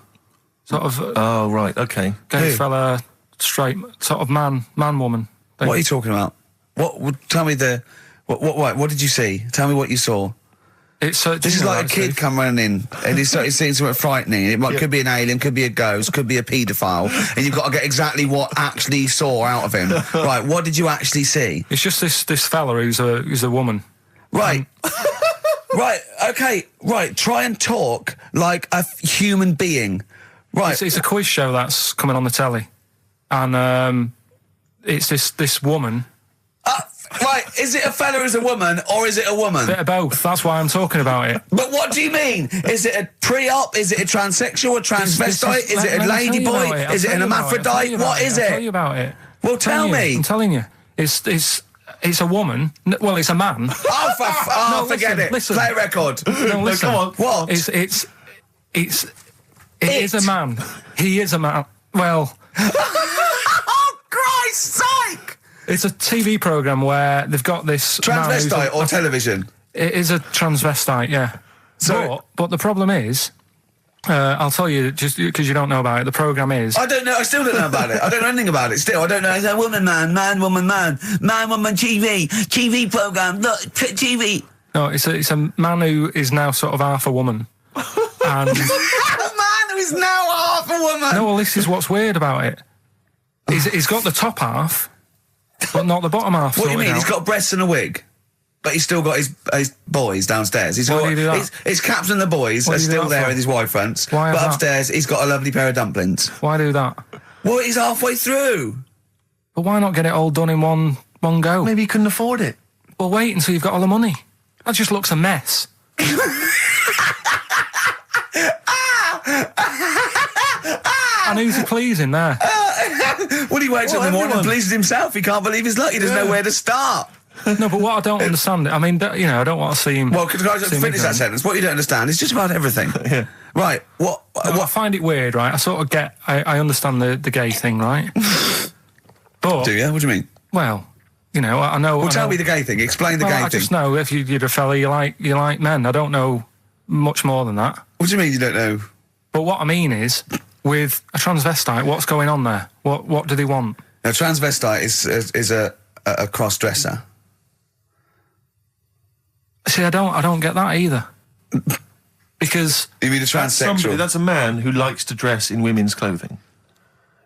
Sort of. Oh, right. Okay. Gay fella, straight, sort of man, woman thing. What are you talking about? Tell me what did you see? Tell me what you saw. This is like a kid come running in and he's seeing something frightening. It could be an alien, could be a ghost, could be a paedophile, and you've got to get exactly what actually saw out of him. Right, what did you actually see? It's just this fella who's a woman. Right. Right, okay, right, try and talk like a human being. Right. It's a quiz show that's coming on the telly. And it's this woman. Right, is it a fella who's a woman, or is it a woman? Bit of both, that's why I'm talking about it. But what do you mean? Is it a pre-op? Is it a transsexual, a transvestite? Is it a ladyboy? Is it an hermaphrodite? What is it? I'll tell you about it. Well, tell me. I'm telling you. It's a woman. Well, it's a man. Oh, forget it. Listen. Play a record. No, listen. Come on. What? It is a man. He is a man. Well. Oh, Christ's sake! It's a TV programme where they've got this... Transvestite or television? It is a transvestite, yeah. But the problem is... I'll tell you, just because you don't know about it, the programme is... I don't know, I still don't know about it. I don't know anything about it still. I don't know. It's a woman, man, woman, TV programme, look, TV. No, it's a man who is now sort of half a woman. And... A man who is now half a woman! No, well, this is what's weird about it. He's got the top half, but not the bottom half. What do you mean? Out. He's got breasts and a wig? But he's still got his boys downstairs. Why do you do that? His caps and the boys are still there with his wide fronts. Why but that? Upstairs, he's got a lovely pair of dumplings. Why do that? Well, he's halfway through. But why not get it all done in one go? Maybe he couldn't afford it. Well, wait until you've got all the money. That just looks a mess. And who's he pleasing there? Well, he wakes up in the morning and pleases himself. He can't believe his luck. He doesn't know where to start. No, but what I don't understand, I mean, I don't want to see him... Well, could I just finish that sentence? What you don't understand is just about everything. Yeah. Right, what... I find it weird, right? I sort of get... I understand the gay thing, right? But... Do you? What do you mean? Well, I know... Well, tell me the gay thing. Explain the gay thing. I just know if you're a fella, you like men. I don't know much more than that. What do you mean you don't know? But what I mean is, with a transvestite, what's going on there? What do they want? A transvestite is a a cross-dresser? See, I don't get that either. Because You mean a transsexual? That's a man who likes to dress in women's clothing.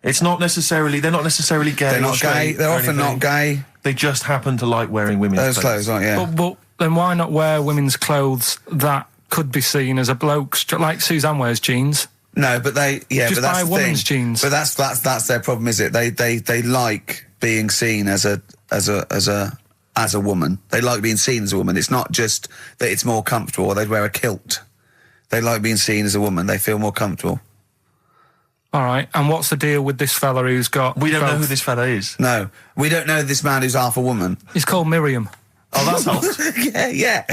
It's not necessarily, they're not necessarily gay. They're or not gay. straight They're or often anything. not gay. They just happen to like wearing women's Those clothes, aren't yeah. but then why not wear women's clothes that could be seen as a bloke, like Suzanne wears jeans? No, but Just but that's buy the women's thing. jeans. But that's their problem, is it? They like being seen as a woman. They like being seen as a woman. It's not just that it's more comfortable, or they'd wear a kilt. They like being seen as a woman. They feel more comfortable. All right, and what's the deal with this fella who's got... We don't know both? who this fella is. No, we don't know this man who's half a woman. He's called Miriam. Oh, that's helped. yeah.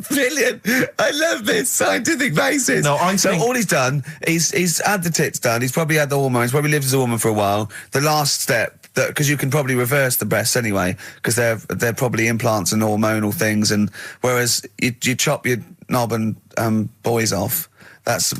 Brilliant. I love this scientific basis. No, I so think- all he's done, he's had the tits done. He's probably had the hormones. Probably lived as a woman for a while. The last step, because you can probably reverse the breasts anyway, because they're probably implants and hormonal things. And whereas you chop your knob and boys off, that's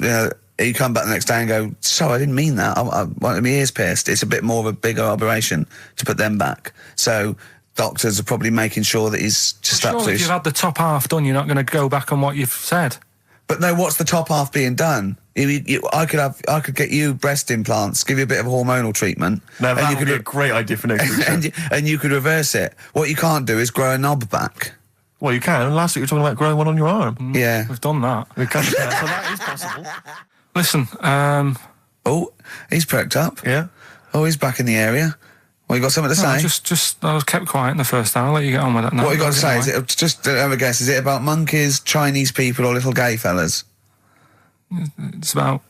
you come back the next day and go, so I didn't mean that. I wanted my ears pierced. It's a bit more of a bigger operation to put them back. So doctors are probably making sure that he's just Surely absolutely... if you've had the top half done, you're not going to go back on what you've said. But no, what's the top half being done? I could get you breast implants, give you a bit of hormonal treatment. Now, that you would be a great idea for next week. and you could reverse it. What you can't do is grow a knob back. Well, you can. Last week you were talking about growing one on your arm. Yeah. We've done that. We can, so that is possible. Listen, Oh, he's perked up. Yeah. Oh, he's back in the area. Well, you got something to say? I was kept quiet in the first hour. I'll let you get on with it now. What you got to say? Is it just have a guess? Is it about monkeys, Chinese people, or little gay fellas? It's about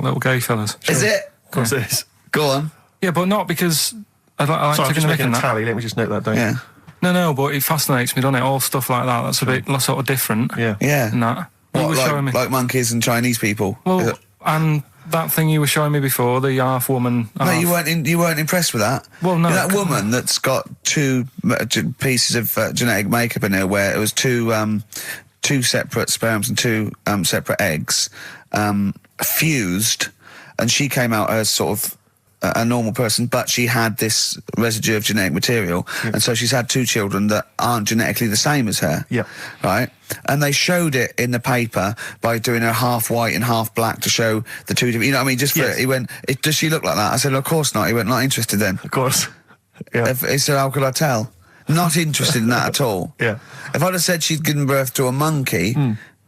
little gay fellas. Is it? Of course it is. Go on. Yeah, but not because I like Sorry, I'm taking just the mick making in a that. tally. Let me just note that down. Yeah. No, but it fascinates me, doesn't it? All stuff like that. That's a bit sort of different. Yeah. Yeah. And that. You were showing me. Like monkeys and Chinese people? Well, and that thing you were showing me before, the half woman. No, you weren't impressed with that. Well, no. You know that woman that's got two pieces of genetic makeup in her, where it was two separate sperms and two separate eggs fused, and she came out as sort of a normal person, but she had this residue of genetic material, and so she's had two children that aren't genetically the same as her. Yeah. Right? And they showed it in the paper by doing her half white and half black to show the two different, you know what I mean? Just for, Yes. he went, does she look like that? I said, of course not. He went, not interested then. Of course. Yeah. He said, how could I tell? Not interested in that at all. Yeah. If I'd have said she'd given birth to a monkey,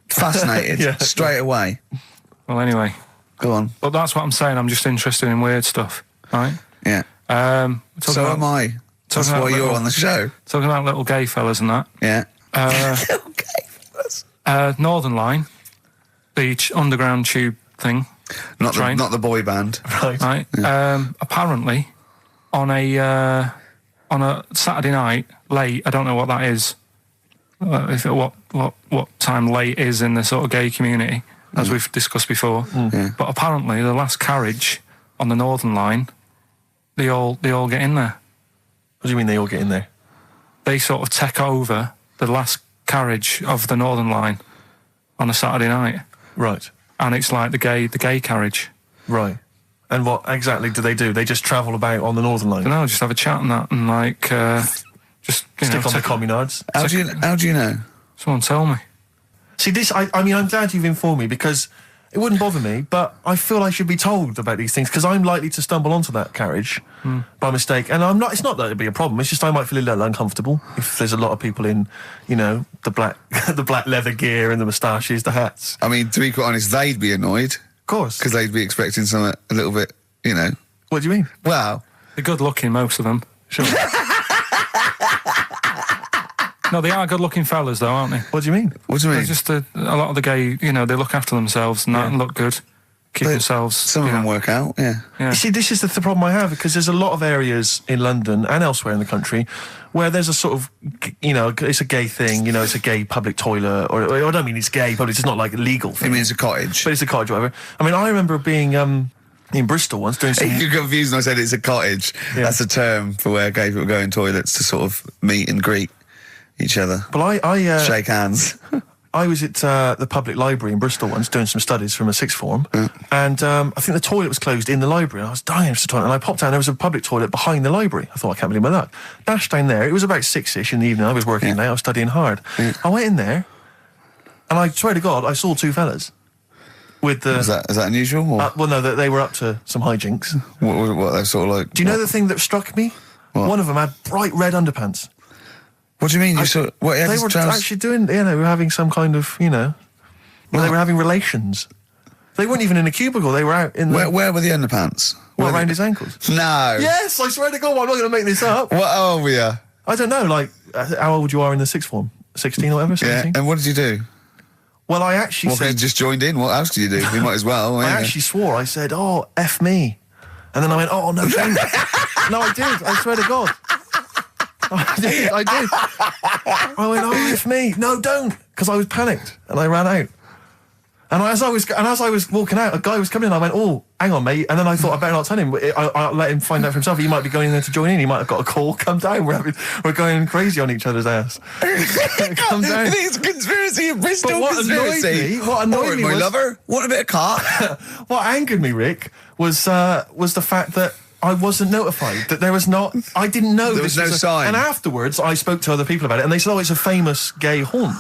fascinated, Yeah. straight away. Well, anyway. Go on. But that's what I'm saying. I'm just interested in weird stuff, right? Yeah. So am I. That's about why you're little- on the show. Talking about little gay fellas and that. Yeah. Northern Line, the underground tube thing. Not train. the boy band. Right. Right. Apparently, on a Saturday night late, I don't know what that is. What time late is in the sort of gay community, as we've discussed before. Yeah. But apparently, the last carriage on the Northern Line, they all get in there. What do you mean they all get in there? They sort of take over the last carriage of the Northern Line on a Saturday night, Right. and it's like the gay carriage. Right. And what exactly do? They just travel about on the Northern Line? I don't know, just have a chat and that, and like just Stick on the communards. How do you know? Someone tell me. See, this, I mean, I'm glad you've informed me, because it wouldn't bother me, but I feel I should be told about these things, because I'm likely to stumble onto that carriage by mistake. And I'm not, it's not that it'd be a problem, it's just I might feel a little uncomfortable if there's a lot of people in, you know, the black the black leather gear and the moustaches, the hats. I mean, to be quite honest, they'd be annoyed. Of course. Because they'd be expecting something a little bit, you know. What do you mean? Well, They're good looking, most of them. Sure. No, they are good looking fellas, though, aren't they? What do you mean? what do you They're mean? just a lot of the gay, you know, they look after themselves and that and look good. Keep themselves. Some of you them know. work out, yeah. Yeah. You see, this is the problem I have, because there's a lot of areas in London and elsewhere in the country where there's a sort of, you know, it's a gay thing, you know, it's a gay public toilet, or I don't mean it's gay public, it's not like a legal I thing. mean, it's a cottage. But it's a cottage, whatever. I mean, I remember being in Bristol once doing some... You're confused when I said it's a cottage. Yeah. That's a term for where gay people go in toilets to sort of meet and greet each other. Well, I Shake hands. I was at the public library in Bristol once doing some studies from a sixth form, and I think the toilet was closed in the library, and I was dying for the toilet, and I popped down, there was a public toilet behind the library. I thought, I can't believe my luck. Dashed down there, it was about 6-ish in the evening, I was working late, I was studying hard. I went in there, and I swear to God, I saw two fellas. With the, is that unusual? Or? Well, no, they were up to some hijinks. What they're sort of like... Do you know the thing that struck me? What? One of them had bright red underpants. What do you mean? They were actually doing, they were having some kind of, they were having relations. They weren't even in a cubicle, they were out in the... Where were the underpants? Around his ankles. No. Yes, I swear to God, I'm not going to make this up. What old were you? I don't know, like, how old you are in the sixth form? 16 or whatever, 17? Yeah, and what did you do? Well, I actually said... you just joined in? What else did you do? You might as well. I actually swore, I said, oh, F me. And then I went, oh, no, don't. No, I did, I swear to God. I did. I went, oh, F me. No, don't. Because I was panicked and I ran out. And as I was walking out, a guy was coming in. I went, oh, hang on, mate. And then I thought, I better not tell him. I'll let him find out for himself. He might be going in there to join in. He might have got a call. Come down. We're going crazy on each other's ass. Come down. It's a conspiracy, a Bristol conspiracy. What annoyed me my was... lover. Want a bit of car? What angered me, Rick, was the fact that I wasn't notified, that there was not... I didn't know there was no sign. And afterwards, I spoke to other people about it, and they said, oh, it's a famous gay haunt.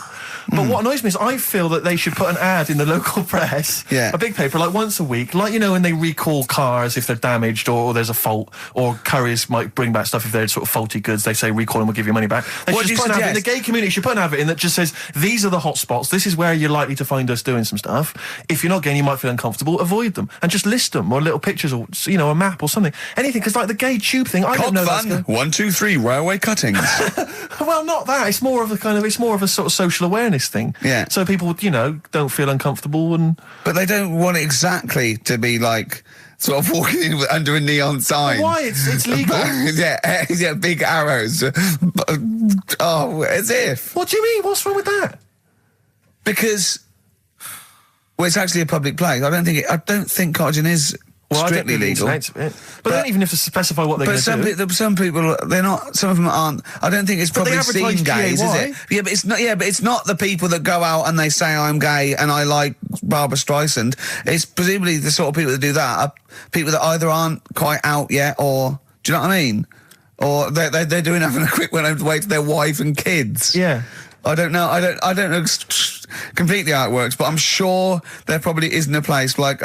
But what annoys me is I feel that they should put an ad in the local press, a big paper, like once a week, like, when they recall cars if they're damaged or there's a fault, or couriers might bring back stuff if they're sort of faulty goods, they say recall and we'll give you money back. They should just put an advert, the gay community should put an advert in that just says, these are the hot spots, this is where you're likely to find us doing some stuff. If you're not gay and you might feel uncomfortable, avoid them. And just list them, or little pictures, or, a map or something. Anything, because like the gay tube thing, I don't know. Fun. 1, 2, 3, railway cuttings. Well, not that. It's more of a sort of social awareness thing. Yeah. So people, don't feel uncomfortable and... But they don't want it exactly to be like sort of walking in under a neon sign. Well, why? It's legal. yeah, big arrows. As if. What do you mean? What's wrong with that? Because, it's actually a public place. I don't think cottaging is... strictly legal. But they don't even have to specify what they're going to do. But some people, they're not. Some of them aren't. I don't think it's probably seen gays, is it? Yeah, but it's not. Yeah, but it's not the people that go out and they say I'm gay and I like Barbara Streisand. It's presumably the sort of people that do that are people that either aren't quite out yet, or do you know what I mean? Or they're doing having a quick one away to their wife and kids. Yeah. I don't know. I don't know completely how it works, but I'm sure there probably isn't a place like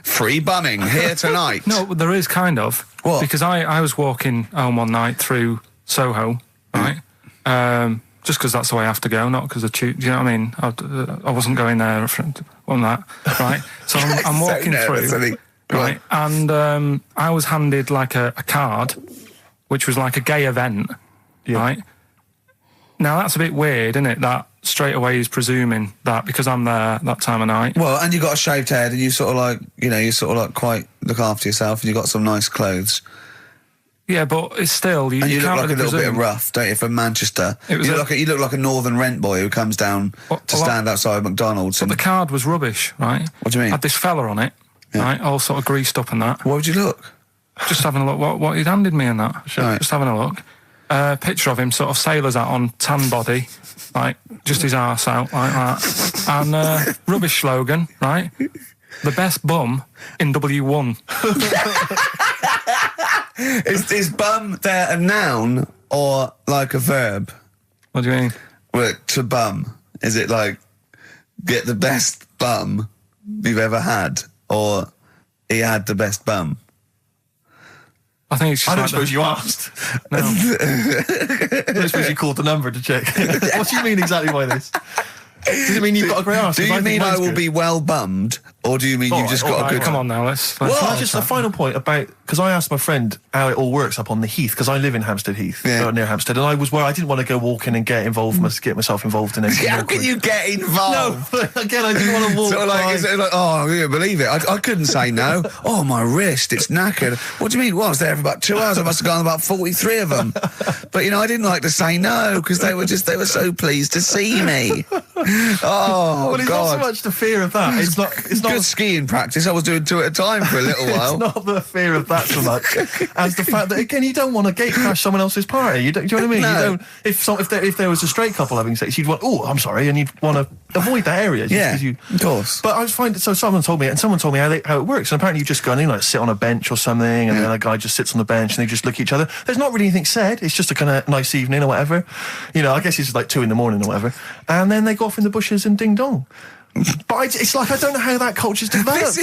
free bumming here tonight. No, there is kind of. What? Because I was walking home one night through Soho, right? Just because that's the way I have to go, not because of do you know what I mean? I wasn't going there on that, right? So I'm walking through, right? And I was handed like a card, which was like a gay event, right? Now, that's a bit weird, isn't it? That straight away he's presuming that because I'm there that time of night. Well, and you got a shaved head and you sort of like, you sort of like quite look after yourself and you got some nice clothes. Yeah, but it's still... You can't look like really a little bit rough, don't you, from Manchester? You look like a northern rent boy who comes down to stand outside McDonald's. But the card was rubbish, right? What do you mean? Had this fella on it, right, all sort of greased up and that. What would you look? Just having a look what he'd handed me and that. Right. Just having a look. Picture of him, sort of sailor's hat on, tan body, like just his arse out like that, and rubbish slogan, right? The best bum in W1. Is bum there a noun or like a verb? What do you mean? Well, to bum, is it like get the best bum you've ever had, or he had the best bum? I think it's just I don't suppose you asked. No. I don't suppose you called the number to check. What do you mean exactly by this? Does it mean you've got a great arse? Do you mean I will be well bummed, or do you mean you've just got a good... Come on now, let's just a final point about... Because I asked my friend how it all works up on the Heath, because I live in Hampstead Heath, near Hampstead, and I was where I didn't want to go walking and get myself involved in anything. How can you get involved? No, again, I didn't want to walk. Oh, you believe it? I couldn't say no. Oh, my wrist, it's knackered. What do you mean? Well, I was there for about 2 hours. I must have gone about 43 of them. But, I didn't like to say no, because they were so pleased to see me. Oh, Well, it's God. not so much the fear of that. It's not Good skiing practice. I was doing 2 at a time for a little while. It's not the fear of that so much as the fact that, again, you don't want to gate crash someone else's party. Do you know what I mean? No. You don't. If there was a straight couple having sex, you'd want, oh, I'm sorry, and you'd want to avoid that area. Yeah, 'cause you, of course. But I was finding, so someone told me how it works. And apparently you just go in, like sit on a bench or something, and then a guy just sits on the bench and they just look at each other. There's not really anything said. It's just a kind of nice evening or whatever. You know, I guess it's like 2 a.m. or whatever. And then they go off in the bushes and ding dong. But it's like, I don't know how that culture's developed.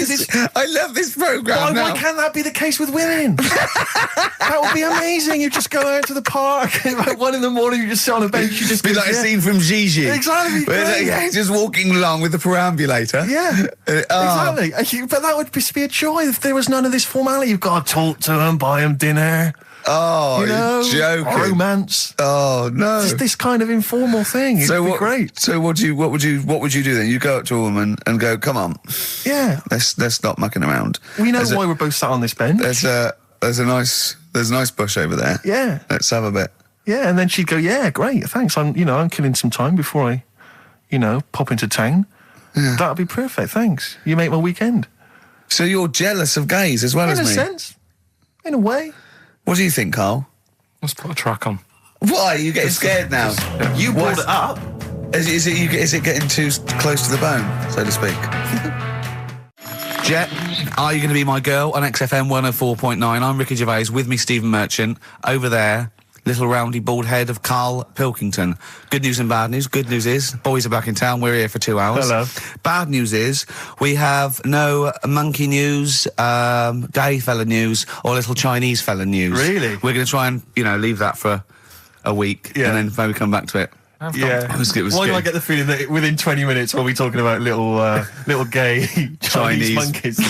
I love this programme now. Why can't that be the case with women? That would be amazing. You just go out to the park, and like 1 a.m, you just sit on a bench. You just Be like a scene from Gigi. Exactly. Where it's like, yeah, just walking along with the perambulator. Yeah, exactly. But that would be a joy if there was none of this formality. You've got to talk to them, buy them dinner. Oh, you know, you're joking. Romance. Oh no, just this kind of informal thing. It'd be great. So what would you do then? You go up to a woman and go, "Come on, yeah, let's stop mucking around." We know why we're both sat on this bench. There's a nice bush over there. Yeah, let's have a bit. Yeah, and then she'd go, "Yeah, great, thanks. I'm killing some time before I, pop into town. Yeah. That'd be perfect. Thanks. You make my weekend." So you're jealous of gays as well as me? In a sense, in a way. What do you think, Karl? Let's put a track on. Why are you getting scared now? You brought it up. Is it getting too close to the bone, so to speak? Jet, are you going to be my girl on XFM 104.9? I'm Ricky Gervais, with me Stephen Merchant. Over there, little roundy bald head of Karl Pilkington. Good news and bad news. Good news is, boys are back in town. We're here for 2 hours. Hello. Bad news is, we have no monkey news, gay fella news, or little Chinese fella news. Really? We're going to try and, you know, leave that for a week, and then maybe come back to it. Yeah. Why do I get the feeling that within 20 minutes we'll be talking about little gay Chinese monkeys?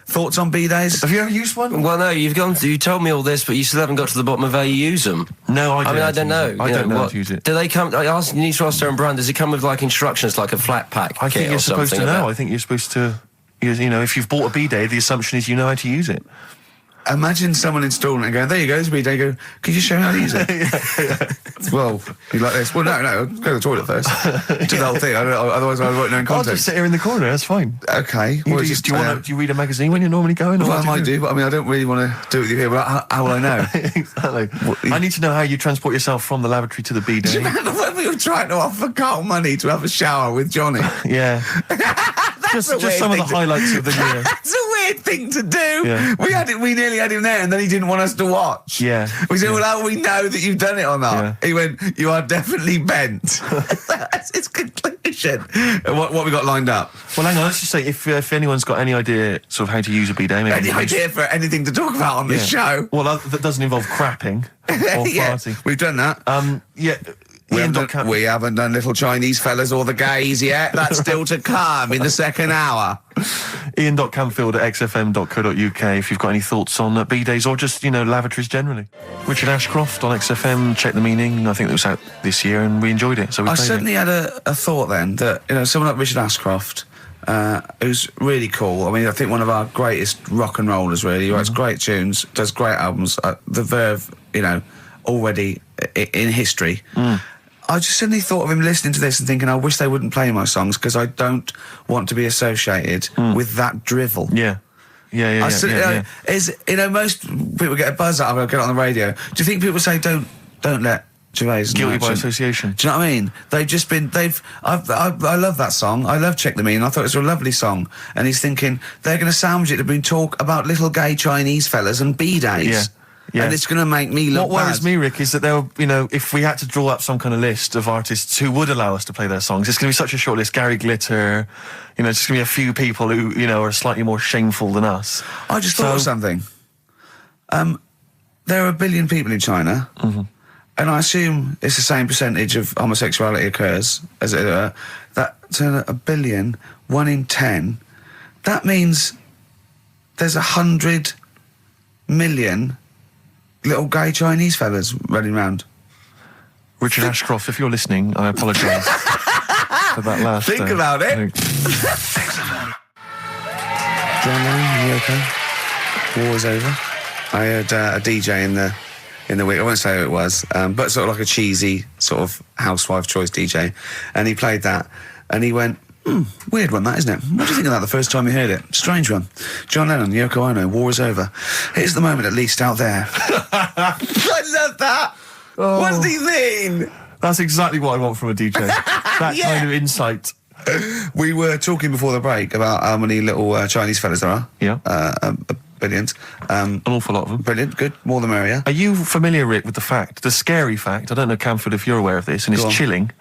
Thoughts on B-days? Have you ever used one? Well, no, you told me all this, but you still haven't got to the bottom of how you use them. No, I don't know. I don't know how to use it. Do they come? You need to ask their own brand. Does it come with like instructions, like a flat pack? I think you're supposed to know. I think you're supposed to. If you've bought a B-day, the assumption is you know how to use it. Imagine someone installing it and going, there you go, it's a B-day. Go, could you show me how to use it? Well, you like this? Well, no, go to the toilet first. Do the whole thing. Otherwise I won't know in context. I'll just sit here in the corner, that's fine. Okay. Do you read a magazine when you're normally going? Well, I might do, but I don't really want to do it with you here, but how will I know? Exactly. I need to know how you transport yourself from the lavatory to the B-day. Do you remember when we were trying to offer Karl money to have a shower with Johnny? Yeah. just some of the highlights of the year. That's a weird thing to do. Yeah. We nearly had him there, and then he didn't want us to watch. Yeah. We said, well, how do we know that you've done it or not? Yeah. He went, you are definitely bent. That's his conclusion. What we got lined up? Well, hang on, let's just say, if anyone's got any idea sort of how to use a bidet, maybe... Any idea for anything to talk about on this show? Well, that doesn't involve crapping or farting. We've done that. We haven't done little Chinese fellas or the gays yet. That's still to come in the second hour. Ian.Canfield@xfm.co.uk if you've got any thoughts on B-days or just, lavatories generally. Richard Ashcroft on XFM, Check the Meaning. I think it was out this year and we enjoyed it, so we played it. I certainly had a thought then that, someone like Richard Ashcroft, who's really cool. I mean, I think one of our greatest rock and rollers, really. He writes great tunes, does great albums. The Verve, already in history. I just suddenly thought of him listening to this and thinking, I wish they wouldn't play my songs because I don't want to be associated with that drivel. Yeah. Most people get a buzz out of it, get it on the radio. Do you think people say, don't let Gervais guilty by association? Do you know what I mean? I love that song. I love Check the Meaning. I thought it was a lovely song. And he's thinking, they're going to sandwich it to bring talk about little gay Chinese fellas and B-days. Yeah. Yeah. And it's going to make me look What worries me, Rick, is that there were, if we had to draw up some kind of list of artists who would allow us to play their songs, it's going to be such a short list. Gary Glitter, it's just going to be a few people who, are slightly more shameful than us. I just thought of something. There are 1 billion people in China, and I assume it's the same percentage of homosexuality occurs, as it were. That's 1 billion, 1 in 10. That means there's 100 million little gay Chinese fellas running around. Richard Ashcroft, if you're listening, I apologise for that last... Think about it. John, are you okay? War's over. I heard a DJ in the in the week. I won't say who it was, but sort of like a cheesy sort of housewife choice DJ. And he played that, and he went, weird one, that, isn't it? What do you think of that the first time you heard it? Strange one. John Lennon, Yoko Ono, war is over. Here's the moment, at least, out there. I love that. Oh. What does he mean? That's exactly what I want from a DJ. That kind of insight. We were talking before the break about how many little Chinese fellas there are. Yeah. Billions. An awful lot of them. Brilliant, good. More the merrier. Are you familiar, Rick, with the scary fact, I don't know, Camford, if you're aware of this, and it's chilling.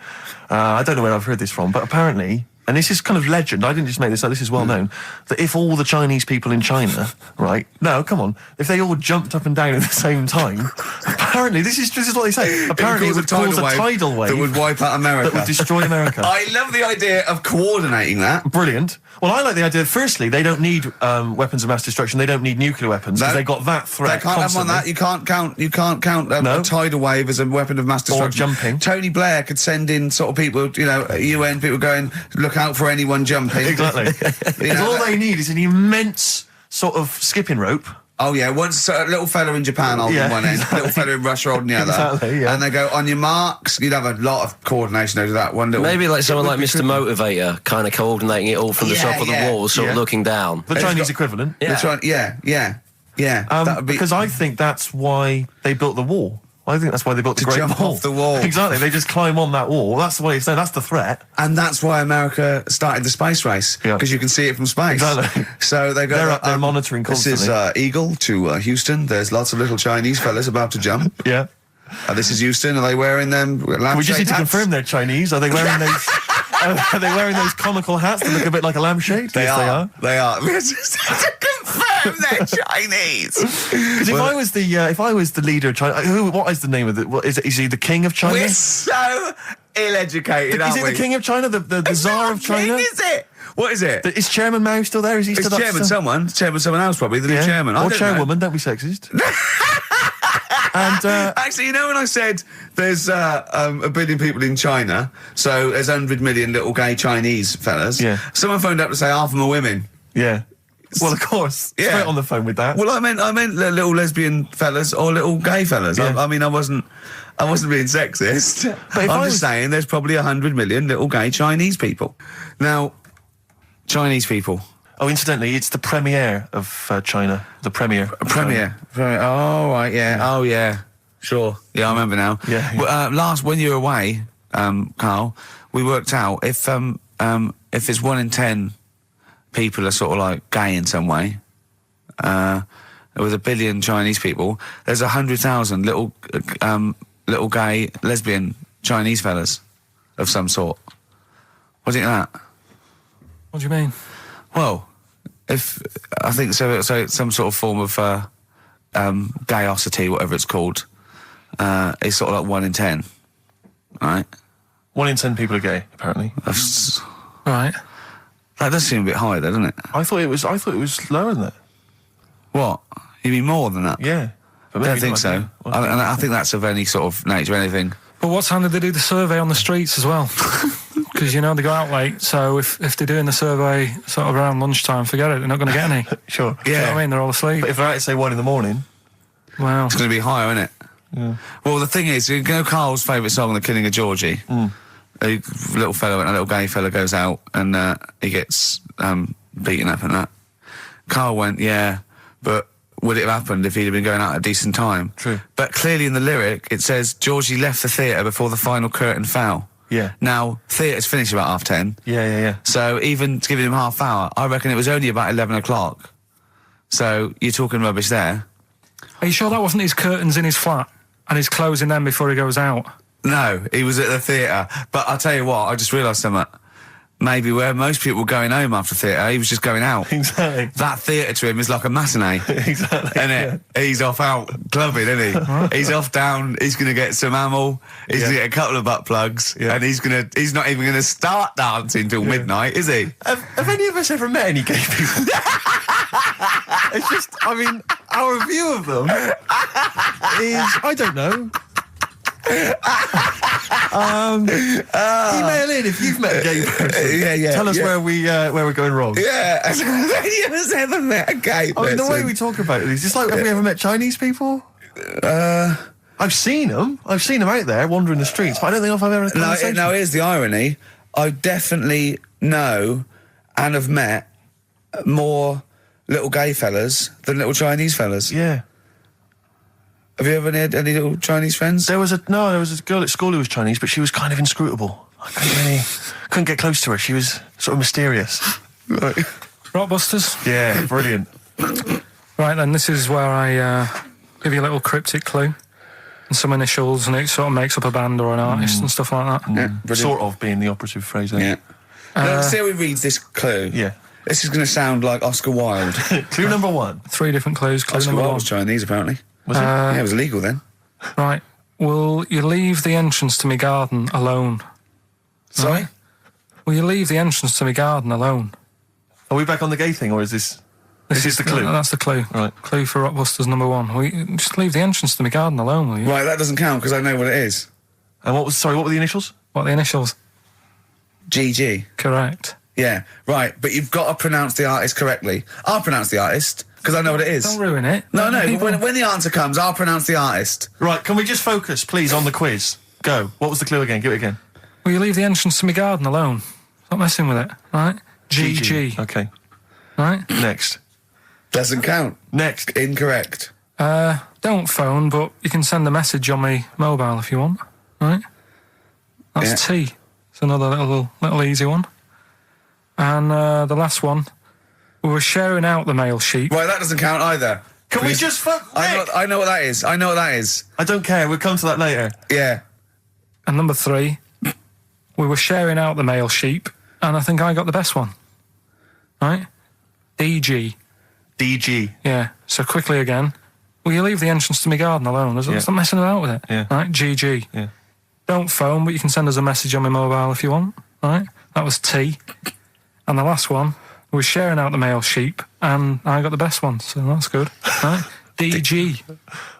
I don't know where I've heard this from, but apparently, and this is kind of legend, I didn't just make this up, this is well known, that if all the Chinese people in China, right, no, come on, if they all jumped up and down at the same time, apparently, this is what they say, apparently it would cause a tidal wave that would wipe out America. That would destroy America. I love the idea of coordinating that. Brilliant. Well, I like the idea, firstly, they don't need weapons of mass destruction, they don't need nuclear weapons, because they got that threat They can't constantly. have on that, you can't count a tidal wave as a weapon of mass destruction. Or jumping. Tony Blair could send in sort of people, UN people going, look out for anyone jumping. Exactly. Because all they need is an immense sort of skipping rope. Oh yeah, once a little fella in Japan holding one end, a little fella in Russia holding the other. Exactly, yeah. And they go, on your marks, you'd have a lot of coordination over that one little... Maybe like someone like Mr. Motivator, kind of coordinating it all from the top of the wall, sort of looking down. The Chinese equivalent. Yeah. That would be... Because I think that's why they built the wall. I think that's why they built the Great jump Wall. off the wall. Exactly, they just climb on that wall. That's the way it's done. That's the threat. And that's why America started the space race, because you can see it from space. Exactly. So they go... They're up there monitoring constantly. This is Eagle to Houston. There's lots of little Chinese fellas about to jump. Yeah. This is Houston. Are they wearing them lampshade We just need to hats? confirm they're Chinese. Are they wearing those... Are they wearing those comical hats that look a bit like a lampshade? They Yes, They are. We just have to confirm they're Chinese. Because if I was the leader of China, what is the name of it? Is he the king of China? We're so ill-educated, aren't Is we? it the king of China? The Tsar of China? King, is it? What is it? Is Chairman Mao still there? Is he It's still chairman someone else probably, the new chairman. I Or don't chairwoman, know. don't be sexist. And actually, when I said there's a billion people in China, so there's 100 million little gay Chinese fellas. Yeah. Someone phoned up to say half of them are women. Yeah. Well, of course. Yeah. Straight on the phone with that. Well, I meant little lesbian fellas or little gay fellas. Yeah. I mean, I wasn't being sexist. But if I'm I just was- saying there's probably 100 million little gay Chinese people. Now, Chinese people. Oh, incidentally, it's the premiere of China. The premiere. Premier. Oh, right, yeah. Oh, yeah. Sure. Yeah, I remember now. Yeah. Well, when you were away, Carl, we worked out if it's 1 in 10 people are sort of like gay in some way, with 1 billion Chinese people, there's 100,000 little gay lesbian Chinese fellas of some sort. What do you think of that? What do you mean? Well, I think so it's some sort of form of gayosity, whatever it's called, is sort of like 1 in 10, right? 1 in 10 people are gay, apparently. Right. That does seem a bit high, though, doesn't it? I thought it was lower than that. What? You mean more than that? Yeah. I don't think so. I think that's of any sort of nature, anything. But what time did they do the survey on the streets as well? Because, they go out late, so if they're doing the survey sort of around lunchtime, forget it, they're not going to get any. Sure. You know what I mean? They're all asleep. But if they're out at, say, 1 in the morning... Well... It's going to be higher, isn't it? Yeah. Well, the thing is, Carl's favourite song, The Killing of Georgie. A little fella and a little gay fella goes out and he gets beaten up and that. Carl went, yeah, but would it have happened if he'd have been going out at a decent time? True. But clearly in the lyric, it says, Georgie left the theatre before the final curtain fell. Yeah. Now, theatre's finished about 10:30. Yeah. So even giving him half hour, I reckon it was only about 11 o'clock. So you're talking rubbish there. Are you sure that wasn't his curtains in his flat and he's closing them before he goes out? No, he was at the theatre. But I'll tell you what, I just realised something. Maybe where most people were going home after theatre, he was just going out. Exactly. That theatre to him is like a matinee. Exactly. Isn't it? He's off out clubbing, isn't he? He's off down, he's going to get some ammo, he's going to get a couple of butt plugs, and he's not even going to start dancing till midnight, is he? Have any of us ever met any gay people? It's just, I mean, our view of them is, I don't know. Email in if you've met a gay person. Yeah. Tell us where we're going wrong. Yeah, have any of us ever met a gay person? I mean, the way we talk about it is just like, have we ever met Chinese people? I've seen them out there wandering the streets, but I don't think I've ever had a conversation. No, here's the irony. I definitely know and have met more little gay fellas than little Chinese fellas. Yeah. Have you ever had any little Chinese friends? There was a girl at school who was Chinese, but she was kind of inscrutable. I couldn't get close to her. She was sort of mysterious. Right. Rockbusters? Yeah, brilliant. Right then, this is where I give you a little cryptic clue and some initials, and it sort of makes up a band or an artist and stuff like that. Yeah, sort of being the operative phrase there. Yeah. Let's see how he reads this clue. Yeah. This is going to sound like Oscar Wilde. Clue number 1. 3 different clues. Clue Oscar number Wilde 1. was Chinese, apparently. Was it? Yeah, it was illegal then. Right. Will you leave the entrance to my garden alone? Sorry? Right? Will you leave the entrance to my garden alone? Are we back on the gay thing, or is this... This is the clue? That's the clue. Right. Clue for Rockbusters number 1. Will you just leave the entrance to my garden alone, will you? Right, that doesn't count because I know what it is. And what were the initials? What are the initials? GG. Correct. Yeah, right, but you've got to pronounce the artist correctly. I'll pronounce the artist, because I know what it is. Don't ruin it. No, but when the answer comes, I'll pronounce the artist. Right, can we just focus, please, on the quiz? Go. What was the clue again? Give it again. Will you leave the entrance to my garden alone? Stop messing with it, right? GG. Okay. Right? Next. Doesn't count. Next. Incorrect. Don't phone, but you can send a message on my mobile if you want, right? That's T. It's another little easy one. And the last one, we were sharing out the male sheep. Right, that doesn't count either. Can we just I know what that is. I know what that is. I don't care. We'll come to that later. Yeah. And number 3, we were sharing out the male sheep, and I think I got the best one. Right? DG. DG. Yeah. So quickly again, will you leave the entrance to my garden alone? Stop messing about with it. Yeah. Right? GG. Yeah. Don't phone, but you can send us a message on my mobile if you want. Right? That was T. And the last one, we were sharing out the male sheep, and I got the best one, so that's good. Right? DG.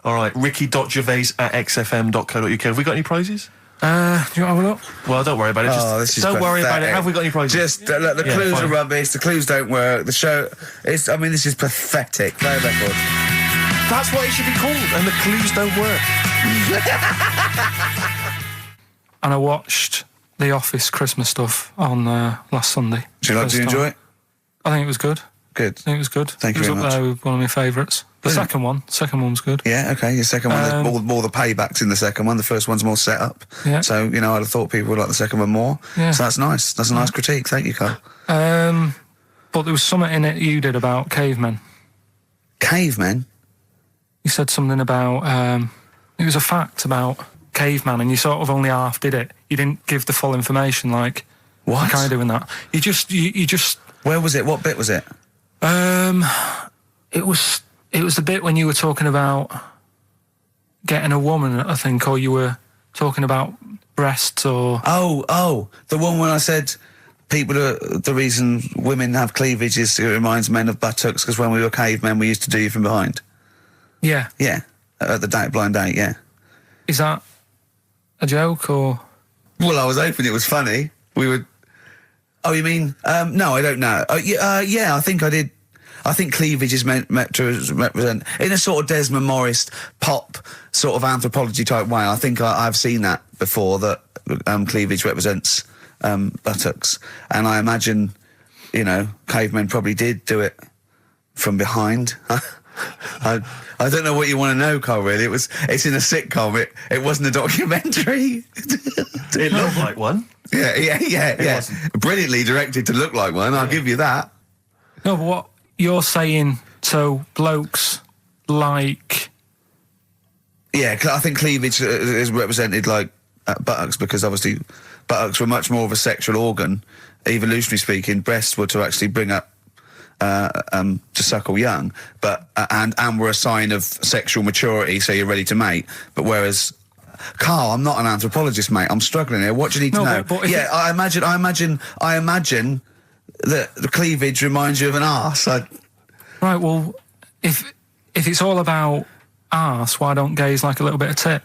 All right, ricky.gervais@xfm.co.uk. Have we got any prizes? Do you want to have a look? Well, don't worry about it. This is don't worry about it. pathetic. Have we got any prizes? Just, look, the clues fine. are rubbish, the clues don't work, the show... this is pathetic. Play a record. That's what it should be called, and the clues don't work. And I watched The Office Christmas stuff on last Sunday. Did you enjoy it? I think it was good. Good. I think it was good. Thank you it very was much. up there with one of my favourites. The second one was good. Yeah, okay, your second one, there's more the paybacks in the second one. The first one's more set up. Yeah. So, I'd have thought people would like the second one more. Yeah. So that's nice. That's a nice critique. Thank you, Carl. But there was something in it you did about cavemen. Cavemen? You said something about... it was a fact about caveman, and you sort of only half did it. You didn't give the full information, like... What? Like I do in that. You just... Where was it? What bit was it? It was the bit when you were talking about getting a woman, I think, or you were talking about breasts or... Oh, the one when I said the reason women have cleavage is it reminds men of buttocks because when we were cavemen we used to do you from behind. Yeah. Yeah, at the blind date, yeah. Is that a joke or...? Well, I was hoping it was funny. We would... Oh, you mean... no, I don't know. Yeah, I think I did. I think cleavage is meant to represent, in a sort of Desmond Morris pop sort of anthropology type way. I think I've seen that before, that cleavage represents buttocks. And I imagine, cavemen probably did do it from behind. I don't know what you want to know, Carl, really. It's in a sitcom. It wasn't a documentary. It looked like one. Yeah. Brilliantly directed to look like one, I'll give you that. No, but what you're saying, so blokes like... Yeah, I think cleavage is represented like buttocks, because obviously buttocks were much more of a sexual organ, evolutionarily speaking. Breasts were to actually bring up to suckle young, but and were a sign of sexual maturity, so you're ready to mate. But whereas, Carl, I'm not an anthropologist, mate. I'm struggling here. What do you need to know? But yeah, I imagine that the cleavage reminds you of an arse. Right. Well, if it's all about arse, why don't gays like a little bit of tit?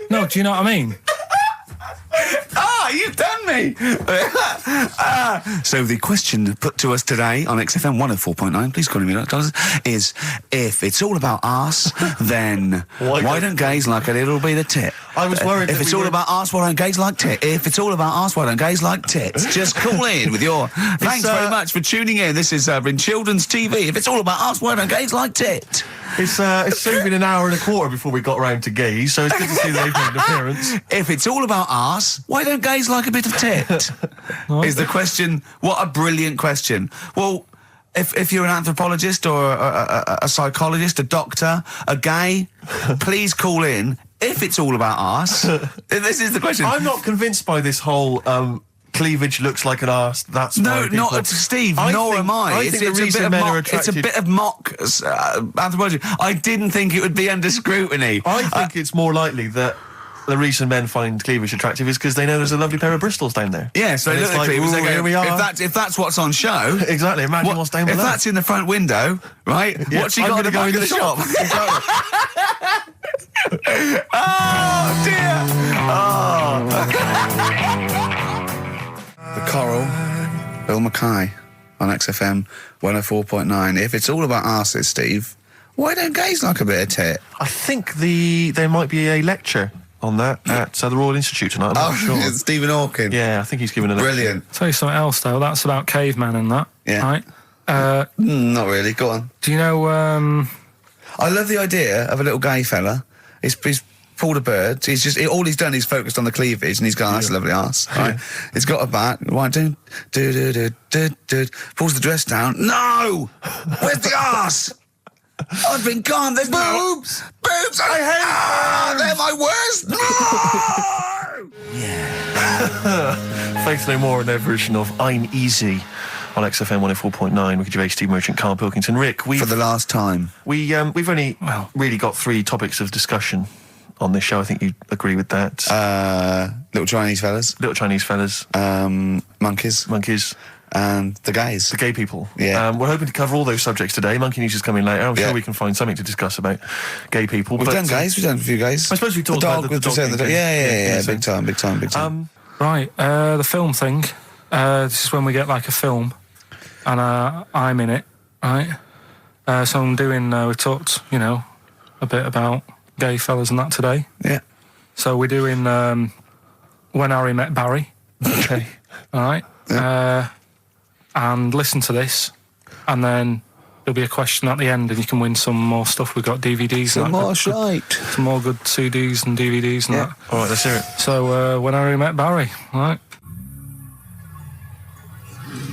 No, do you know what I mean? You've done me. So the question put to us today on XFM 104.9, please call me is, if it's all about arse, then why don't gays like a little bit of tit? I was worried if it's all about arse, why don't gays like tit? If it's all about arse, why don't gays like tits? Just call in with your... Thanks very much for tuning in. This is in Children's TV. If it's all about arse, why don't gays like tit? It's soon been an hour and a quarter before we got round to gays, so it's good to see they've made an appearance. If it's all about arse, why don't gays like a bit of tit? Is the question. What a brilliant question. Well, if you're an anthropologist or a psychologist, a doctor, a gay, please call in. If it's all about arse, this is the question. I'm not convinced by this whole cleavage looks like an arse. That's no, not Steve. Nor am I. I think the reason men are attracted. It's a bit of mock anthropology. I didn't think it would be under scrutiny. I think it's more likely that the reason men find cleavage attractive is because they know there's a lovely pair of Bristols down there. Yeah, so they look like, here we are. If that's what's on show, exactly. Imagine what's down below. If that's in the front window, right? Yeah, what's she got in the back of the shop? Oh dear! Oh. The Coral, Bill Mackay on XFM 104.9. If it's all about arses, Steve, why don't gays like a bit of tit? I think there might be a lecture on that at the Royal Institute tonight. I'm not sure. Stephen Hawking. Yeah, I think he's given a lecture. Brilliant. Tell you something else though. That's about cavemen and that. Yeah. Right. Not really. Go on. Do you know? I love the idea of a little gay fella. He's pulled a bird. All he's done is focused on the cleavage, and he's gone, that's a lovely arse. Right? He's got a bat. Right, pulls the dress down. No! Where's the arse? I've been gone. There's boobs. Boobs. I hate them. They're my worst. No! Yeah. Faith No More and their version of I'm Easy on XFM 104.9. Ricky Gervais, Steve Merchant, Karl Pilkington. Rick, for the last time, we've only really got 3 topics of discussion on this show. I think you agree with that. Little Chinese fellas. Monkeys. And the gays. The gay people. Yeah. We're hoping to cover all those subjects today. Monkey News is coming later. I'm sure we can find something to discuss about gay people. We've done gays. We've done a few gays. I suppose we talked about the dog thing. Yeah. Big time. Right. The film thing. This is when we get like a film, and I'm in it. Right. So I'm doing. We talked, a bit about gay fellas and that today. Yeah. So we're doing When Harry Met Barry. Okay. All right. Yeah. And listen to this, and then there'll be a question at the end, and you can win some more stuff. We've got DVDs. Some more shite. Some more good CDs and DVDs and that. All right, let's hear it. So When Harry Met Barry. All right.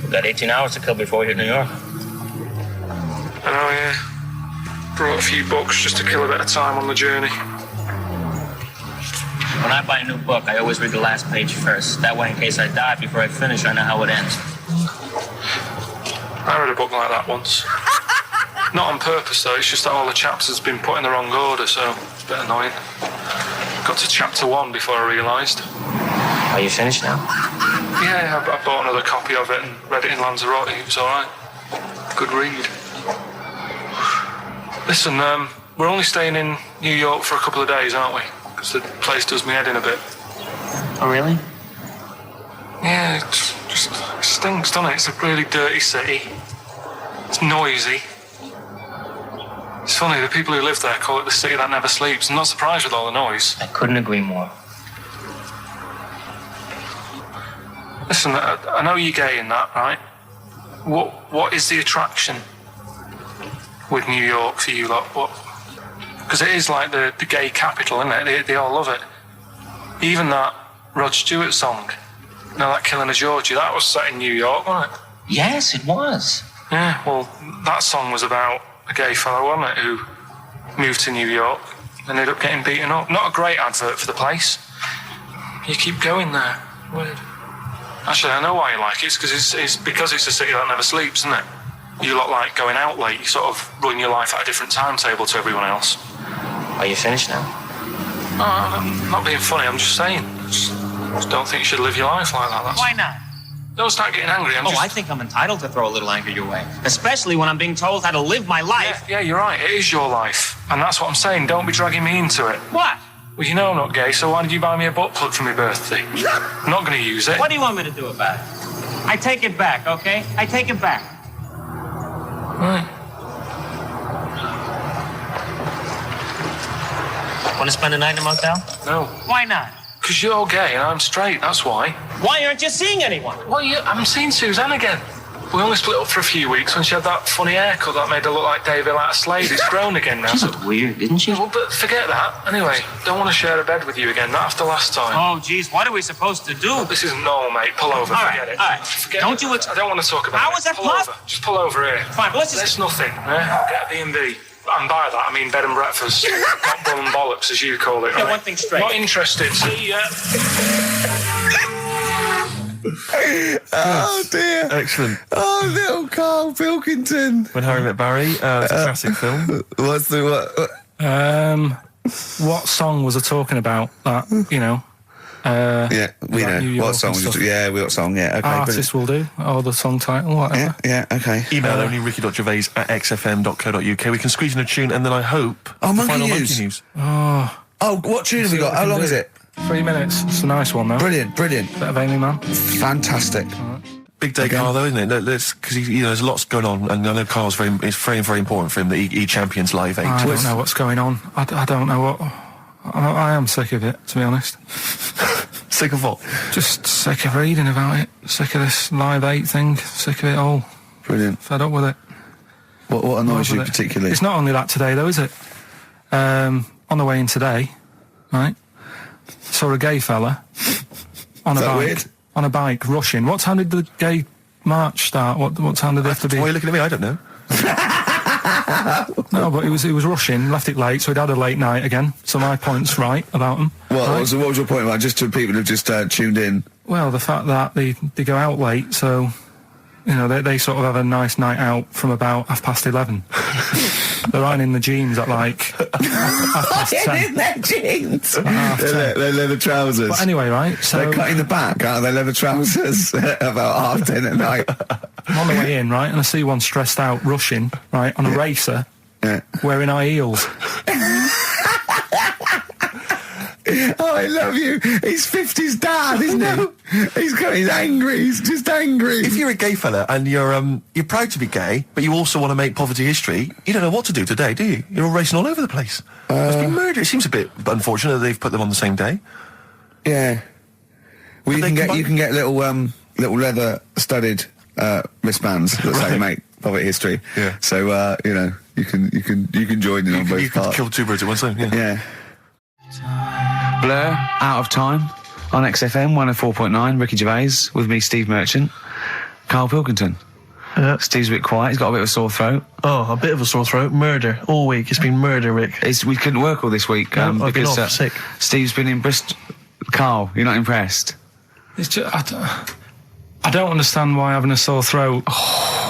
We've got 18 hours to kill before we hit New York. I know, yeah. Brought a few books just to kill a bit of time on the journey. When I buy a new book, I always read the last page first. That way, in case I die before I finish, I know how it ends. I read a book like that once. Not on purpose, though. It's just that all the chapters have been put in the wrong order, so it's a bit annoying. Got to chapter 1 before I realised. Are you finished now? Yeah, I bought another copy of it and read it in Lanzarote. It was all right. Good read. Listen, we're only staying in New York for a couple of days, aren't we? Because the place does me head in a bit. Oh, really? Yeah, it stinks, doesn't it? It's a really dirty city. It's noisy. It's funny, the people who live there call it the city that never sleeps. I'm not surprised with all the noise. I couldn't agree more. Listen, I know you're gay in that, right? What is the attraction with New York for you lot? Because it is like the gay capital, isn't it? They all love it. Even that Rod Stewart song, that Killing of Georgie, that was set in New York, wasn't it? Yes, it was. Yeah, well, that song was about a gay fellow, wasn't it, who moved to New York and ended up getting beaten up. Not a great advert for the place. You keep going there. Weird. Actually, I know why you like it. It's because it's a city that never sleeps, isn't it? You lot like going out late. You sort of run your life at a different timetable to everyone else. Are you finished now? No, I'm not being funny. I'm just saying. Just don't think you should live your life like that. Why not? Don't start getting angry. I think I'm entitled to throw a little anger your way. Especially when I'm being told how to live my life. Yeah, you're right. It is your life. And that's what I'm saying. Don't be dragging me into it. What? Well, you know I'm not gay, so why did you buy me a butt plug for my birthday? I'm not going to use it. What do you want me to do about it? I take it back, okay? I take it back. Right. Want to spend the night in a motel? No. Why not? Because you're gay and I'm straight, that's why. Why aren't you seeing anyone? Well, I'm seeing Suzanne again. We only split up for a few weeks when she had that funny haircut that made her look like David out of Slade. It's grown again now. She looked weird, didn't she? Well, but forget that. Anyway, don't want to share a bed with you again, not after last time. Oh, geez, what are we supposed to do? This isn't normal, mate. Pull over, All forget right, it. all right. Forget Don't it. you I don't want to talk about it. How is that pull possible? over. Just pull over here. Fine, but let's just... There's nothing, I'll get a B&B. And by that, I mean bed and breakfast. Not bull and bollocks, as you call it, Get right? one thing straight. Not interested. See ya. Oh dear. Excellent. Oh, little Karl Pilkington. When Harry Met Barry, it's a classic film. What's the what? What song was I talking about? That, you know. Yeah, we New know. York What song? and stuff. Yeah, what song? Yeah, okay. Artist will do, or the song title, whatever. Yeah, okay. Email only ricky.gervais@xfm.co.uk. We can squeeze in a tune, and then I hope Oh, the Monkey final News. Monkey News. Oh, what tune have we got? How long is it? 3 minutes. It's a nice one, though. Brilliant. Bit of Amy Man. Fantastic. Big day, Karl, though, isn't it? Because there's lots going on, and I know Karl's it's very, very important for him that he champions Live 8. I don't know what's going on. I don't know what... I am sick of it, to be honest. Sick of what? Just sick of reading about it. Sick of this Live 8 thing. Sick of it all. Brilliant. Fed up with it. What annoys you With it. particularly? It's not only that today, though, is it? On the way in today, right, saw a gay fella on a Is that bike. weird? On a bike, rushing. What time did the gay march start? What time did they have to be? Why are you looking at me? I don't know. No, but he was rushing, left it late, so he'd had a late night again. So my point's right about him. What right? was your point about just to people who've just tuned in? Well, the fact that they go out late, so you know they sort of have a nice night out from about 11:30. They're riding in the jeans at like 10:30. In their jeans. They're leather trousers. But anyway, right? So They're cutting the back out of their leather trousers about 10:30 at night. I'm on the way in, right, and I see one stressed out, rushing, right, on a racer, wearing high heels. Oh, I love you. He's 50's dad, isn't he? He's angry. He's just angry. If you're a gay fella and you're proud to be gay, but you also want to make poverty history, you don't know what to do today, do you? You're all racing all over the place. Must be murder. It seems a bit unfortunate that they've put them on the same day. Yeah. Well, you can get little leather studded wristbands. That's how you make poverty history. Yeah. So you can join in on both You can parts. kill two birds at one stone. Yeah. Blur, Out of Time, on XFM 104.9, Ricky Gervais, with me, Steve Merchant, Karl Pilkington. Steve's a bit quiet, he's got a bit of a sore throat. Oh, a bit of a sore throat. Murder. All week. It's been murder, Rick. We couldn't work all this week I've been because off, sick. Steve's been in Bristol. Karl, you're not impressed? It's just, I don't understand why having a sore throat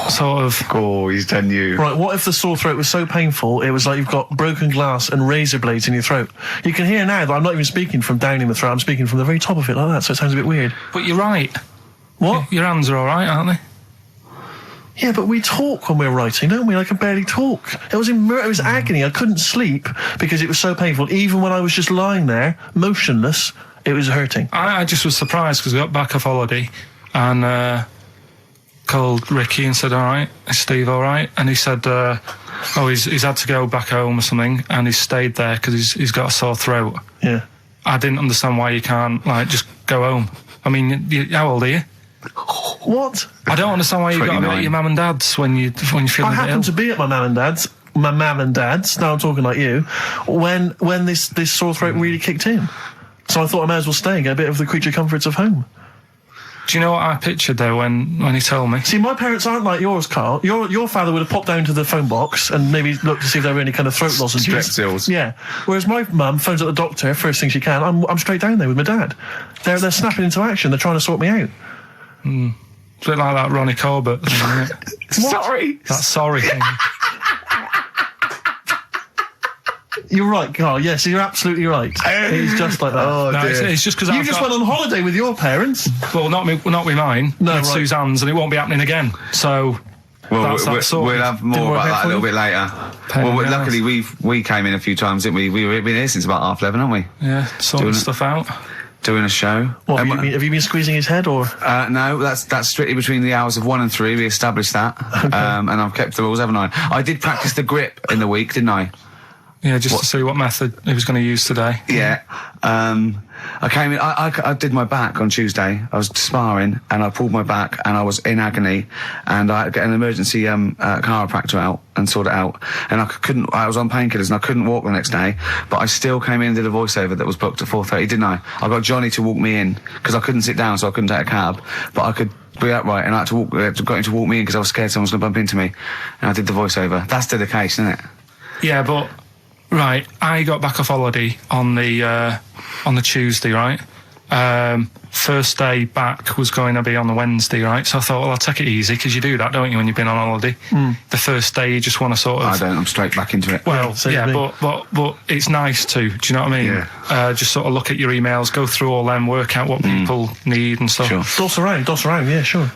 sort of... Oh, he's done you. Right, what if the sore throat was so painful, it was like you've got broken glass and razor blades in your throat? You can hear now that I'm not even speaking from down in the throat, I'm speaking from the very top of it like that, so it sounds a bit weird. But you're right. What? Your hands are all right, aren't they? Yeah, but we talk when we're writing, don't we? I can barely talk. It was agony. I couldn't sleep because it was so painful. Even when I was just lying there, motionless, it was hurting. I just was surprised because we got back off holiday and called Ricky and said, all right, is Steve all right? And he said, he's had to go back home or something and he's stayed there because he's got a sore throat. Yeah. I didn't understand why you can't, just go home. I mean, how old are you? What? I don't understand why you got to be at your mum and dad's when you're feeling I happened to be at my mum and dad's. Now I'm talking like you. When this sore throat really kicked in, so I thought I might as well stay and get a bit of the creature comforts of home. Do you know what I pictured though when he told me? See, my parents aren't like yours, Karl. Your father would have popped down to the phone box and maybe looked to see if there were any kind of throat lozenges. Strepsils. Yeah. Whereas my mum phones at the doctor first thing she can. I'm straight down there with my dad. They're snapping into action. They're trying to sort me out. It's a bit like that Ronnie Corbett thing, isn't it? Sorry. That sorry thing. You're right, Karl. Yes, you're absolutely right. It's just like that. Oh, No, dear. it's just because You just went on holiday with your parents. Well, not with mine. No, with right. Suzanne's, and it won't be happening again. So Well, that's that sorted. we'll have Didn't more work about out that a for little you? bit later. Well, luckily we came in a few times, didn't we? We've been here since about 11:30, haven't we? Yeah, sorting stuff out. Doing a show. What, have you been squeezing his head, or? No, that's strictly between the hours of 1 and 3. We established that. Okay. And I've kept the rules, haven't I? I did practice the grip in the week, didn't I? Yeah, just to see what method he was going to use today. Yeah. I came in, I did my back on Tuesday. I was sparring and I pulled my back and I was in agony and I had to get an emergency chiropractor out and sort it out. And I was on painkillers and I couldn't walk the next day, but I still came in and did a voiceover that was booked at 4:30, didn't I? I got Johnny to walk me in because I couldn't sit down, so I couldn't take a cab, but I could be upright and I got him to walk me in because I was scared someone was going to bump into me. And I did the voiceover. That's dedication, isn't it? Yeah, but right, I got back off holiday on the Tuesday, right? First day back was going to be on the Wednesday, right? So I thought, well, I'll take it easy, because you do that, don't you, when you've been on holiday? The first day, you just want to sort of... I don't, I'm straight back into it. Well, yeah, but it's nice to, do you know what I mean? Yeah. Just sort of look at your emails, go through all them, work out what people need and stuff. Sure. Doss around, yeah, sure.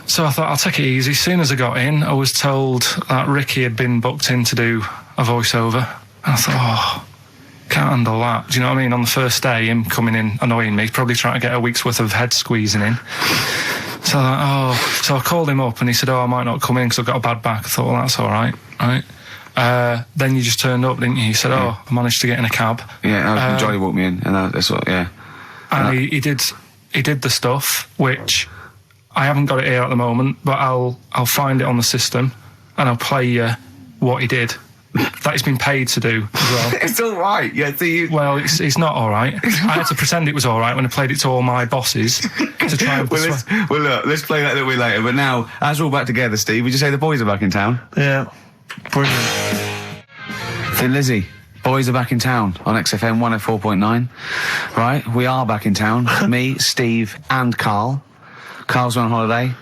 So I thought, I'll take it easy. As soon as I got in, I was told that Ricky had been booked in to do a voiceover. And I thought, can't handle that. Do you know what I mean? On the first day, him coming in annoying me, probably trying to get a week's worth of head squeezing in. So so I called him up and he said, I might not come in because I've got a bad back. I thought, well, that's all right, right? Then you just turned up, didn't you? He said, I managed to get in a cab. Yeah, Johnny walked me in, and that's what, yeah. And he did the stuff, which I haven't got it here at the moment, but I'll find it on the system and I'll play you what he did. That he's been paid to do as well. It's all right. Yeah, well, it's not all right. I had to pretend it was all right when I played it to all my bosses to try and well, look, let's play that a little bit later. But now, as we're all back together, Steve, would you say the boys are back in town? Yeah, brilliant. Thin Lizzy, boys are back in town on XFM 104.9. Right, we are back in town. Me, Steve, and Karl. Karl's on holiday.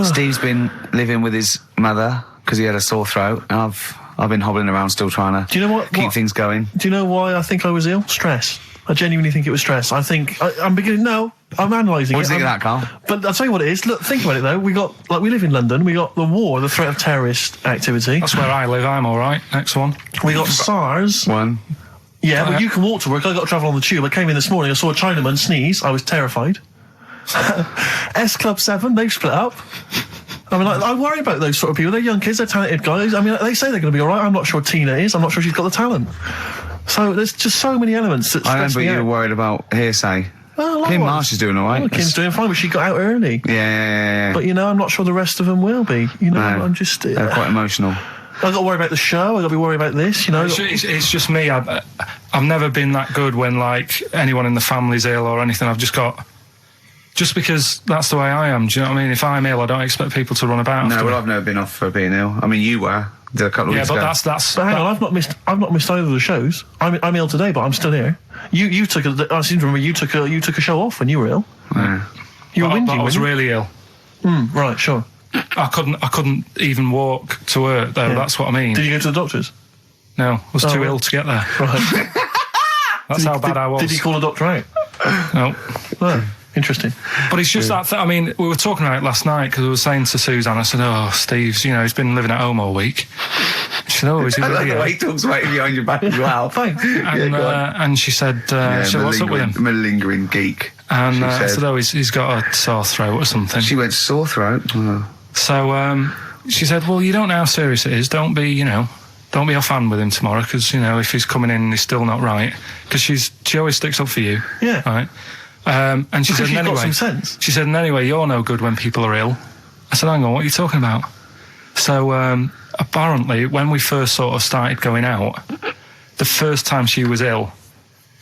Steve's been living with his mother because he had a sore throat, and I've been hobbling around still trying to keep things going. Do you know why I think I was ill? Stress. I genuinely think it was stress. I think I'm analysing it. What do you think of that, Karl? But I'll tell you what it is. Look, think about it though. We live in London. We got the war, the threat of terrorist activity. That's where I live. I'm all right. Next one. We got SARS. One. Yeah, but you can walk to work. I got to travel on the tube. I came in this morning. I saw a Chinaman sneeze. I was terrified. S Club 7. They've split up. I mean, I worry about those sort of people. They're young kids, they're talented guys. I mean, they say they're going to be all right. I'm not sure Tina is. I'm not sure she's got the talent. So there's just so many elements that stress me out. I remember you were worried about hearsay. Well, Kim Marsh is doing all right. Well, Kim's doing fine, but she got out early. Yeah. But, I'm not sure the rest of them will be. I'm just... they're quite emotional. I've got to worry about the show. I've got to be worried about this, It's just me. I've never been that good when, anyone in the family's ill or anything. I've just got... Just because that's the way I am, do you know what I mean? If I'm ill, I don't expect people to run about. No, well, I've never been off for being ill. I mean, you were a couple of weeks ago. Yeah, but that's. But hang on, I've not missed either of the shows. I'm ill today, but I'm still here. You took I seem to remember you took a show off when you were ill. Yeah. You were whinging. I was really ill. Right, sure. I couldn't even walk to work though. Yeah. That's what I mean. Did you go to the doctors? No, I was too ill to get there. Right. That's how bad I was. Did you call a doctor out? No. Oh. Interesting. But it's just that I mean, we were talking about it last night because I was saying to Suzanne, I said, Steve's, he's been living at home all week. She said, is he really? I like the way he talks about it behind your back as well. Thanks. And she said, what's up with him? Malingering geek. And I said, he's got a sore throat or something. She went, sore throat? Oh. So she said, well, you don't know how serious it is. Don't be off hand with him tomorrow because, if he's coming in and he's still not right. Because she always sticks up for you. Yeah. Right? And she said, got some sense. She said, and anyway, you're no good when people are ill. I said, hang on, what are you talking about? So apparently, when we first sort of started going out, the first time she was ill,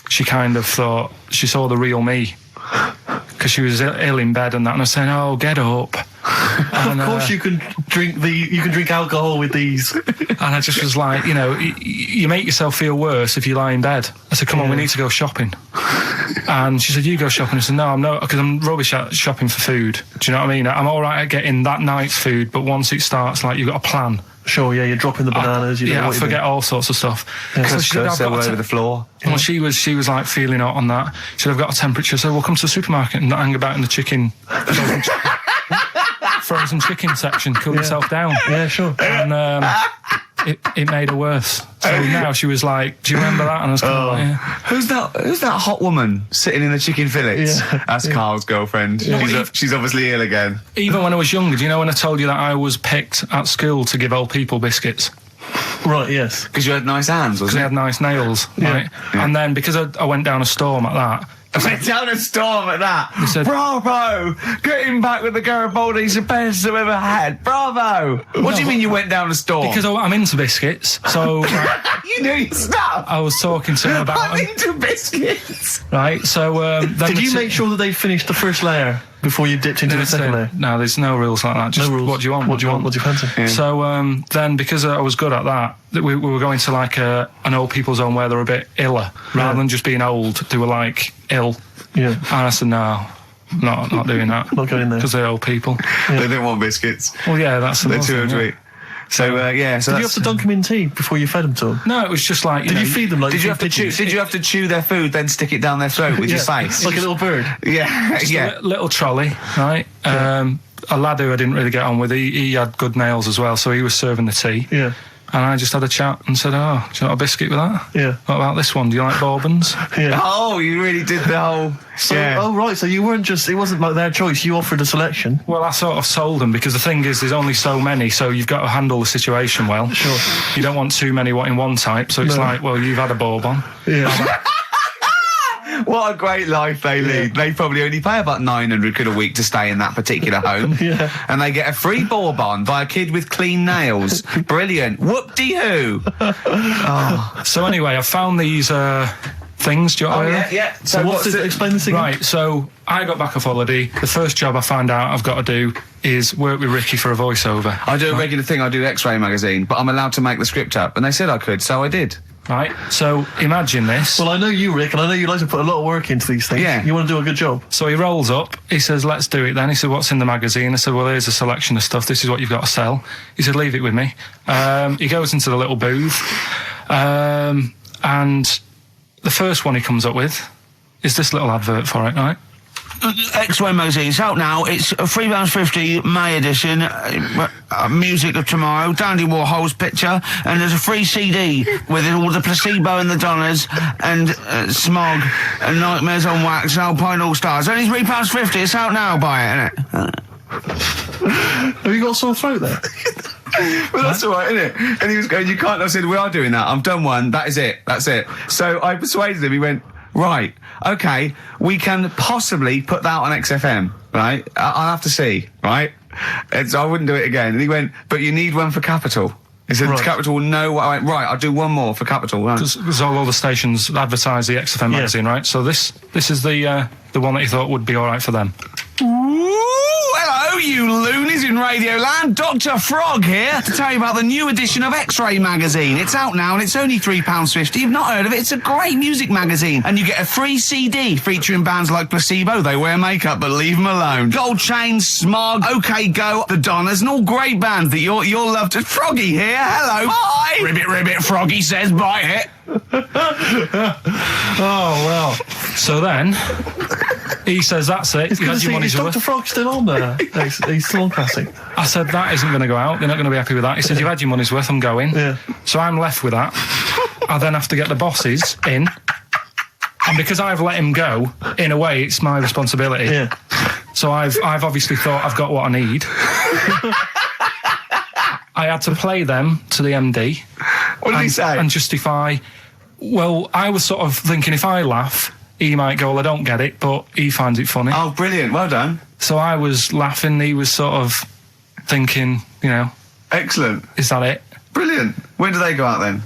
she kind of thought she saw the real me because she was ill in bed and that. And I was saying, get up. And, of course, you can drink alcohol with these. And I just was like, you make yourself feel worse if you lie in bed. I said, come on, we need to go shopping. And she said, you go shopping. I said, no, I'm not, because I'm rubbish at shopping for food. Do you know what I mean? I'm all right at getting that night's food, but once it starts, you've got a plan. Sure, yeah, you're dropping the bananas. I forget all sorts of stuff. Yeah, so she said, I've got over the floor. Well, she was feeling hot on that. She said, I've got a temperature, so we'll come to the supermarket and not hang about in the chicken. Frozen chicken section, cool yourself down. Yeah, sure. And it made her worse. So now she was like, "Do you remember that?" And I was kind of like, yeah. Who's that hot woman sitting in the chicken fillets? Yeah. That's Carl's girlfriend. She's obviously ill again. Even when I was younger, do you know when I told you that I was picked at school to give old people biscuits? Right, yes. Because you had nice hands, Because I had nice nails, right? Yeah. And then because I went down a storm at that. Went down a storm at that. They said, "Bravo! Getting back with the Garibaldi's the best I've ever had. Bravo!" What do you mean you went down a storm? Because I'm into biscuits, so you knew your stuff. I was talking to him about I'm into biscuits. Right, so then Did you make sure that they finished the first layer before you dipped into the second layer? No, there's no rules like that. Just No rules. what do you want? What do you want? What do you fancy? Yeah. So then, because I was good at that, we were going to like an old people's home where they were a bit iller, rather than just being old. They were like ill. Yeah. And I said, no, not doing that. Not going there. Because they're old people. They don't want biscuits. Well, yeah, that's the They're too thing, old to eat. So yeah. So Did you have to dunk them in tea before you fed them to them? No, it was just like. Did you feed them like? Did you have to chew? Did you have to chew their food, then stick it down their throat with your face, like a little bird? Yeah, yeah. Little trolley, right? A lad who I didn't really get on with. He had good nails as well, so he was serving the tea. Yeah. And I just had a chat and said, "Oh, do you want a biscuit with that? Yeah. What about this one? Do you like bourbons?" Yeah. Oh, you really did the whole. So, yeah. Oh right, so you weren't just. It wasn't like their choice. You offered a selection. Well, I sort of sold them because the thing is, there's only so many, so you've got to handle the situation well. Sure. You don't want too many in one type, so it's like, well, you've had a bourbon. Yeah. What a great life they lead. They probably only pay about 900 quid a week to stay in that particular home. Yeah. And they get a free bourbon by a kid with clean nails. Brilliant. Whoop-de-hoo. Oh. So anyway, I found these things. Do you want to hear? Yeah. So what's this? Explain this again. Right, so I got back off holiday. The first job I found out I've got to do is work with Ricky for a voiceover. I do a regular thing. I do X-Ray magazine, but I'm allowed to make the script up. And they said I could, so I did. Right, so imagine this. Well, I know you, Rick, and I know you like to put a lot of work into these things. Yeah. You want to do a good job. So he rolls up, he says, "Let's do it then." He said, "What's in the magazine?" I said, "Well, here's a selection of stuff. This is what you've got to sell." He said, "Leave it with me." He goes into the little booth, and the first one he comes up with is this little advert for it, right? X-Ray magazine. It's out now. It's £3.50 May edition. Music of Tomorrow. Dandy Warhol's picture, and there's a free CD with all the Placebo and the Donners and Smog and Nightmares on Wax and Alpine All Stars. Only £3.50. It's out now. Buy it, innit? Have you got a sore throat there? Well, that's all right, isn't it? And he was going, "You can't." I said, "We are doing that. I've done one. That is it. That's it." So I persuaded him. He went, "Right, okay, we can possibly put that on XFM, right? I'll have to see, right?" And so I wouldn't do it again. And he went, "But you need one for Capital." He said, Right. "Capital will know what I went, right, I'll do one more for Capital." Right. Because all the stations advertise the XFM magazine, right? So this is the one that he thought would be all right for them. Hello, you loonies in Radio Land. Dr. Frog here to tell you about the new edition of X-Ray magazine. It's out now and it's only £3.50. You've not heard of it? It's a great music magazine. And you get a free CD featuring bands like Placebo. They wear makeup, but leave them alone. Gold Chains, Smog, OK Go, The Donners, and all great bands that you'll love to. Froggy here. Hello. Bye. Ribbit, ribbit, Froggy says bye it. Oh, well. So then, he says, "That's it. You had your money's Is worth." Dr. Frog still on there? He's still on Classic. I said, "That isn't going to go out. They're not going to be happy with that." He said, "You've had your money's worth. I'm going." Yeah. So I'm left with that. I then have to get the bosses in. And because I've let him go, in a way, it's my responsibility. Yeah. So I've obviously thought I've got what I need. I had to play them to the MD. What did he say? And justify. Well, I was sort of thinking if I laugh, he might go, "Well, I don't get it," but he finds it funny. Oh, brilliant. Well done. So I was laughing, he was sort of thinking, Excellent. is that it? Brilliant. When do they go out then?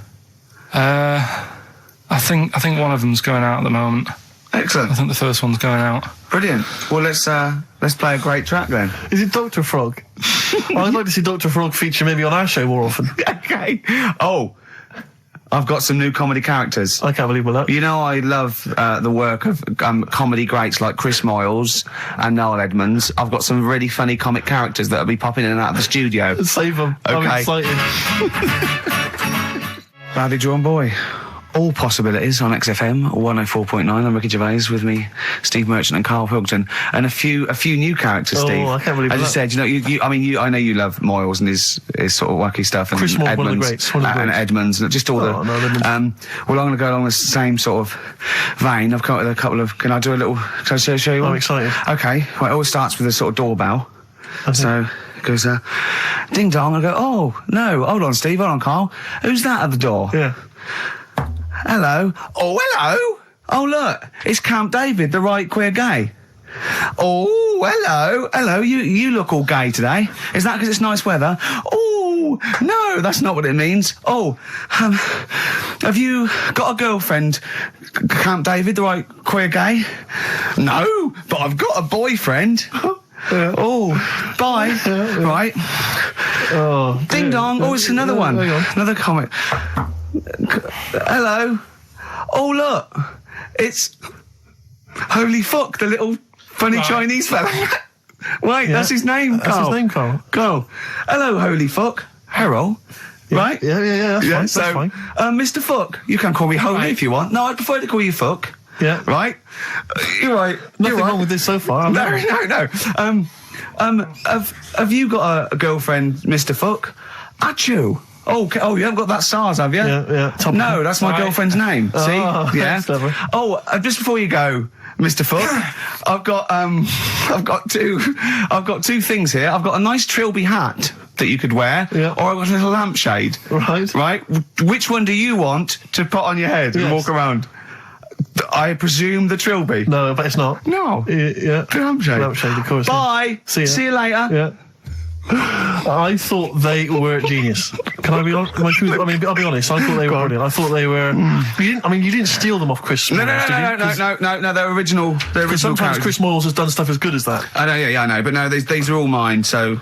I think one of them's going out at the moment. Excellent. I think the first one's going out. Brilliant. Well, let's play a great track then. Is it Dr. Frog? I'd like to see Dr. Frog feature maybe on our show more often. Okay. Oh, I've got some new comedy characters. I can't believe that. You know, I love the work of comedy greats like Chris Moyles and Noel Edmonds. I've got some really funny comic characters that'll be popping in and out of the studio. Save them. Okay. I'm excited. Rowdy John Boy. All Possibilities on XFM 104.9. I'm Ricky Gervais, with me, Steve Merchant and Karl Pilkington, and a few new characters. Steve, I can't believe as that. I said, I know you love Moyles and his sort of wacky stuff, and Chris Moore, Edmonds, one of the greats, one of the and greats. Edmonds, and just all Well, I'm going to go along the same sort of vein. I've come up with a couple of. Can I do a little? Can I show you one? I'm excited. Okay, well, it always starts with a sort of doorbell. So it goes, ding dong. I go, oh no, hold on, Steve, hold on, Karl. Who's that at the door? Yeah. Hello. Oh, hello. Oh, look, it's Camp David, the right queer gay. Oh, hello. Hello, you look all gay today. Is that because it's nice weather? Oh, no, that's not what it means. Oh, have you got a girlfriend, Camp David, the right queer gay? No, but I've got a boyfriend. Oh, bye. Right. Oh. Ding dong. Oh, it's another one. Hang on. Another comic. Hello. Oh, look. It's Holy Fuck, the little funny Chinese fella. Wait, that's his name, Karl. That's his name, Karl. Karl. Hello, Holy Fuck. Harold. Yeah. Right? Yeah, that's So, fine. Mr. Fuck, you can call me Holy if you want. No, I'd prefer to call you Fuck. Yeah. Right? You're right. Nothing wrong with this so far. No. Have you got a girlfriend, Mr. Fuck? Achoo. Oh, you haven't got that SARS, have you? Yeah. No, that's my girlfriend's name. See? Yeah. Clever. Oh, just before you go, Mr. Fuck, I've got two things here. I've got a nice Trilby hat that you could wear, or I've got a little lampshade. Right. Which one do you want to put on your head and walk around? I presume the Trilby. No, but it's not. No. Yeah. The lampshade. Lampshade, of course. Bye. See you later. Yeah. I thought they were genius. Can I be honest? I'll be honest. I thought they were brilliant. I thought they were. You didn't steal them off Chris. No. They're original. They're original. Sometimes characters. Chris Moyles has done stuff as good as that. I know. Yeah, I know. But no, these are all mine. So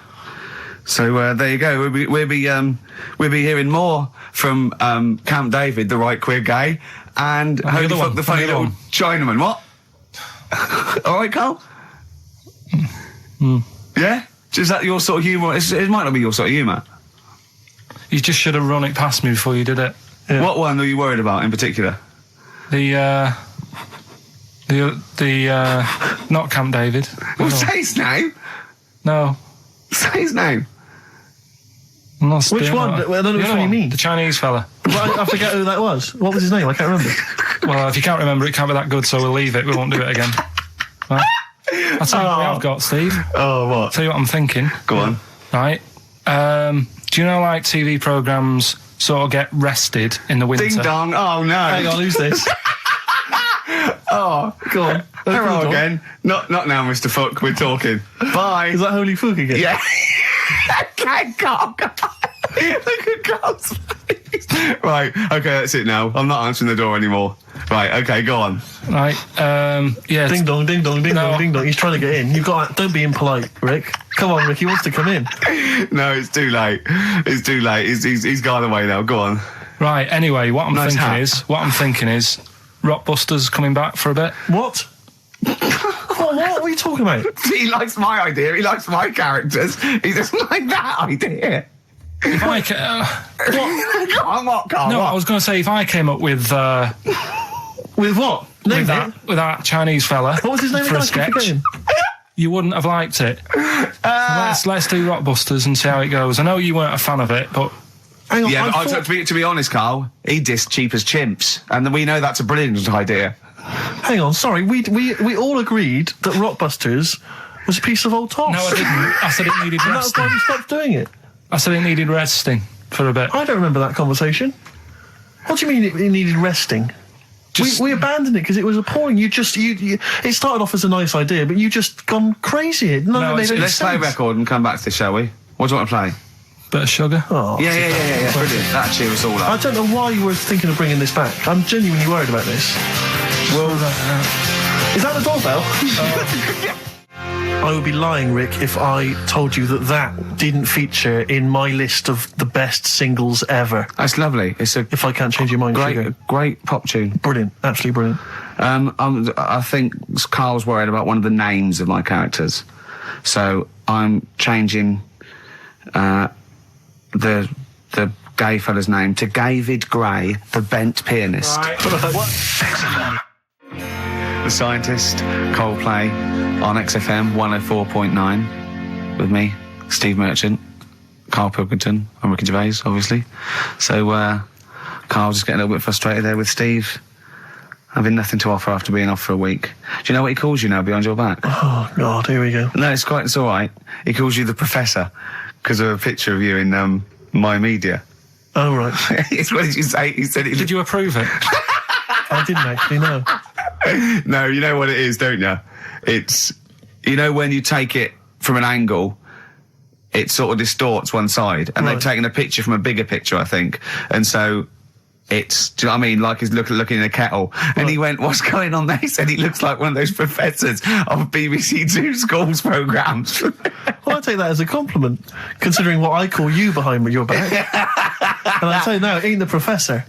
there you go. We'll be hearing more from Camp David, the right queer gay, and Holy Fuck, the funny little Chinaman. What? All right, Karl. Yeah. Is that your sort of humour? It might not be your sort of humour. You just should have run it past me before you did it. Yeah. What one are you worried about in particular? The not Camp David. Well, say his name. No. Say his name. I'm not Which doing one? that. I don't know which one you mean. The Chinese fella. Well, I forget who that was. What was his name? I can't remember. Well, if you can't remember, it can't be that good, so we'll leave it. We won't do it again. Right? I'll tell you what I've got, Steve. Oh, what? Tell you what I'm thinking. Go on. Right. Do you know, like, TV programmes sort of get rested in the winter? Ding dong. Oh, no. Hang on, who's this? Oh, go on. Hello again. Not now, Mr. Fuck. We're talking. Bye. Is that Holy Fuck again? Yeah. Okay, God. Look at Carl's face. Right. Okay, that's it now. I'm not answering the door anymore. Right. Okay, go on. Right. Yeah. Ding dong, ding dong, ding dong, ding dong. He's trying to get in. You've got. Don't be impolite, Rick. Come on, Rick. He wants to come in. No, it's too late. It's too late. He's gone away now. Go on. Right. Anyway, what I'm thinking is, Rockbusters coming back for a bit. What? What are you talking about? He likes my idea. He likes my characters. He doesn't like that idea. If I what, Karl? No, what? I was going to say, if I came up with with what? With that Chinese fella. What was his name for a again? sketch? You wouldn't have liked it. So let's do Rockbusters and see how it goes. I know you weren't a fan of it, but. Hang on, yeah, but to be honest, Karl, he dissed Cheap as Chimps, and we know that's a brilliant idea. Hang on, sorry, we all agreed that Rockbusters was a piece of old toss. No, I didn't. I said it needed resting. That's why we stopped doing it. I said it needed resting for a bit. I don't remember that conversation. What do you mean it needed resting? We abandoned it because it was appalling. You it started off as a nice idea, but you just gone crazy. Let's play a record and come back to this, shall we? What do you want to play? Bit of sugar. Oh, yeah. Brilliant. That cheer us all up. I don't know why you were thinking of bringing this back. I'm genuinely worried about this. Well, is that the doorbell? I would be lying, Rick, if I told you that didn't feature in my list of the best singles ever. That's lovely. If I can't change your mind, great pop tune. Brilliant, absolutely brilliant. I think Karl's worried about one of the names of my characters, so I'm changing the gay fella's name to David Gray, the bent pianist. Right. XFM. The Scientist, Coldplay, on XFM 104.9, with me, Steve Merchant, Karl Pilkington, and Ricky Gervais, obviously. So, Karl's just getting a little bit frustrated there with Steve, having nothing to offer after being off for a week. Do you know what he calls you now behind your back? Oh, God, here we go. No, it's all right. He calls you the Professor, because of a picture of you in, My Media. Oh, right. What did you say? He said Did you approve it? I didn't actually, no. No, you know what it is, don't you? It's, you know, when you take it from an angle, it sort of distorts one side, and they've taken a picture from a bigger picture, I think, and so it's, do you know what I mean, like he's looking in a kettle, and he went, what's going on there? He said he looks like one of those professors of BBC Two schools programmes. Well, I take that as a compliment, considering what I call you behind your back. And I say, no, it ain't the professor.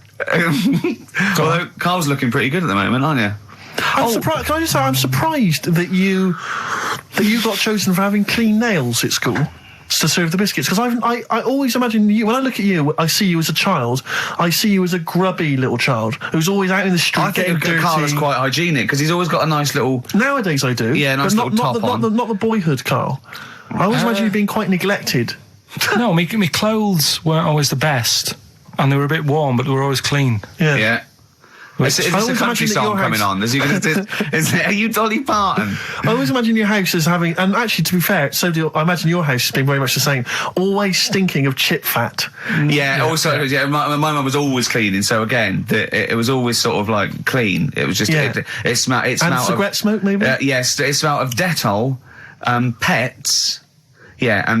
Although Carl's looking pretty good at the moment, aren't you? I'm surprised. Can I just say, I'm surprised that you got chosen for having clean nails at school to serve the biscuits. Because I always imagine you, when I look at you, I see you as a child. I see you as a grubby little child who's always out in the street getting dirty. Carl is quite hygienic because he's always got a nice little. Nowadays, I do. Yeah, nice little top on. Not the boyhood, Carl. I always imagine you being quite neglected. No, my clothes weren't always the best, and they were a bit warm, but they were always clean. Yeah. Is this a country song coming on? Are you Dolly Parton? I always imagine your house as having, and actually, to be fair, I imagine your house has been very much the same. Always stinking of chip fat. Yeah. Also, my mum was always cleaning, so again, it was always sort of like clean. It was just it smelled. And cigarette smoke, maybe. Yes, it smelled of Dettol, pets. Yeah,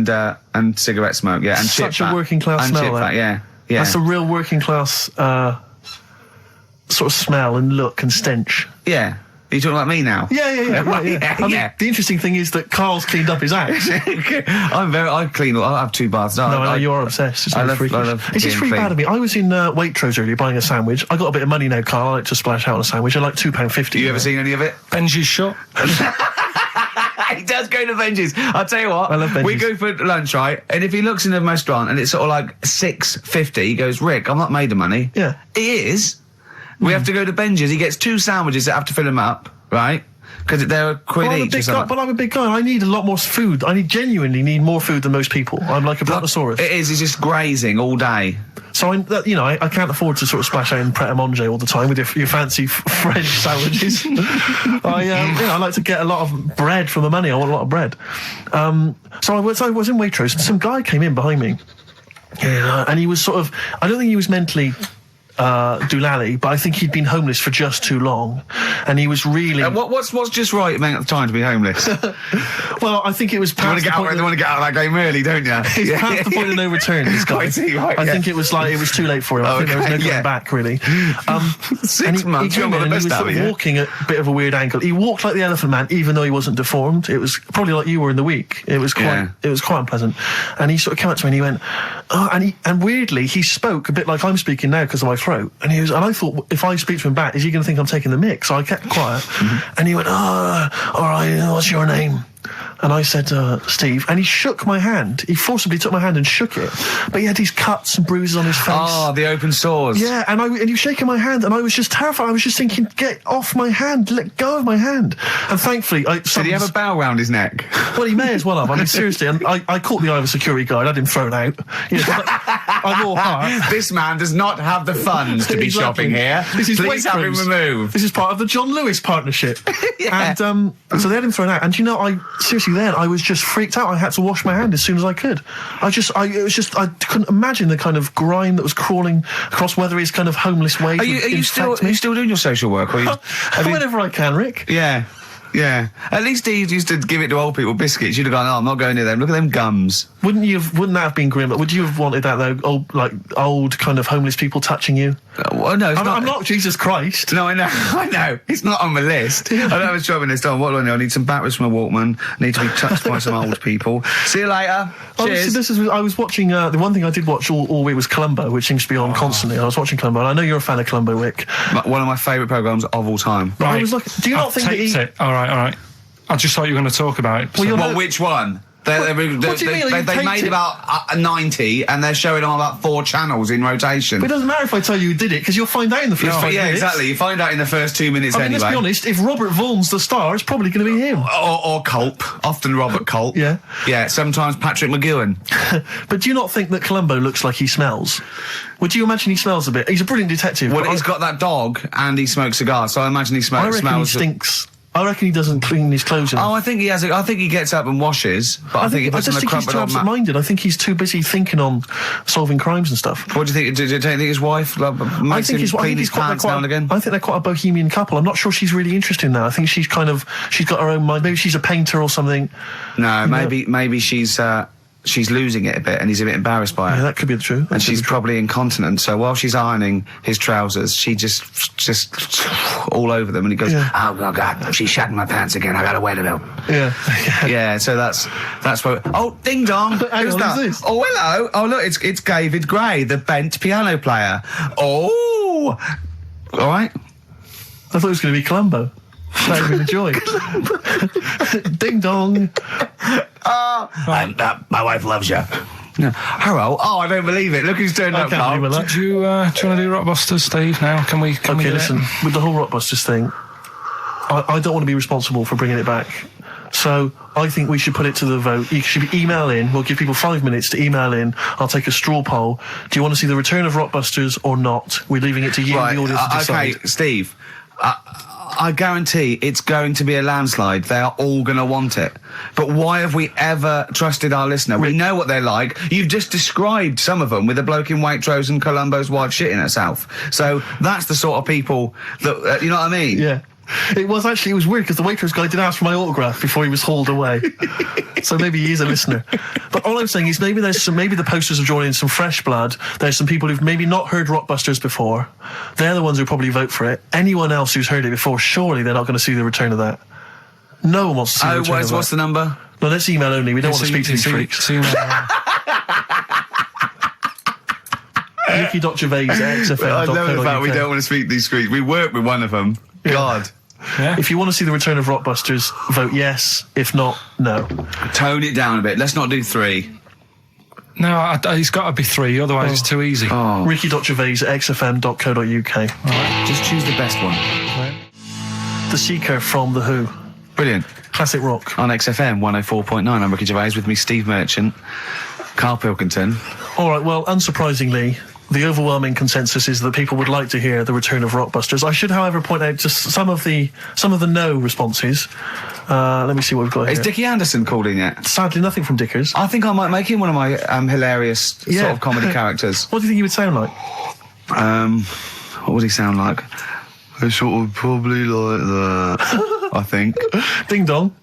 and cigarette smoke. Yeah, and such chip fat. A working class smell. Chip fat, yeah. That's a real working class sort of smell and look and stench. Yeah. Are you talking about me now? Yeah. Right, yeah. I mean, the interesting thing is that Carl's cleaned up his house. I have 2 baths. No, you are obsessed. It's I love It's just really bad of me. I was in Waitrose earlier buying a sandwich. I got a bit of money now, Carl. I like to splash out on a sandwich. I like £2.50. You ever seen any of it? Benji's shop. He does go to Benji's. I'll tell you what. I love Benji's. We go for lunch, right? And if he looks in the restaurant and it's sort of like $6.50, he goes, Rick, I'm not made of money. Yeah. He is. We have to go to Benji's. He gets 2 sandwiches that have to fill him up, right? Because they're £1 each or something. But I'm a big guy. I need a lot more food. I genuinely need more food than most people. I'm like a brontosaurus. It is. He's just grazing all day. So I can't afford to sort of splash out in Pret a Manger all the time with your fancy French sandwiches. I like to get a lot of bread for my money. I want a lot of bread. So I was in Waitrose and some guy came in behind me. Yeah, and he was sort of, I don't think he was mentally doolally, but I think he'd been homeless for just too long, and he was really. What's just right at the time to be homeless? Well, I think it was. They want to get out of that game early, don't you? He's past the point of no return. This guy. I think it was too late for him. I think there was no going back really. 6 months. He came in and he was sort of walking at a bit of a weird angle. He walked like the Elephant Man, even though he wasn't deformed. It was probably like you were in the week. It was quite unpleasant. And he sort of came up to me and he went, and weirdly he spoke a bit like I'm speaking now because of my throat. And I thought, if I speak to him back, is he going to think I'm taking the mick? So I kept quiet. And he went, all right, what's your name? And I said, Steve. And he shook my hand. He forcibly took my hand and shook it. But he had these cuts and bruises on his face. Oh, the open sores. Yeah, and he was shaking my hand, and I was just terrified. I was just thinking, get off my hand, let go of my hand. And thankfully, did he have a bow round his neck? Well, he may as well have. I mean, seriously, and I caught the eye of a security guard. I had him thrown out. I wore heart. This man does not have the funds to be shopping here. Please have him removed. This is part of the John Lewis partnership. Yeah. And so they had him thrown out. And seriously, then I was just freaked out. I had to wash my hand as soon as I could. I couldn't imagine the kind of grime that was crawling across whether his kind of homeless ways. Are you still doing your social work? Or whenever I can, Rick. Yeah. Yeah. At least he used to give it to old people, biscuits. You'd have gone, I'm not going near them. Look at them gums. Wouldn't that have been grim? But would you have wanted that, though? Old kind of homeless people touching you? Well, no, I'm not Jesus Christ. No, I know. It's not on the list. I don't have a shopping list on. What do I know? I need some batteries from a Walkman. I need to be touched by some old people. See you later. Cheers. I was watching, the one thing I did watch all week was Columbo, which seems to be on constantly. I was watching Columbo, and I know you're a fan of Columbo, Rick. One of my favourite programmes of all time. Right. Do you not think that it? All right. I just thought you were going to talk about it. Which one? They What do you mean? they made about 90, and they're showing on about 4 channels in rotation. But it doesn't matter if I tell you who did it, because you'll find out in the first 5 minutes. Yeah, exactly. You find out in the first 2 minutes I mean, anyway. let's be honest, if Robert Vaughan's the star, it's probably going to be him. Or Culp. Often Robert Culp. Yeah. Yeah, sometimes Patrick McGowan. But do you not think that Columbo looks like he smells? Would you imagine he smells a bit? He's a brilliant detective. Well, he's got that dog, and he smokes cigars, so I imagine he I reckon smells... he stinks. I reckon he doesn't clean his clothes enough. Oh, I think he has. I think he gets up and washes, but I think he puts I just on a think he's crumpled too old absent-minded. I think he's too busy thinking on solving crimes and stuff. What do you think? Do you think his wife makes him clean his pants now and again? I think they're quite a bohemian couple. I'm not sure she's really interested in that. I think she's got her own mind. Maybe she's a painter or something. No, maybe she's losing it a bit, and he's a bit embarrassed by it. Yeah, that could be true. And she's probably incontinent, so while she's ironing his trousers, she just all over them, and he goes, "Oh God, she's shatting my pants again. I gotta wear them." Yeah, yeah. So that's what. Oh, ding dong! Who's that? Who's this? Oh, hello. Oh, look, it's David Gray, the bent piano player. Oh, all right. I thought it was going to be Columbo. That would be the joy. Ding dong. My wife loves you. No. Hello. Oh, I don't believe it. Look who's turned up, Carl. Do you want to do Rockbusters, Steve, now? Can we do listen, it? with the whole Rockbusters thing, I don't want to be responsible for bringing it back. So I think we should put it to the vote. You should email in. We'll give people 5 minutes to email in. I'll take a straw poll. Do you want to see the return of Rockbusters or not? We're leaving it to you, the audience, to decide. Okay, Steve. I guarantee it's going to be a landslide. They are all going to want it. But why have we ever trusted our listener? We know what they're like. You've just described some of them with a bloke in Waitrose and Columbo's wife shitting herself. So that's the sort of people that, you know what I mean? Yeah. It was weird because the Waitrose guy did ask for my autograph before he was hauled away. So maybe he is a listener. But all I'm saying is maybe the posters have drawn in some fresh blood. There's some people who've maybe not heard Rockbusters before. They're the ones who probably vote for it. Anyone else who's heard it before, surely they're not going to see the return of that. No one wants to see the return of that. What's the number? No, let's email only. We don't want to speak to these freaks. Ricky.Gervais at XFM. I love the fact we don't want to speak to these freaks. We work with one of them. Yeah. God. Yeah. If you want to see the return of Rockbusters, vote yes. If not, no. Tone it down a bit. Let's not do 3. No, it's got to be 3, otherwise it's too easy. Oh. Ricky.Gervais at xfm.co.uk. Right, just choose the best one. The Seeker from The Who. Brilliant. Classic rock. On XFM 104.9, I'm Ricky Gervais, with me Steve Merchant, Karl Pilkington. All right, well, unsurprisingly, the overwhelming consensus is that people would like to hear the return of Rockbusters. I should, however, point out just some of the no responses. Let me see what we've got here. Is Dickie Anderson called in yet? Sadly, nothing from Dickers. I think I might make him one of my hilarious sort of comedy characters. What do you think he would sound like? What would he sound like? I sort of probably like that, I think. Ding dong.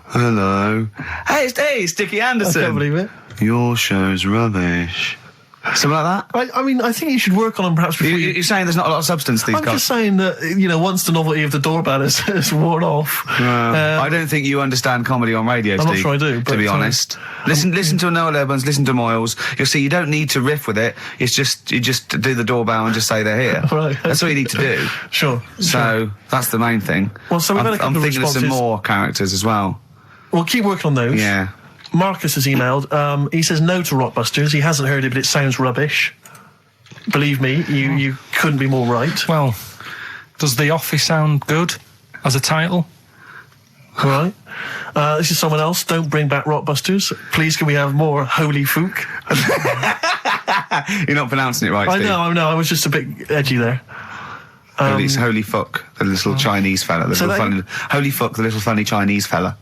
Hello. Hey, it's Dickie Anderson. I can't believe it. Your show's rubbish. Something like that? I mean, I think you should work on them perhaps before You're saying there's not a lot of substance to these guys? I'm just saying that, once the novelty of the doorbell has worn off. I don't think you understand comedy on radio, Steve. I'm not sure I do, to be honest. Listen to Noel Urbans, listen to Moyles. You'll see you don't need to riff with it. It's just, you just do the doorbell and just say they're here. Right. That's all you need to do. Sure. So, that's the main thing. Well, so we've had a couple I'm of thinking of some responses. more characters as well. We'll keep working on those. Yeah. Marcus has emailed. He says no to Rockbusters. He hasn't heard it, but it sounds rubbish. Believe me, you couldn't be more right. Well, does The Office sound good as a title? All right. This is someone else. Don't bring back Rockbusters. Please, can we have more Holy Fook? You're not pronouncing it right, Steve. I know. I was just a bit edgy there. It's Holy Fuck, the little Chinese fella. Holy Fuck, the little funny Chinese fella.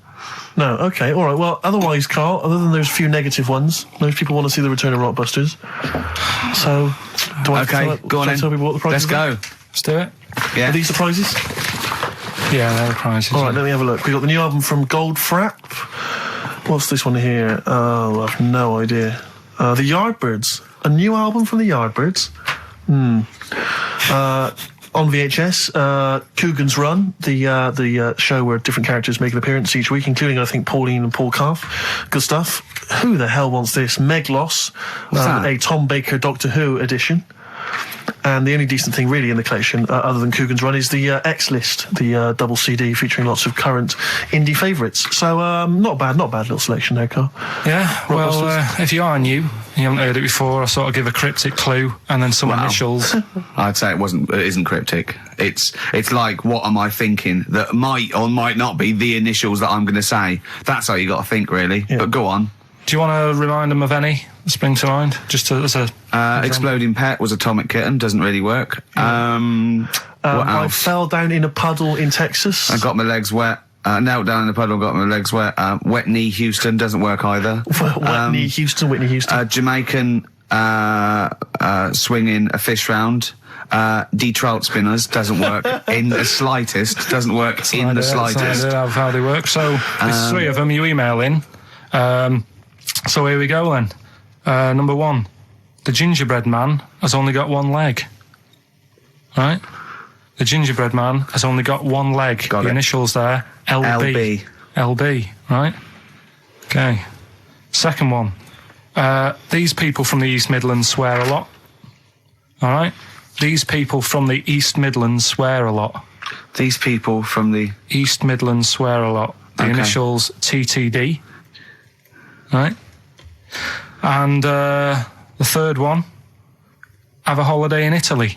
No, okay, all right. Well, otherwise, Carl, other than those few negative ones, most people want to see the return of Rockbusters. So, do I go on in. tell people what the prizes Let's are? go. Let's do it. Yeah. Are these the prizes? Yeah, they're the prizes. All right, let me have a look. We've got the new album from Goldfrapp. What's this one here? Oh, I have no idea. The Yardbirds. A new album from the Yardbirds. On VHS, Coogan's Run, the show where different characters make an appearance each week, including, I think, Pauline and Paul Calf. Good stuff. Who the hell wants this? Meglos, a Tom Baker Doctor Who edition. And the only decent thing really in the collection, other than Coogan's Run, is the X List, the double CD featuring lots of current indie favourites. So not bad little selection there, Carl. Yeah, well, if you are new, you haven't heard it before, I sort of give a cryptic clue and then some initials. I'd say it isn't cryptic. It's like, what am I thinking? That might or might not be the initials that I'm going to say. That's how you got to think, really. Yeah. But go on. Do you want to remind them of any that spring to mind? Just as a... Exploding Pet was Atomic Kitten, doesn't really work. What else? I fell down in a puddle in Texas. I got my legs wet. Knelt down in the puddle, got my legs wet. Wet Knee Houston doesn't work either. Whitney Houston. Jamaican swinging a fish round. D-trout spinners doesn't work in the slightest. Doesn't work in the slightest. That's how they work. So there's three of them. You email in. So here we go then. Number one, the gingerbread man has only got one leg. Right? The gingerbread man has only got one leg. Got the it. Initials there, LB. LB, right? Okay. Second one, these people from the East Midlands swear a lot. All right? These people from the East Midlands swear a lot. These people from the East Midlands swear a lot. The initials TTD. Right? And the third one, have a holiday in Italy.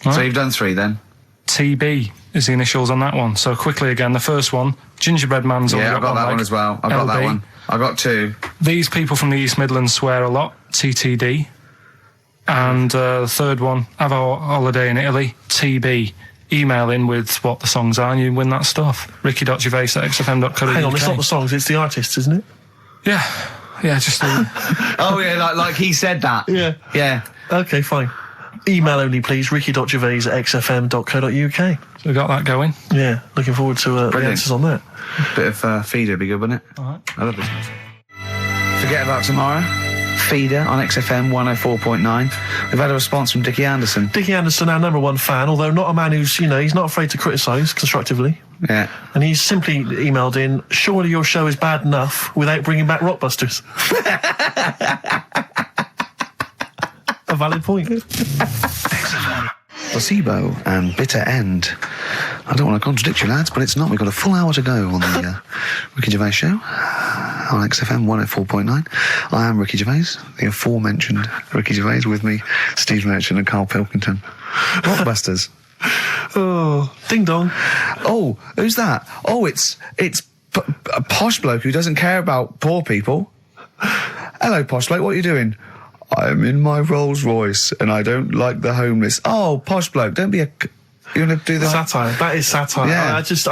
Right? So you've done three then? TB is the initials on that one. So quickly again, the first one, gingerbread man's only got one that one as well. I've got that one. I got two. These people from the East Midlands swear a lot, TTD. And the third one, have a holiday in Italy, TB. Email in with what the songs are and you win that stuff. Ricky.Gervais@xfm.co.uk. Hang on, it's not the songs, it's the artists, isn't it? Yeah, just oh yeah, like he said that. Yeah. Okay, fine. Email only, please. Ricky.Gervais@xfm.co.uk. So we got that going. Yeah, looking forward to the answers on that. Bit of feeder would be good, wouldn't it? All right. I love this. Forget about tomorrow. Feeder on XFM 104.9. We've had a response from Dickie Anderson. Dickie Anderson, our number one fan, although not a man who's, he's not afraid to criticise constructively. Yeah. And he's simply emailed in, surely your show is bad enough without bringing back Rockbusters. A valid point. Placebo and Bitter End. I don't want to contradict you, lads, but it's not. We've got a full hour to go on the Ricky Gervais Show on XFM 104.9. I am Ricky Gervais, the aforementioned Ricky Gervais, with me, Steve Merchant and Karl Pilkington. Rockbusters. Oh, ding dong. Oh, who's that? Oh, it's a posh bloke who doesn't care about poor people. Hello, posh bloke, what are you doing? I'm in my Rolls Royce and I don't like the homeless. Oh, posh bloke, don't be a... You want to do that? Satire. That is satire. Yeah. There's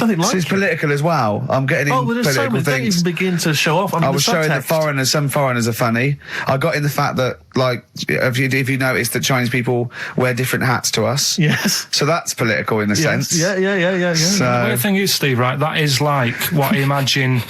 nothing like it. It's political as well. I'm getting in there's political so many. Don't even begin to show off. I was showing that some foreigners are funny. I got in the fact that, like, if you notice that Chinese people wear different hats to us. Yes. So that's political in a sense. Yeah. So, the weird thing is, Steve, right, that is like what I imagine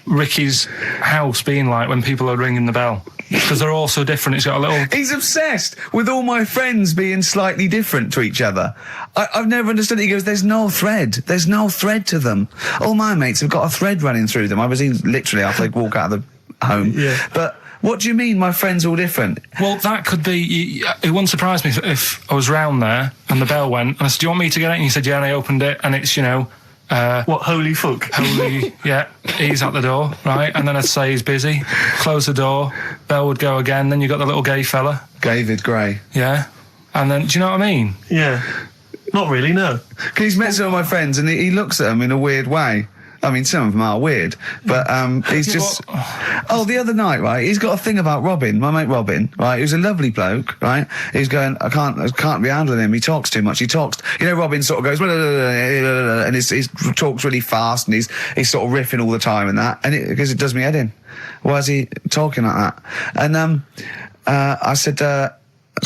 Ricky's house being like when people are ringing the bell. Because they're all so different. It's got a little... He's obsessed with all my friends being slightly different to each other. I've never understood it. He goes, there's no thread. There's no thread to them. All my mates have got a thread running through them. I was in literally after they walk out of the home. Yeah. But what do you mean my friends are all different? Well, that could be... It wouldn't surprise me if I was round there and the bell went and I said, do you want me to get it? And he said, yeah, and I opened it and it's, what, holy fuck? Holy, yeah, he's at the door, right? And then I'd say he's busy, close the door, bell would go again, then you got the little gay fella. David Gray. Yeah. And then, do you know what I mean? Yeah. Not really, no. Because he's met some of my friends and he looks at them in a weird way. I mean, some of them are weird, but he's just... Oh, the other night, right, he's got a thing about Robin, my mate Robin, right, who's a lovely bloke, right? He's going, I can't be handling him, he talks too much, Robin sort of goes, and he talks really fast, and he's sort of riffing all the time and that, and because it does me head in. Why is he talking like that? And I said,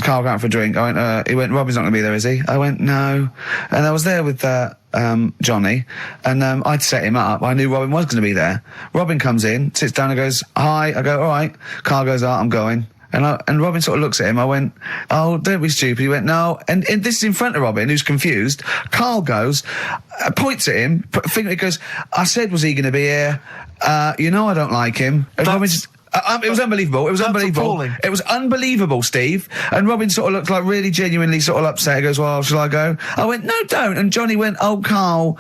Carl going for a drink. He went, Robin's not going to be there, is he? I went, no. And I was there with Johnny, and I'd set him up. I knew Robin was going to be there. Robin comes in, sits down and goes, hi. I go, all right. Carl goes, I'm going. And Robin sort of looks at him. I went, oh, don't be stupid. He went, no. And this is in front of Robin, who's confused. Carl goes, points at him, goes, I said, was he going to be here? I don't like him. And Robin just... It was unbelievable. It was unbelievable. Appalling. It was unbelievable, Steve. And Robin sort of looked like really genuinely sort of upset. He goes, well, shall I go? I went, no, don't. And Johnny went, oh, Karl,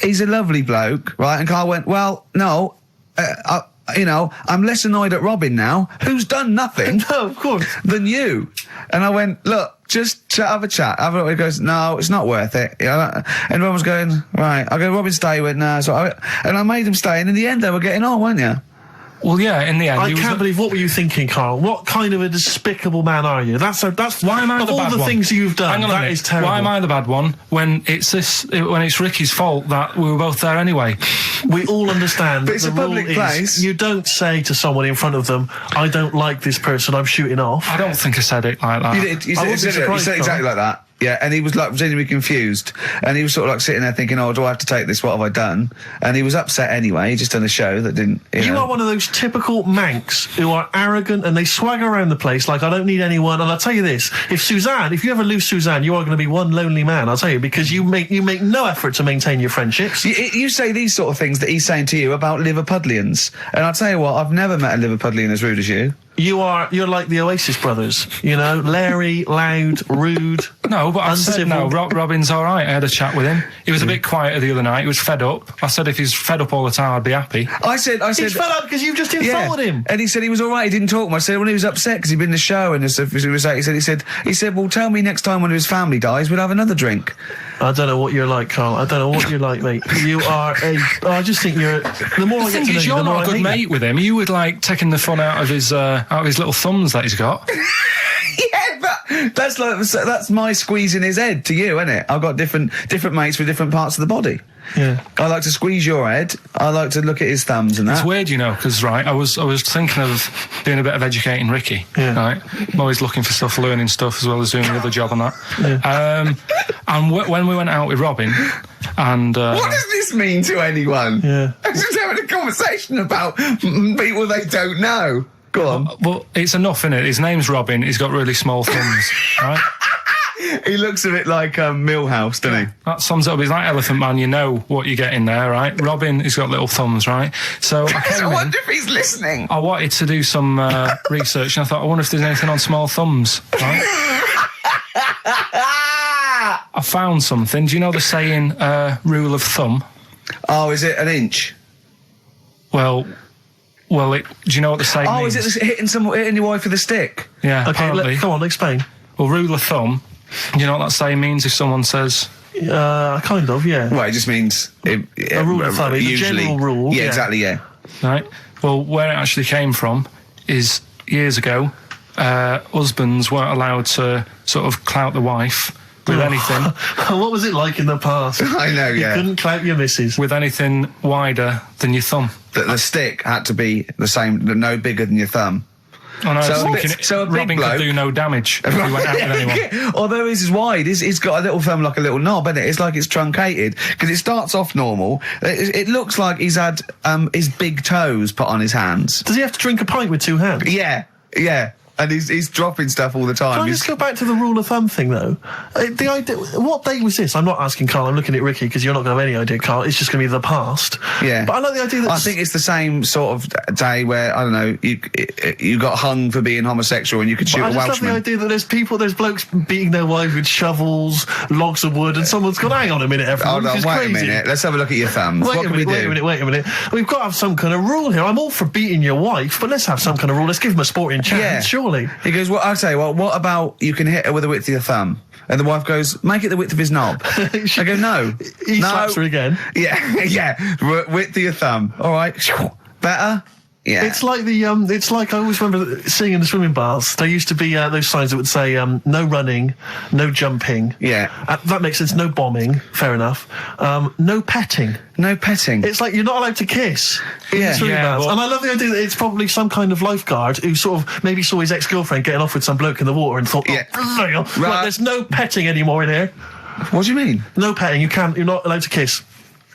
he's a lovely bloke, right? And Karl went, well, no, I'm less annoyed at Robin now, who's done nothing No, of course. than you. And I went, look, just have a chat. He goes, no, it's not worth it. And Robin was going, right. I go, Robin, stay. He went, no. And I made him stay. And in the end, they were getting on, weren't you? Well, yeah, in the end. I can't believe, what were you thinking, Karl? What kind of a despicable man are you? That's why am I of the all bad the one? things you've done, Hang on that is terrible. Why am I the bad one when it's Ricky's fault that we were both there anyway? We all understand. But it's the a public rule place. Is you don't say to someone in front of them, I don't like this person, I'm shooting off. I don't think I said it like that. You did. You I said, wouldn't be you surprised, said exactly like that. Yeah, and he was like genuinely confused, and he was sort of like sitting there thinking, "Oh, do I have to take this? What have I done?" And he was upset anyway. He just done a show that didn't. You are one of those typical Mancs who are arrogant and they swagger around the place like I don't need anyone. And I'll tell you this: if you ever lose Suzanne, you are going to be one lonely man. I'll tell you, because you make no effort to maintain your friendships. You say these sort of things that he's saying to you about Liverpudlians, and I'll tell you what: I've never met a Liverpudlian as rude as you. You're like the Oasis brothers, Larry, loud, rude. No, but I said no. Robin's all right. I had a chat with him. He was a bit quieter the other night. He was fed up. I said if he's fed up all the time, I'd be happy. I said he's fed up because you've just insulted him. And he said he was all right. He didn't talk much. I said when he was upset because he'd been in the show, and he said, well, tell me next time when his family dies, we'll have another drink. I don't know what you're like, Karl. I don't know what you're like, mate. You are I just think you're. The more I get to know you, you're the more not a good mate with him. You would like taking the fun out of his little thumbs that he's got. Yeah, but that's my squeezing his head to you, isn't it? I've got different mates with different parts of the body. Yeah, I like to squeeze your head. I like to look at his thumbs and that. It's weird, because I was thinking of doing a bit of educating Ricky. Yeah. Right, I'm always looking for stuff, learning stuff as well as doing the other job on that. Yeah. And when we went out with Robin, and what does this mean to anyone? Yeah, I'm just having a conversation about people they don't know. Go on. Well, it's enough, innit? His name's Robin. He's got really small thumbs, right? He looks a bit like Millhouse, doesn't he? That sums it up. He's like Elephant Man. You know what you get in there, right? Robin, he's got little thumbs, right? So I wonder if he's listening. I wanted to do some research, and I thought, I wonder if there's anything on small thumbs, right? I found something. Do you know the saying, rule of thumb? Oh, is it an inch? Well, do you know what the saying means? Is it hitting your wife with a stick? Yeah, okay, apparently. Come on, explain. Well, rule of thumb, do you know what that saying means if someone says... kind of, yeah. Well, it just means... a rule of thumb, usually, a general rule. Yeah, exactly, yeah. Right. Well, where it actually came from is years ago, husbands weren't allowed to sort of clout the wife with anything. What was it like in the past? I know, yeah. You couldn't clout your missus. With anything wider than your thumb. The stick had to be the same, no bigger than your thumb. Oh, no, so a Robin could do no damage if he went out with anyone. Although his is wide, he's got a little thumb like a little knob, isn't it? It's like it's truncated, because it starts off normal. It looks like he's had his big toes put on his hands. Does he have to drink a pint with two hands? Yeah. And he's dropping stuff all the time. Can I just go back to the rule of thumb thing, though? The idea, what day was this? I'm not asking Karl, I'm looking at Ricky, because you're not going to have any idea, Karl. It's just going to be the past. Yeah. But I like the idea that... I think it's the same sort of day where, I don't know, you got hung for being homosexual and you could shoot a Welshman. I just love the idea that there's blokes beating their wives with shovels, logs of wood, and someone's gone, hang on a minute, everyone, wait crazy. A minute, let's have a look at your thumbs. What can we do? Wait a minute. We've got to have some kind of rule here. I'm all for beating your wife, but let's have some kind of rule. Let's give him a sporting chance, surely. He goes, well, I'll say, well, what about you can hit her with the width of your thumb? And the wife goes, make it the width of his knob. I go, no. He slaps her again. Yeah. Width of your thumb. All right. Better? Yeah. It's like it's like I always remember seeing in the swimming baths, there used to be those signs that would say, no running, no jumping. Yeah. That makes sense. No bombing. Fair enough. No petting. No petting. It's like you're not allowed to kiss in the swimming baths. And I love the idea that it's probably some kind of lifeguard who sort of maybe saw his ex-girlfriend getting off with some bloke in the water and thought, right, there's no petting anymore in here. What do you mean? No petting. You're not allowed to kiss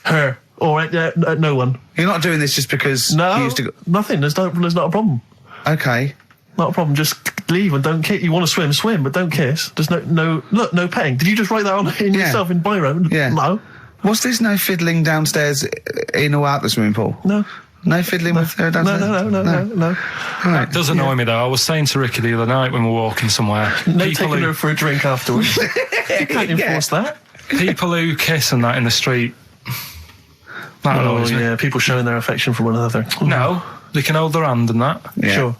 her. Or no one. You're not doing this just because you used to... Nothing. There's not a problem. Okay. Not a problem. Just leave and don't kiss. You want to swim, but don't kiss. There's no petting. Did you just write that on yourself in biro? Yeah. No. What's this no fiddling downstairs in or out the swimming pool? No. No fiddling with her dancing? No. That does annoy me, though. I was saying to Ricky the other night when we were walking somewhere. No taking her for a drink afterwards. You can't enforce that. People who kiss and that in the street. That annoys me. Yeah, people showing their affection for one another. No, they can hold their hand and that. Yeah. Sure.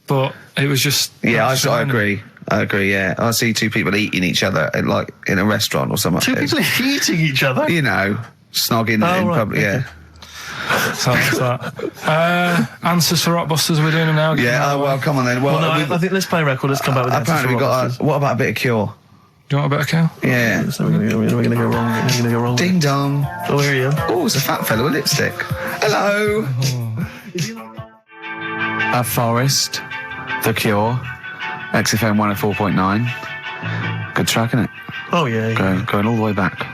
But it was just... Yeah, I agree. Yeah. I see two people eating each other, like, in a restaurant or something. Two people eating each other? You know, snogging in public, okay. yeah. So that's that. Answers for Rockbusters we're doing now. Yeah, well, come on then. Well, I think let's play a record. Let's come back with apparently we've got what about a bit of Cure? Do you want a bit of Cure? Yeah. So we're going to go wrong. We're going to go wrong. Ding dong. Oh, here you are. Oh, it's a fat fellow with lipstick. Hello. A Forest, The Cure, XFM 104.9. Good track, isn't it? Oh, yeah. Going all the way back.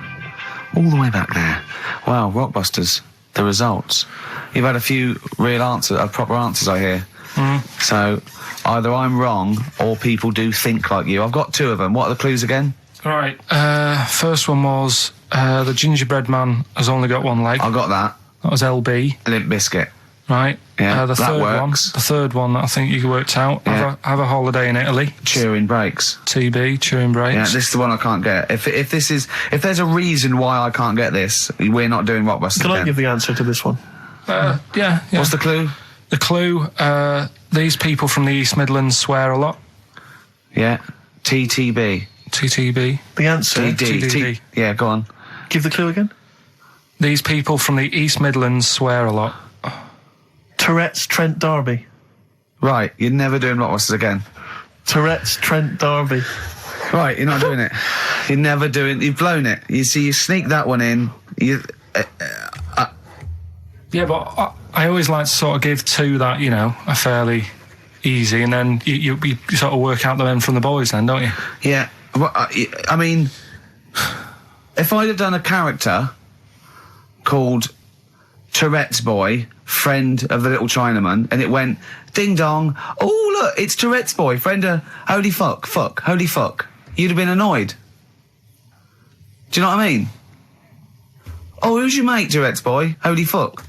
All the way back there. Wow, Rockbusters, the results. You've had a few proper answers, I hear. So, either I'm wrong or people do think like you. I've got two of them. What are the clues again? Right. First one was the gingerbread man has only got one leg. I got that. That was LB. Limp Bizkit. Right. Yeah, the that third works. The third one that I think you worked out. Yeah. Have a holiday in Italy. Chewing Breaks. TB, Chewing Breaks. Yeah, this is the one I can't get. If there's a reason why I can't get this, we're not doing Rockbusters. Can I give the answer to this one? Yeah. What's the clue? The clue, these people from the East Midlands swear a lot. Yeah. TTB. TTB. The answer? TTB. Yeah, go on. Give the clue again. These people from the East Midlands swear a lot. Tourette's Trent D'Arby. Right, you're never doing Rockbusters again. Tourette's Trent D'Arby. Right, you're not doing it. You've blown it. You see, you sneak that one in. Yeah, but I always like to sort of give two that, are fairly easy, and then you sort of work out the men from the boys then, don't you? Yeah. Well, I mean, if I'd have done a character called Tourette's Boy, friend of the little Chinaman, and it went, ding dong, oh look, it's Tourette's Boy, friend of, holy fuck, holy fuck, you'd have been annoyed. Do you know what I mean? Oh, who's your mate, Tourette's Boy? Holy fuck.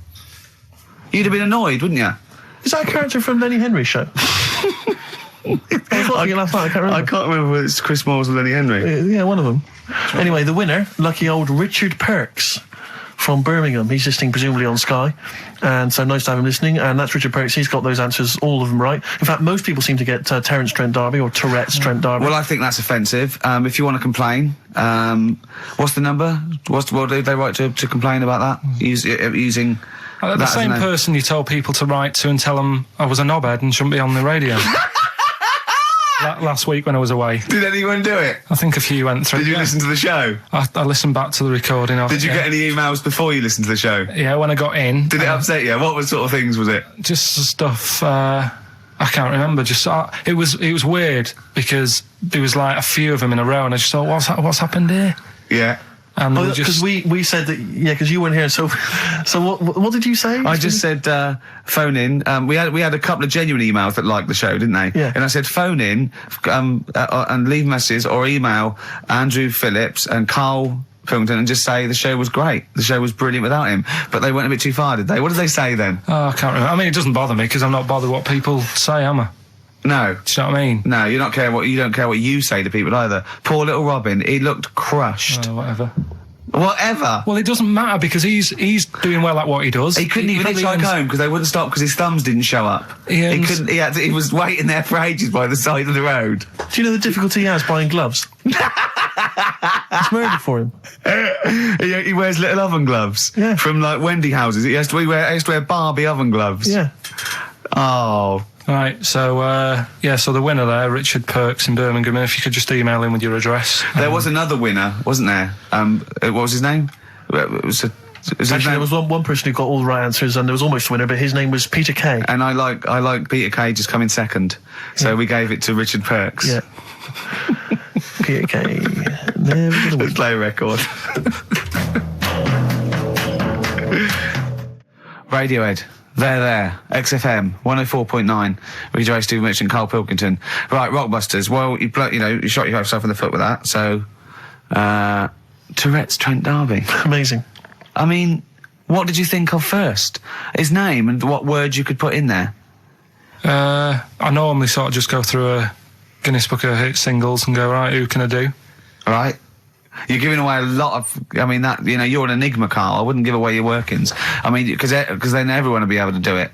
You'd have been annoyed, wouldn't you? Is that a character from Lenny Henry's show? I can't remember whether it's Chris Moores or Lenny Henry. Yeah, one of them. Anyway, the winner, lucky old Richard Perks from Birmingham. He's listening presumably on Sky, and so nice to have him listening. And that's Richard Perks. He's got those answers, all of them right. In fact, most people seem to get Terence Trent D'Arby or Tourette's Trent D'Arby. Well, I think that's offensive. If you want to complain, what's the number? What did they write to complain about that? Using the same person you told people to write to and tell them I was a knobhead and shouldn't be on the radio. Last week when I was away. Did anyone do it? I think a few went through. Did you listen to the show? I listened back to the recording of it. Did you get any emails before you listened to the show? Yeah, when I got in. Did it upset you? What sort of things was it? Just stuff, I can't remember. It was weird because there was like a few of them in a row and I just thought, what's happened here? Yeah. Because we said that, because you weren't here. So what did you say? I just said phone in. We had a couple of genuine emails that liked the show, didn't they? Yeah. And I said phone in and leave messages or email Andrew Phillips and Karl Pilkington and just say the show was great. The show was brilliant without him. But they went a bit too far, did they? What did they say then? Oh, I can't remember. I mean, it doesn't bother me because I'm not bothered what people say, am I? No. Do you know what I mean? No, you don't care what you say to people either. Poor little Robin, he looked crushed. Whatever. Whatever. Well, it doesn't matter because he's doing well at what he does. He couldn't even hitchhike home because they wouldn't stop because his thumbs didn't show up. He was waiting there for ages by the side of the road. Do you know the difficulty he has buying gloves? It's murder for him. He wears little oven gloves from like Wendy houses. He has to wear Barbie oven gloves. Yeah. Oh. Right, so the winner there, Richard Perks in Birmingham, if you could just email him with your address. There was another winner, wasn't there? What was his name? There was one person who got all the right answers and there was almost a winner, but his name was Peter Kay. And I like Peter Kay just coming second. So we gave it to Richard Perks. Yeah. Peter Kay. Never gonna win. Let's play a record. Radiohead. There. XFM 104.9. Ricky Gervais, Steve Mitch and Karl Pilkington. Right, Rockbusters. Well, you shot yourself in the foot with that. So, Tourette's Trent D'Arby. Amazing. I mean, What did you think of first? His name and what words you could put in there? I normally sort of just go through a Guinness Book of Hit singles and go, right, who can I do? Right. You're giving away a lot of, I mean, that, you know, you're an enigma, Karl. I wouldn't give away your workings. I mean, because then everyone will be able to do it.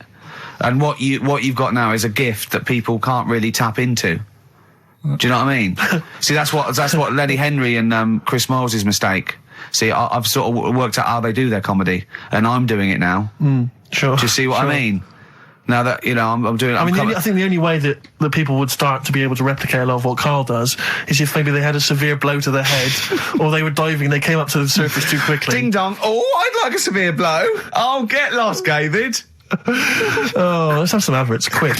And what you've got now is a gift that people can't really tap into. Do you know what I mean? See, that's what Lenny Henry and Chris Miles' mistake. See, I've sort of worked out how they do their comedy, and I'm doing it now. Sure. Do you see what I mean? Now that, you know, I'm doing it. I think the only way that people would start to be able to replicate a lot of what Karl does is if maybe they had a severe blow to the head, or they were diving and they came up to the surface too quickly. Ding dong. Oh, I'd like a severe blow. Oh, get lost, David. Oh, let's have some adverts, quick.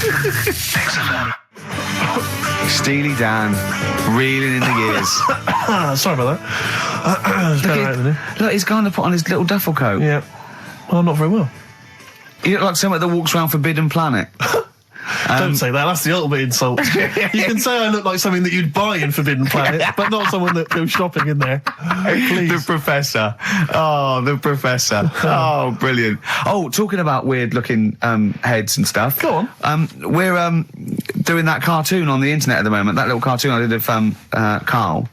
Steely Dan, reeling in the gears. Sorry about that. Look, he's going to put on his little duffel coat. Yeah. Well, not very well. You look like someone that walks around Forbidden Planet. Don't say that, that's the ultimate insult. You can say I look like something that you'd buy in Forbidden Planet, but not someone that goes shopping in there. Please. The Professor. Oh, the Professor. Oh, brilliant. Oh, talking about weird-looking heads and stuff. Go on. We're doing that cartoon on the internet at the moment, that little cartoon I did of Karl.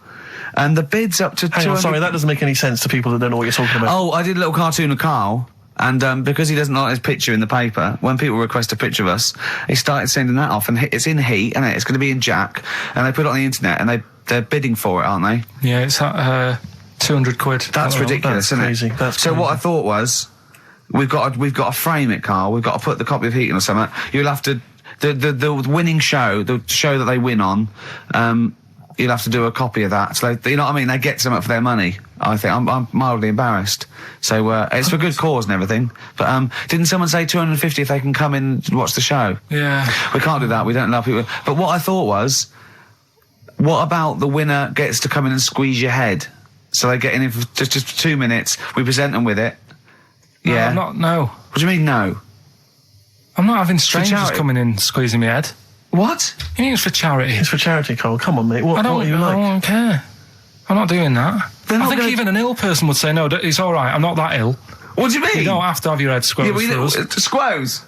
And the bid's up to 200... sorry, that doesn't make any sense to people that don't know what you're talking about. Oh, I did a little cartoon of Karl. And because he doesn't like his picture in the paper, when people request a picture of us, he started sending that off. And it's in heat, and it's going to be in Jack. And they put it on the internet, and they're bidding for it, aren't they? Yeah, it's at £200. That's ridiculous, isn't crazy. it? That's so crazy. what I thought was, we've got to frame it, Karl. We've got to put the copy of Heaton or something. You'll have to the winning show, the show that they win on. You'll have to do a copy of that. So you know what I mean? They get something for their money. I think I'm mildly embarrassed. So it's for good cause and everything. But didn't someone say 250 if they can come in and watch the show? Yeah. We can't do that. We don't allow people. But what I thought was, what about the winner gets to come in and squeeze your head? So they get in for just 2 minutes. We present them with it. No, Yeah. No. What do you mean no? I'm not having strangers charity. coming in squeezing my head. What? You mean it's for charity? It's for charity, Karl. Come on, mate. What I are you like? don't care. I'm not doing that. I think even an ill person would say, no, it's all right, I'm not that ill. What do you mean? You don't have to have your head squoze for us. Squoze?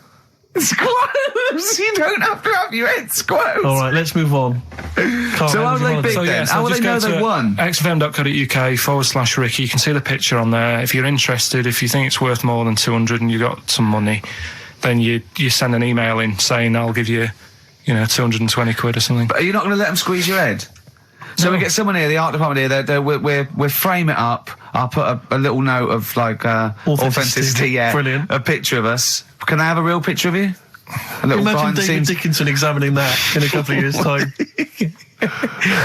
Squoze? You don't have to have your head squoze. All right, let's move on. So how do they bid then? How will they know they've won? xfm.co.uk/Ricky. You can see the picture on there. If you're interested, if you think it's worth more than 200 and you got some money, then you send an email in saying I'll give you, 220 quid or something. But are you not going to let them squeeze your head? So we get someone here, the art department here, we'll frame it up. I'll put a little note of authenticity, yeah. Brilliant. A picture of us. Can I have a real picture of you? A little Imagine behind the David scenes. Dickinson examining that in a couple of years' time.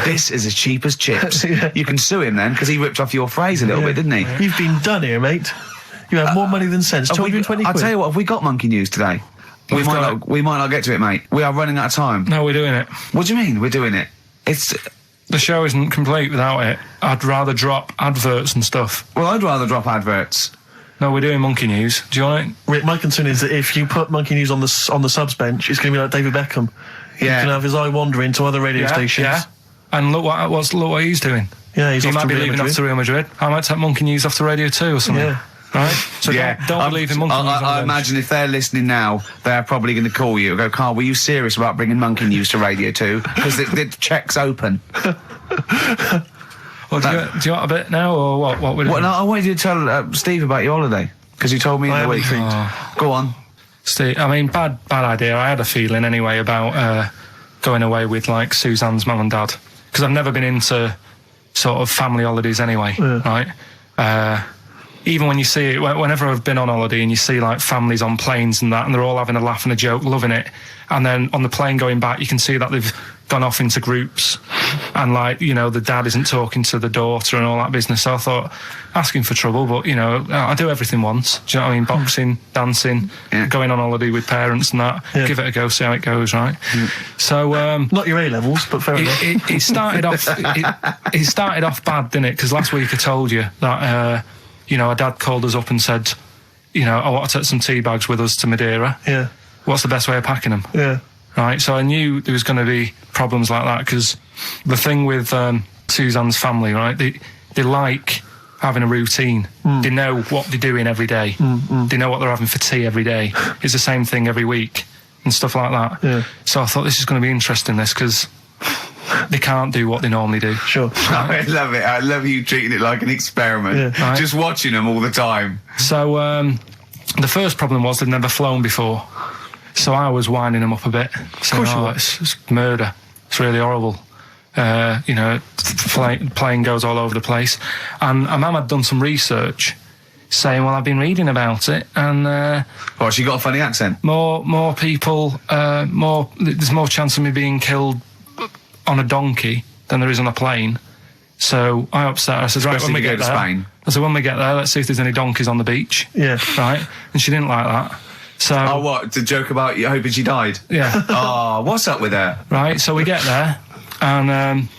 This is as cheap as chips. Yeah. You can sue him then, because he ripped off your phrase a little bit, didn't he? You've been done here, mate. You have more money than sense. 220 quid. I'll tell you what, have we got monkey news today? We might not get to it, mate. We are running out of time. No, we're doing it. What do you mean, we're doing it? The show isn't complete without it. I'd rather drop adverts and stuff. Well, I'd rather drop adverts. No, we're doing Monkey News. Do you want it? Rick, my concern is that if you put Monkey News on the subs bench, it's going to be like David Beckham. Yeah. You can have his eye wandering to other radio stations. Yeah. And look what he's doing. Yeah, he might be leaving off to Real Madrid. I might take Monkey News off the Radio 2 or something. Yeah. Right? So don't believe in Monkey News. I imagine if they're listening now, they're probably going to call you and go, Karl, were you serious about bringing Monkey News to Radio 2? Because the check's open. Well, do you want a bit now, or what we're doing? No, I wanted you to tell Steve about your holiday, because you told me in the week. Go on. Steve, I mean, bad idea. I had a feeling anyway about going away with, Suzanne's mum and dad, because I've never been into sort of family holidays anyway, right? Even when you see it, whenever I've been on holiday and you see families on planes and that, and they're all having a laugh and a joke, loving it, and then on the plane going back, you can see that they've gone off into groups, and the dad isn't talking to the daughter and all that business. So I thought, asking for trouble, but I do everything once. Do you know what I mean? Boxing, dancing, going on holiday with parents and that. Yeah. Give it a go, see how it goes, right? So not your A levels, but fair enough. It started off. It started off bad, didn't it? Because last week I told you that. Our dad called us up and said, I want to take some tea bags with us to Madeira. Yeah. What's the best way of packing them? Yeah. Right, so I knew there was going to be problems like that, because the thing with Suzanne's family, right, they like having a routine. They know what they're doing every day. They know what they're having for tea every day. It's the same thing every week and stuff like that. Yeah. So I thought this is going to be interesting, this, because they can't do what they normally do. Sure. I love it. I love you treating it like an experiment. Yeah. Right. Just watching them all the time. So the first problem was they'd never flown before. So I was winding them up a bit. Saying, it's murder. It's really horrible. Plane goes all over the place. And Mum had done some research saying, well, I've been reading about it, and she got a funny accent. More people, there's more chance of me being killed on a donkey than there is on a plane. So I upset her. I said, right, when we get there, Spain. I said, when we get there, let's see if there's any donkeys on the beach. Yeah. Right? And she didn't like that. So, what? The joke about you hoping she died? Yeah. Oh, what's up with her? Right, so we get there, and,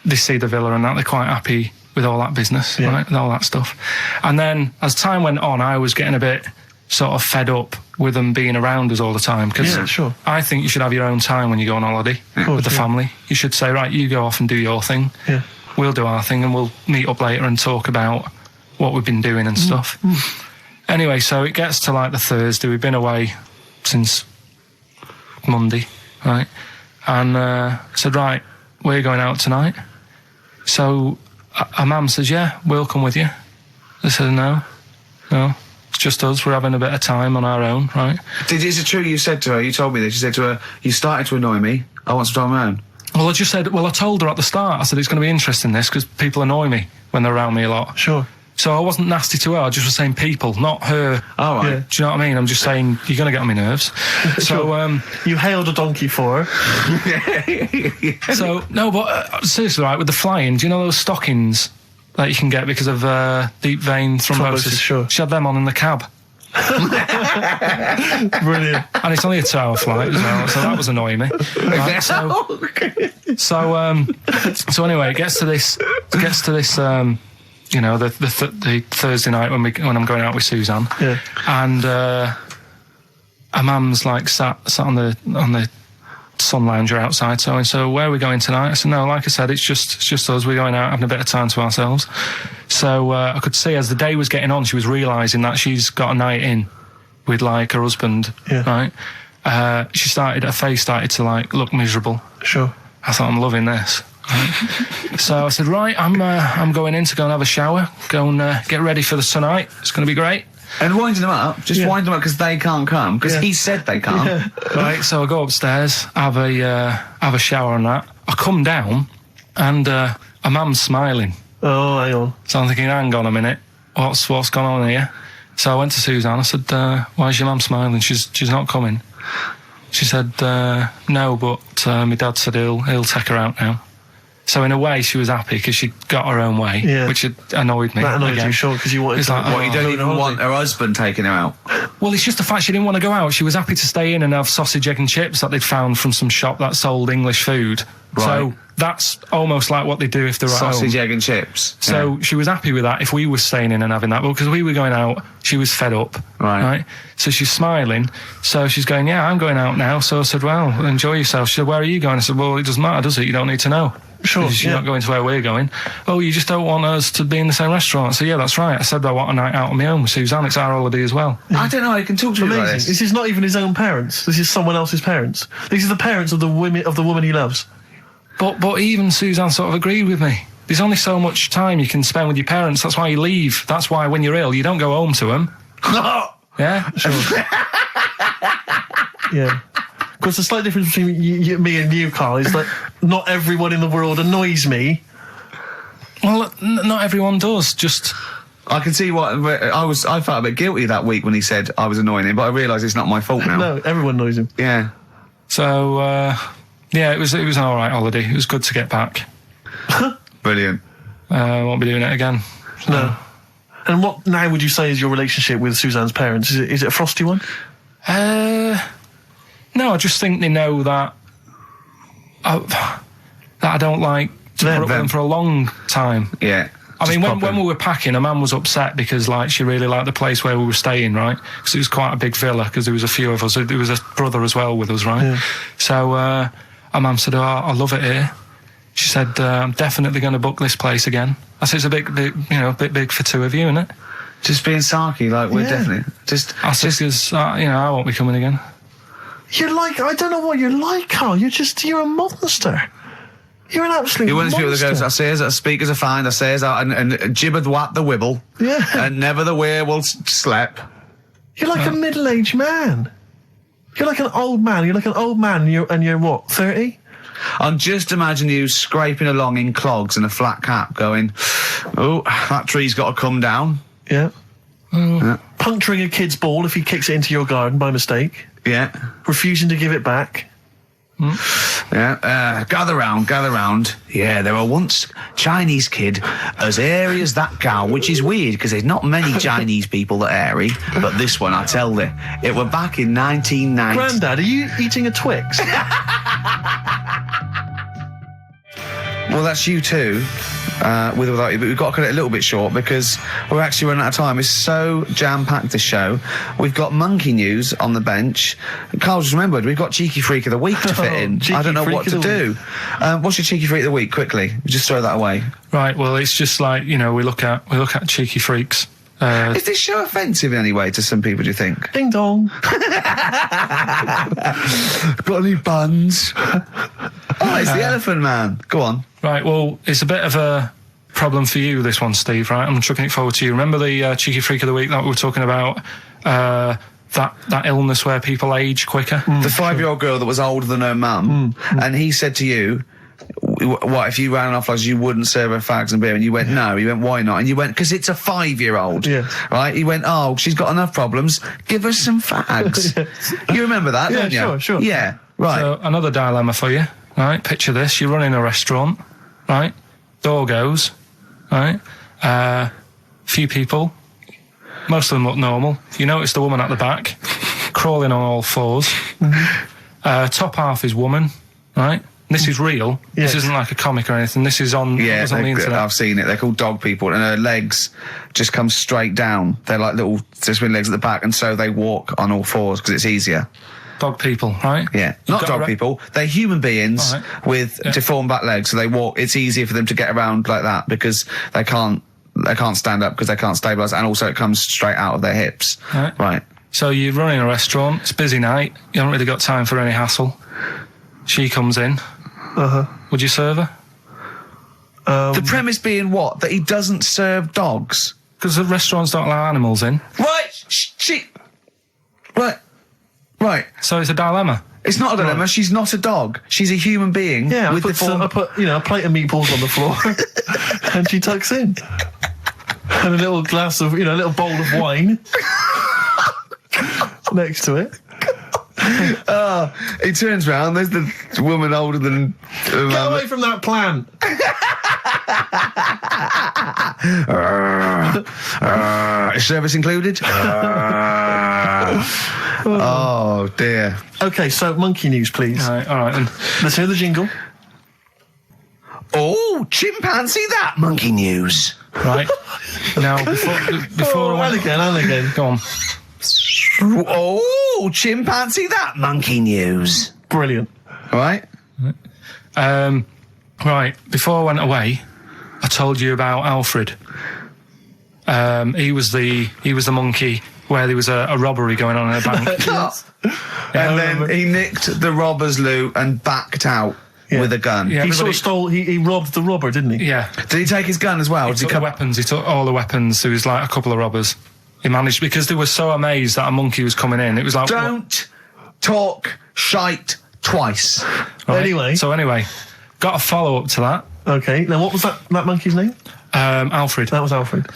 they see the villa and that, they're quite happy with all that business, right, with all that stuff. And then, as time went on, I was getting a bit sort of fed up with them being around us all the time, because I think you should have your own time when you go on holiday with the family. You should say, right, you go off and do your thing. Yeah. We'll do our thing, and we'll meet up later and talk about what we've been doing and stuff. Anyway, so it gets to like the Thursday. We've been away since Monday, right? And I said, right, we're going out tonight. So our mum says, yeah, we'll come with you. I said, no, it's just us. We're having a bit of time on our own, right? Is it true you said to her, you told me this, you said to her, you started to annoy me, I want some time on my own? Well, I told her at the start, I said, it's going to be interesting, this, because people annoy me when they're around me a lot. Sure. So I wasn't nasty to her, I just was saying people, not her. All right. Yeah. Do you know what I mean? I'm just saying, you're going to get on my nerves. So, you hailed a donkey for her. So, no, but seriously, right, with the flying, do you know those stockings that you can get because of deep vein thrombosis? Sure. She had them on in the cab. Brilliant. And it's only a 2-hour flight as well, so that was annoying me. Right, so anyway, it gets to this, the Thursday night when I'm going out with Suzanne, and her mum's like sat on the sun lounger outside. So where are we going tonight? I said, no, like I said, it's just us. We're going out having a bit of time to ourselves. So I could see as the day was getting on, she was realising that she's got a night in with like her husband, right? Her face started to like look miserable. Sure. I thought, I'm loving this. Right. So I said, right, I'm going in to go and have a shower, go and get ready for the tonight. It's going to be great. And winding them up, wind them up because they can't come, because he said they can't. Yeah. Right, so I go upstairs, have a shower and that. I come down, and a mum's smiling. Oh, hang on. So I'm thinking, hang on a minute, what's gone on here? So I went to Suzanne, I said, why is your mum smiling? She's not coming. She said, no, but my dad said he'll take her out now. So in a way, she was happy because she got her own way, which annoyed me. That annoyed you, sure, because you wanted to... you don't even want her husband taking her out? Well, it's just the fact she didn't want to go out. She was happy to stay in and have sausage, egg and chips that they'd found from some shop that sold English food. Right. So that's almost like what they do if they're at home. Sausage, egg and chips. So she was happy with that if we were staying in and having that. Well, because we were going out, she was fed up. Right? So she's smiling. So she's going, yeah, I'm going out now. So I said, well, enjoy yourself. She said, where are you going? I said, well, it doesn't matter, does it? You don't need to know. Sure. She's not going to where we're going. Oh, you just don't want us to be in the same restaurant. So yeah, that's right. I said I want a night out on my own with Suzanne. It's our holiday as well. I don't know. I can talk to you about this. This is not even his own parents. This is someone else's parents. These are the parents of the woman he loves. But even Suzanne sort of agreed with me. There's only so much time you can spend with your parents. That's why you leave. That's why when you're ill, you don't go home to them. Yeah. Sure. Yeah. Because the slight difference between me and you, Karl, is that not everyone in the world annoys me. Well, not everyone does. Just I can see what I felt a bit guilty that week when he said I was annoying him, but I realise it's not my fault now. No, everyone annoys him. Yeah. So it was an all right holiday. It was good to get back. Brilliant. Won't be doing it again. So. No. And what now would you say is your relationship with Suzanne's parents? Is it a frosty one? No, I just think they know that I don't like to put up with them for a long time. Yeah. I mean, when we were packing, her mum was upset because, like, she really liked the place where we were staying, right? Because it was quite a big villa, because there was a few of us. There was a brother as well with us, right? Yeah. So, her mum said, oh, I love it here. She said, I'm definitely going to book this place again. I said, it's a bit big for two of you, isn't it? Just being sarky, like, we're definitely... I said, because, I won't be coming again. You're like, I don't know what you're like, Karl. You're a monster. You're an absolute You're one of those people monster. that goes, I say as speakers are fine, I say as out and gibbered what the wibble. Yeah. And never the way will slap. You're like a middle-aged man. You're like an old man. You're like an old man and you're what, 30? I'm just imagining you scraping along in clogs and a flat cap going, oh, that tree's got to come down. Yeah. Puncturing a kid's ball if he kicks it into your garden by mistake. Yeah. Refusing to give it back. Yeah, gather round. Yeah, there were once Chinese kid as hairy as that cow, which is weird because there's not many Chinese people that are hairy, but this one, I tell you, it were back in 1990. Grandad, are you eating a Twix? Well, that's you too, with or without you, but we've got to cut it a little bit short because we're actually running out of time. It's so jam-packed, this show. We've got monkey news on the bench. Karl just remembered, we've got Cheeky Freak of the Week to fit in. I don't know what to do. What's your Cheeky Freak of the Week, quickly? Just throw that away. Right, well, it's just like, we look at Cheeky Freaks. Is this show offensive in any way to some people, do you think? Ding dong. Got any buns? Oh, it's the Elephant Man. Go on. Right, well, it's a bit of a problem for you, this one, Steve, right? I'm chucking it forward to you. Remember the Cheeky Freak of the Week that we were talking about? That illness where people age quicker? The 5-year-old girl that was older than her mum, and he said to you, what, if you ran off like you wouldn't serve her fags and beer? And you went, no. He went, why not? And you went, because it's a 5-year-old. Yeah. Right? He went, oh, she's got enough problems. Give her some fags. You remember that, don't you? Sure. Yeah, right. So, another dilemma for you, right? Picture this. You're running a restaurant, right? Door goes, right? Few people. Most of them look normal. You notice the woman at the back, crawling on all fours. Top half is woman, right? This is real. Yes. This isn't like a comic or anything. This is on, on the internet. I've seen it. They're called dog people, and her legs just come straight down. They're like little twin legs at the back, and so they walk on all fours because it's easier. Dog people, right? Yeah, not dog people. They're human beings with deformed back legs, so they walk. It's easier for them to get around like that because they can't stand up because they can't stabilise, and also it comes straight out of their hips. Right. So you're running a restaurant. It's a busy night. You haven't really got time for any hassle. She comes in. Would you serve her? The premise being what? That he doesn't serve dogs? Because the restaurants don't allow animals in. Right. So it's a dilemma. It's not a dilemma. Right. She's not a dog. She's a human being. Yeah, with I put a plate of meatballs on the floor, and she tucks in, and a little glass of, a little bowl of wine next to it. He turns round, there's the woman older than... Get away from that plant! Is service included? Oh, dear. Okay, so monkey news, please. All right then. Let's hear the jingle. Oh, chimpanzee that monkey news. Right. Now, before and again. Go on. Oh, chimpanzee that monkey news. Brilliant. All right. Right. Before I went away, I told you about Alfred. He was the monkey where there was a robbery going on in a bank. And then he nicked the robber's loot and backed out with a gun. Yeah, he sort of stole. He robbed the robber, didn't he? Yeah. Did he take his gun as well? He took the weapons. He took all the weapons. There was like a couple of robbers. He managed, because they were so amazed that a monkey was coming in. It was like, don't talk shite twice. Right? Anyway, got a follow up to that. Okay. Now, what was that monkey's name? Alfred. That was Alfred.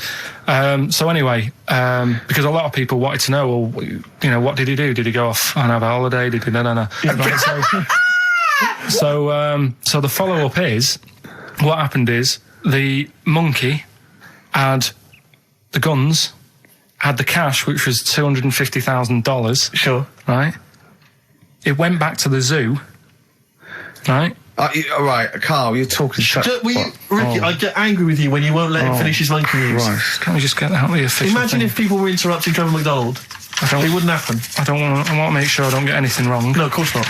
So anyway, because a lot of people wanted to know, well, what did he do? Did he go off and have a holiday? Did he? No. Right, so the follow up is, what happened is the monkey had the guns, had the cash, which was $250,000. Sure. Right. It went back to the zoo. Right. Right, Karl, you're talking... Ricky, I get angry with you when you won't let him finish his monkey news. Right. Can't we just get out the official Imagine thing? if people were interrupting Trevor McDonald. It wouldn't happen. I want to make sure I don't get anything wrong. No, of course not.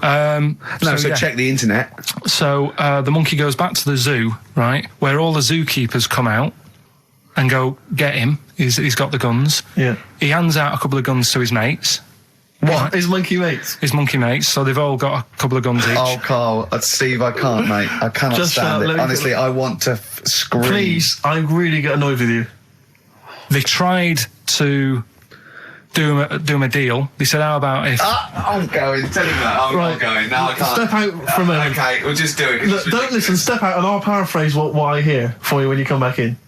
So check the internet. So the monkey goes back to the zoo, right, where all the zookeepers come out and go, get him. He's got the guns. Yeah. He hands out a couple of guns to his mates. What? Right? His monkey mates? His monkey mates. So they've all got a couple of guns each. Oh, Carl, Steve, I can't, mate. I cannot Just stand it. Honestly, I want to scream. Please, I really get annoyed with you. They tried to do him a deal. They said, how about if... I'm going. Tell him that. I'm not going. No, I can't. Step out from a... Okay, we'll just do it. Look, don't listen. Step out and I'll paraphrase what I hear for you when you come back in.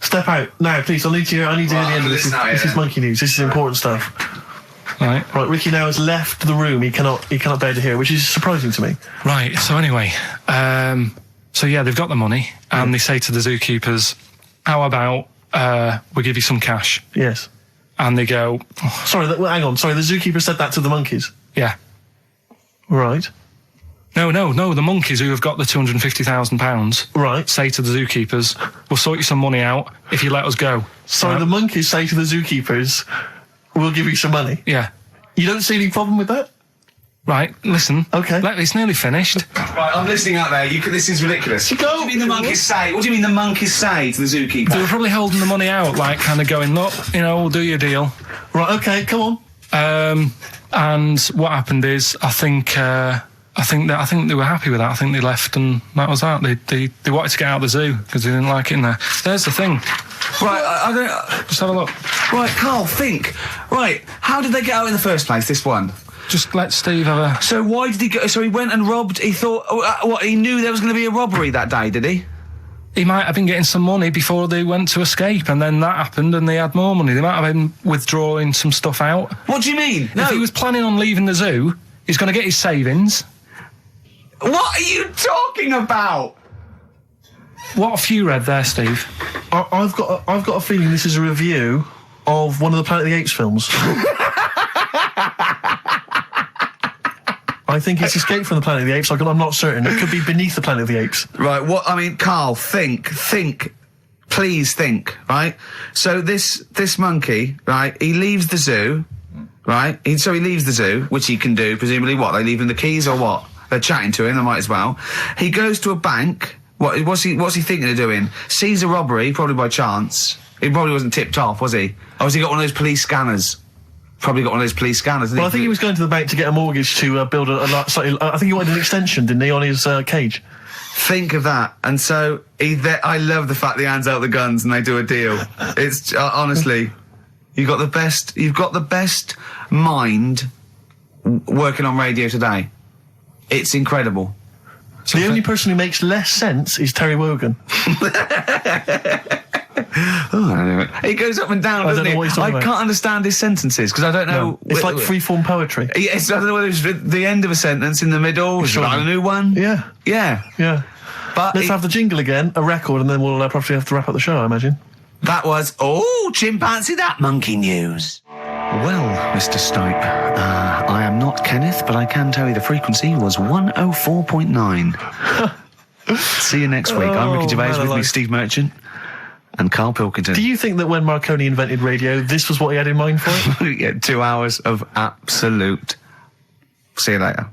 Step out. Now, please. I need to hear the end of this. This is monkey news. This is important stuff. Right. Ricky now has left the room. He cannot bear to hear, which is surprising to me. Right. So anyway, so yeah, they've got the money, and they say to the zookeepers, "How about we give you some cash?" Yes. And they go, "Sorry, hang on. Sorry, the zookeeper said that to the monkeys." Yeah. Right. No. The monkeys who have got the £250,000, right, say to the zookeepers, "We'll sort you some money out if you let us go." Sorry, the monkeys say to the zookeepers, "We'll give you some money." Yeah. You don't see any problem with that? Right, listen. Okay. It's nearly finished. Right, I'm listening out there. This is ridiculous. What do you mean the monkeys say? What do you mean the monkeys say to the zookeeper? They were probably holding the money out, like kind of going, look, we'll do your deal. Right, okay, come on. And what happened is, I think they were happy with that. I think they left, and that was that. They wanted to get out of the zoo because they didn't like it in there. There's the thing. Right, I don't... Just have a look. Right, Carl, think. Right, how did they get out in the first place, this one? Just let Steve have a... So why did he go... So he went and robbed... He thought... he knew there was going to be a robbery that day, did he? He might have been getting some money before they went to escape, and then that happened and they had more money. They might have been withdrawing some stuff out. What do you mean? If he was planning on leaving the zoo, he's going to get his savings. What are you talking about? What have you read there, Steve? I've got a feeling this is a review of one of the Planet of the Apes films. I think it's Escape from the Planet of the Apes. I'm not certain. It could be Beneath the Planet of the Apes. Right, Carl, think. Please think, right? So this monkey, right, he leaves the zoo, right? So he leaves the zoo, which he can do, presumably what? They leave him the keys or what? They're chatting to him, they might as well. He goes to a bank. What's he thinking of doing? Sees a robbery, probably by chance. He probably wasn't tipped off, was he? Or has he got one of those police scanners? Probably got one of those police scanners. Well, I think he was going to the bank to get a mortgage to build I think he wanted an extension, didn't he, on his cage? Think of that. And so I love the fact that he hands out the guns and they do a deal. It's honestly, you've got the best mind working on radio today. It's incredible. The only person who makes less sense is Terry Wogan. He goes up and down, doesn't he? I can't understand his sentences because I don't know. No, it's like freeform poetry. Yes, I don't know whether it's the end of a sentence, in the middle, sure. A new one. Yeah. But let's have the jingle again, a record, and then we'll probably have to wrap up the show, I imagine. That was chimpanzee, that monkey news. Well, Mr. Stipe, I am not Kenneth, but I can tell you the frequency was 104.9. See you next week. I'm Ricky Gervais, with me Steve Merchant and Karl Pilkington. Do you think that when Marconi invented radio, this was what he had in mind for it? Yeah, 2 hours of absolute... See you later.